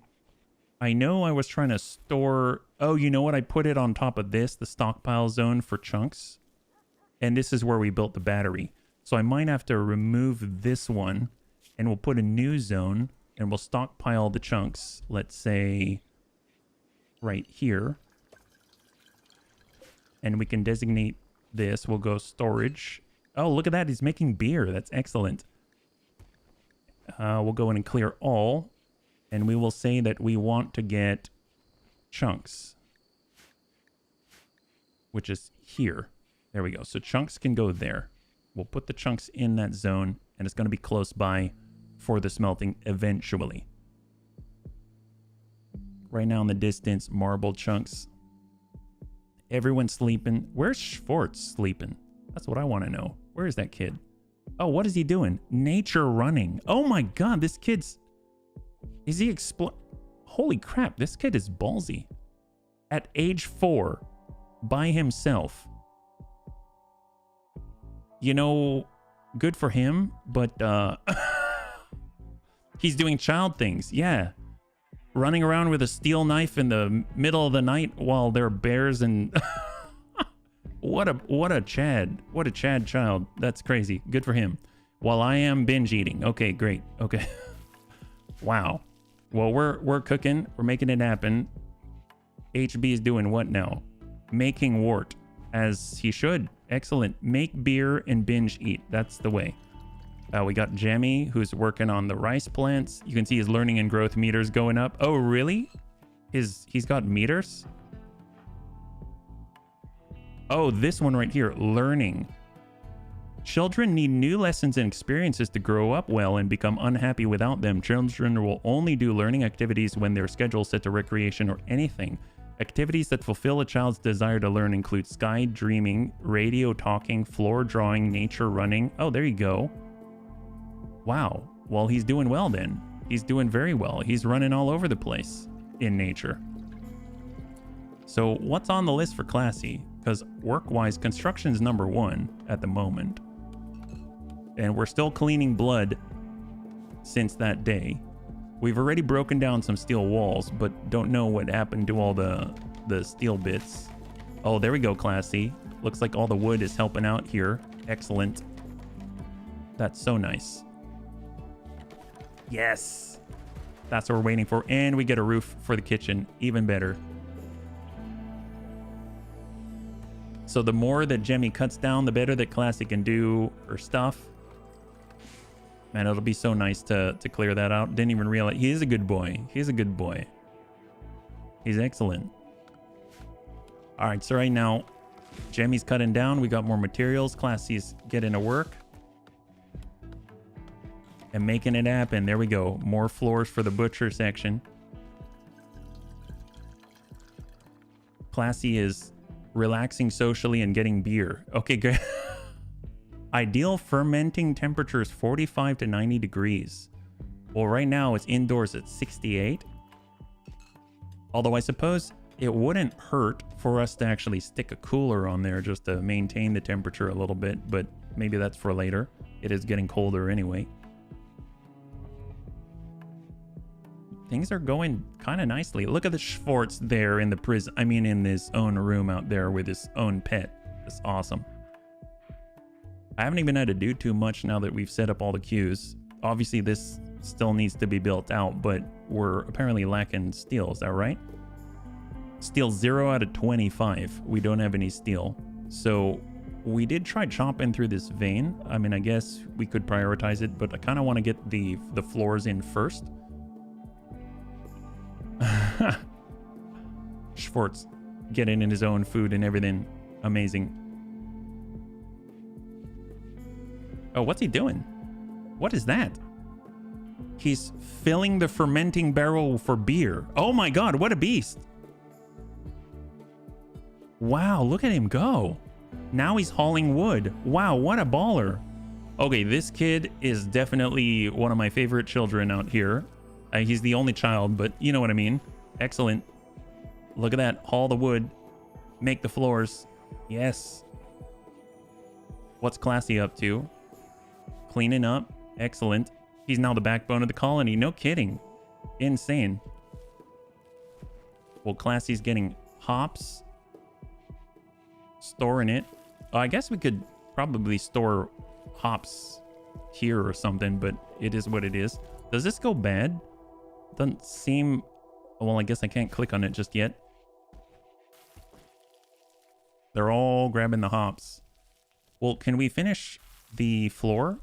Speaker 1: I know I was trying to store... Oh, you know what? I put it on top of this, the stockpile zone for chunks. And this is where we built the battery. So I might have to remove this one, and we'll put a new zone, and we'll stockpile the chunks. Let's say right here. And we can designate this. We'll go storage. Oh, look at that. He's making beer. That's excellent. We'll go in and clear all. And we will say that we want to get chunks, which is here. There we go. So chunks can go there. We'll put the chunks in that zone, and it's going to be close by for the smelting eventually. Right now in the distance, marble chunks. Everyone's sleeping. Where's Schwartz sleeping? That's what I want to know. Where is that kid? Oh, what is he doing? Nature running. Oh my god, this kid's... Is he Holy crap, this kid is ballsy. At age 4, by himself. You know, good for him, but he's doing child things. Yeah. Running around with a steel knife in the middle of the night while there are bears and... What a Chad. What a Chad child. That's crazy. Good for him. While I am binge eating. Okay, great. Okay. Wow. Well, we're cooking. We're making it happen. HB is doing what now? Making wort. As he should. Excellent. Make beer and binge eat. That's the way. We got Jemmy, who's working on the rice plants. You can see his learning and growth meters going up. Oh, really? He's got meters? Oh, this one right here. Learning. Children need new lessons and experiences to grow up well and become unhappy without them. Children will only do learning activities when their schedule set to recreation or anything. Activities that fulfill a child's desire to learn include sky dreaming, radio talking, floor drawing, nature running. Oh, there you go. Wow. Well, he's doing well then. He's doing very well. He's running all over the place in nature. So what's on the list for Classy? Because work-wise, construction is number 1 at the moment. And we're still cleaning blood since that day. We've already broken down some steel walls, but don't know what happened to all the steel bits. Oh, there we go, Classy. Looks like all the wood is helping out here. Excellent. That's so nice. Yes! That's what we're waiting for. And we get a roof for the kitchen. Even better. So the more that Jemmy cuts down, the better that Classy can do her stuff. Man, it'll be so nice to clear that out. Didn't even realize. He is a good boy. He's a good boy. He's excellent. All right, so right now, Jemmy's cutting down. We got more materials. Classy's getting to work. And making it happen. There we go. More floors for the butcher section. Classy is relaxing socially and getting beer. Okay, good. Ideal fermenting temperature is 45 to 90 degrees. Well, right now it's indoors at 68. Although I suppose it wouldn't hurt for us to actually stick a cooler on there just to maintain the temperature a little bit, but maybe that's for later. It is getting colder anyway. Things are going kind of nicely. Look at the Schwartz there in the prison. I mean, in his own room out there with his own pet. It's awesome. I haven't even had to do too much now that we've set up all the queues. Obviously, this still needs to be built out, but we're apparently lacking steel. Is that right? Steel 0 out of 25. We don't have any steel. So we did try chopping through this vein. I mean, I guess we could prioritize it, but I kind of want to get the floors in first. Schwartz getting in his own food and everything. Amazing. Oh, what's he doing? What is that? He's filling the fermenting barrel for beer. Oh my god, what a beast. Wow, look at him go. Now he's hauling wood. Wow, what a baller. Okay, this kid is definitely one of my favorite children out here. He's the only child, but you know what I mean. Excellent. Look at that. Haul the wood. Make the floors. Yes. What's Classy up to? Cleaning up. Excellent. He's now the backbone of the colony. No kidding. Insane. Well, Classy's getting hops. Storing it. Oh, I guess we could probably store hops here or something, but it is what it is. Does this go bad? Doesn't seem... Well, I guess I can't click on it just yet. They're all grabbing the hops. Well, can we finish the floor?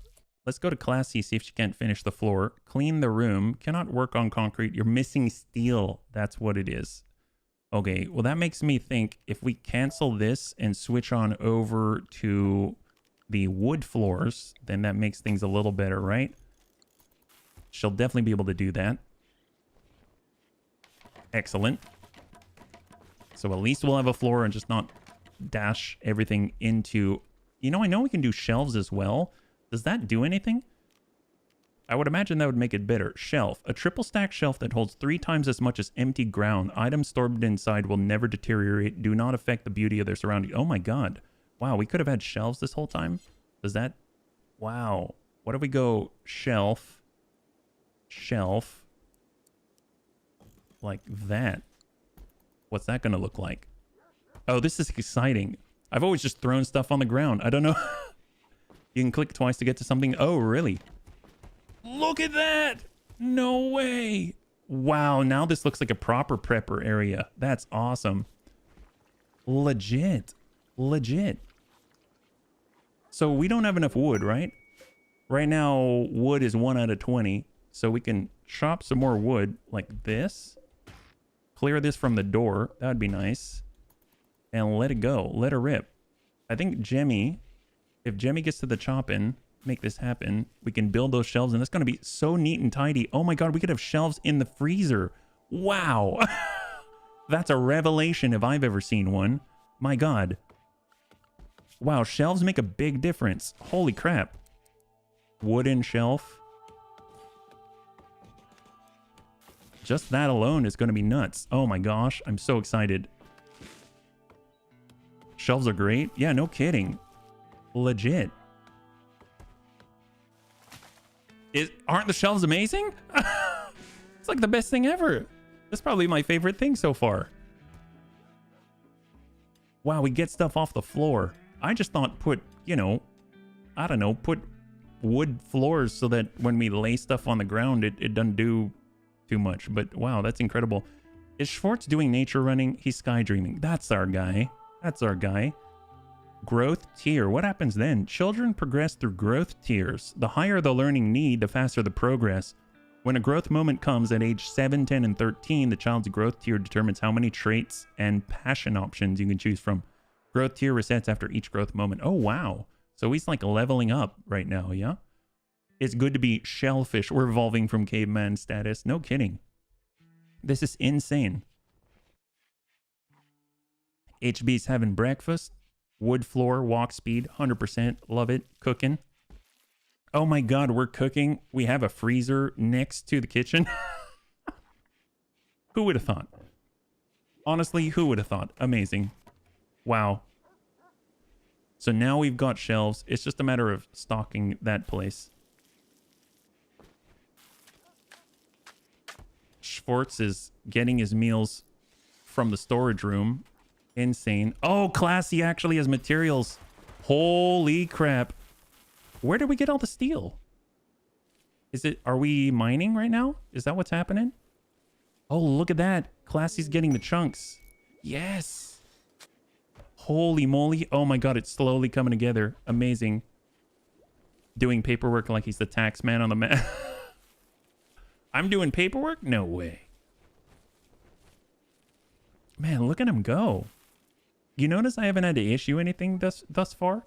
Speaker 1: Let's go to Classy, see if she can't finish the floor. Clean the room. Cannot work on concrete. You're missing steel. That's what it is. Okay, well, that makes me think if we cancel this and switch on over to the wood floors, then that makes things a little better, right? She'll definitely be able to do that. Excellent. So at least we'll have a floor and just not dash everything into... You know, I know we can do shelves as well. Does that do anything? I would imagine that would make it better. Shelf. A triple stack shelf that holds 3 times as much as empty ground. Items stored inside will never deteriorate. Do not affect the beauty of their surroundings. Oh my god. Wow, we could have had shelves this whole time? Does that... Wow. What if we go shelf? Shelf. Like that. What's that going to look like? Oh, this is exciting. I've always just thrown stuff on the ground. I don't know. You can click twice to get to something. Oh, really? Look at that! No way! Wow, now this looks like a proper prepper area. That's awesome. Legit. Legit. So we don't have enough wood, right? Right now, wood is 1 out of 20. So we can chop some more wood like this. Clear this from the door. That would be nice. And let it go. Let her rip. I think Jemmy... If Jemmy gets to the chopping, make this happen, we can build those shelves, and that's going to be so neat and tidy. Oh my god, we could have shelves in the freezer. Wow. That's a revelation if I've ever seen one. My god. Wow, shelves make a big difference. Holy crap. Wooden shelf. Just that alone is going to be nuts. Oh my gosh, I'm so excited. Shelves are great. Yeah, no kidding. Legit. Aren't the shelves amazing? It's like the best thing ever. That's probably my favorite thing so far. Wow, we get stuff off the floor. I just thought put, you know, I don't know, put wood floors so that when we lay stuff on the ground, it doesn't do too much. But wow, that's incredible. Is Schwartz doing nature running? He's sky dreaming. That's our guy. That's our guy. Growth tier. What happens then? Children progress through growth tiers. The higher the learning need, the faster the progress. When a growth moment comes at age 7, 10, and 13, the child's growth tier determines how many traits and passion options you can choose from. Growth tier resets after each growth moment. Oh, wow. So he's like leveling up right now, yeah? It's good to be shellfish. We're evolving from caveman status. No kidding. This is insane. HB's having breakfast. Wood floor, walk speed, 100%. Love it. Cooking. Oh my god, we're cooking. We have a freezer next to the kitchen. Who would have thought? Honestly, who would have thought? Amazing. Wow. So now we've got shelves. It's just a matter of stocking that place. Schwartz is getting his meals from the storage room. Insane. Oh, Classy actually has materials. Holy crap. Where did we get all the steel? Are we mining right now? Is that what's happening? Oh, look at that. Classy's getting the chunks. Yes. Holy moly. Oh my god, it's slowly coming together. Amazing. Doing paperwork like he's the tax man on the map. I'm doing paperwork? No way. Man, look at him go. You notice I haven't had to issue anything thus far?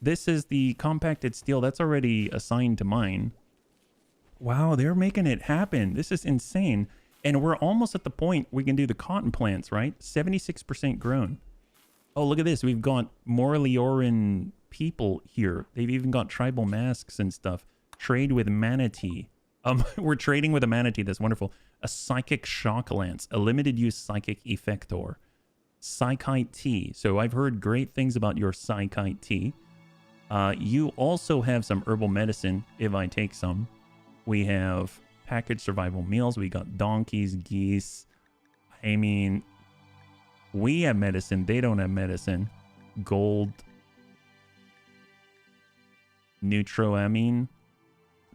Speaker 1: This is the compacted steel. That's already assigned to mine. Wow, they're making it happen. This is insane. And we're almost at the point we can do the cotton plants, right? 76% grown. Oh, look at this. We've got Morlioran people here. They've even got tribal masks and stuff. Trade with manatee. We're trading with a manatee. That's wonderful. A psychic shock lance. A limited use psychic effector. Psychite tea. So I've heard great things about your psychite tea. You also have some herbal medicine if I take some. We have packaged survival meals. We got donkeys, geese. I mean, we have medicine. They don't have medicine. Gold. Neutroamine.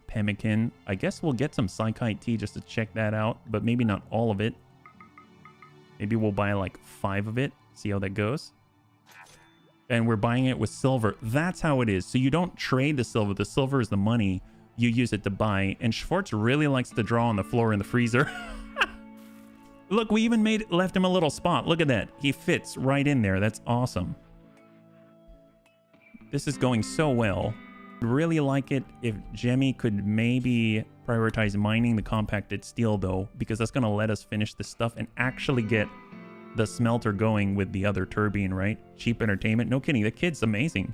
Speaker 1: Pemmican. I guess we'll get some psychite tea just to check that out, but maybe not all of it. Maybe we'll buy like 5 of it. See how that goes. and we're buying it with silver. That's how it is. So you don't trade the silver. The silver is the money. That's how it is. So you don't trade the silver. The silver is the money. You use it to buy. And Schwartz really likes to draw on the floor in the freezer. Look, we even left him a little spot. Look at that. He fits right in there. That's awesome. This is going so well. I'd really like it if Jemmy could maybe prioritize mining the compacted steel, though, because that's going to let us finish this stuff and actually get the smelter going with the other turbine, right? Cheap entertainment. No kidding. The kid's amazing.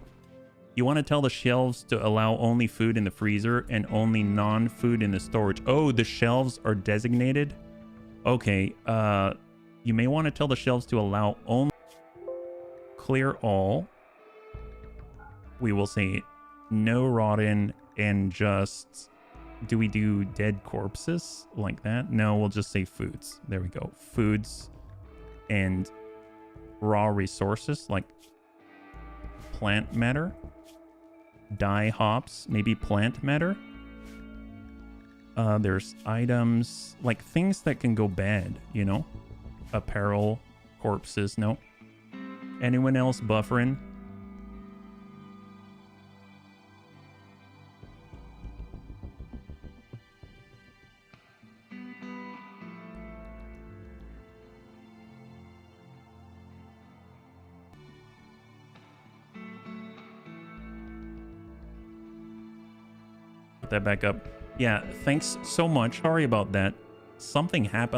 Speaker 1: You want to tell the shelves to allow only food in the freezer and only non-food in the storage. Oh, the shelves are designated? Okay. You may want to tell the shelves to allow only clear all. We will say no rotten and just... Do we do dead corpses like that? No, we'll just say foods. There we go. Foods and raw resources like plant matter. Dye hops, maybe plant matter. There's items like things that can go bad, you know? Apparel, corpses, no. Anyone else buffering? Put that back up. Yeah, thanks so much. Sorry about that. Something happened.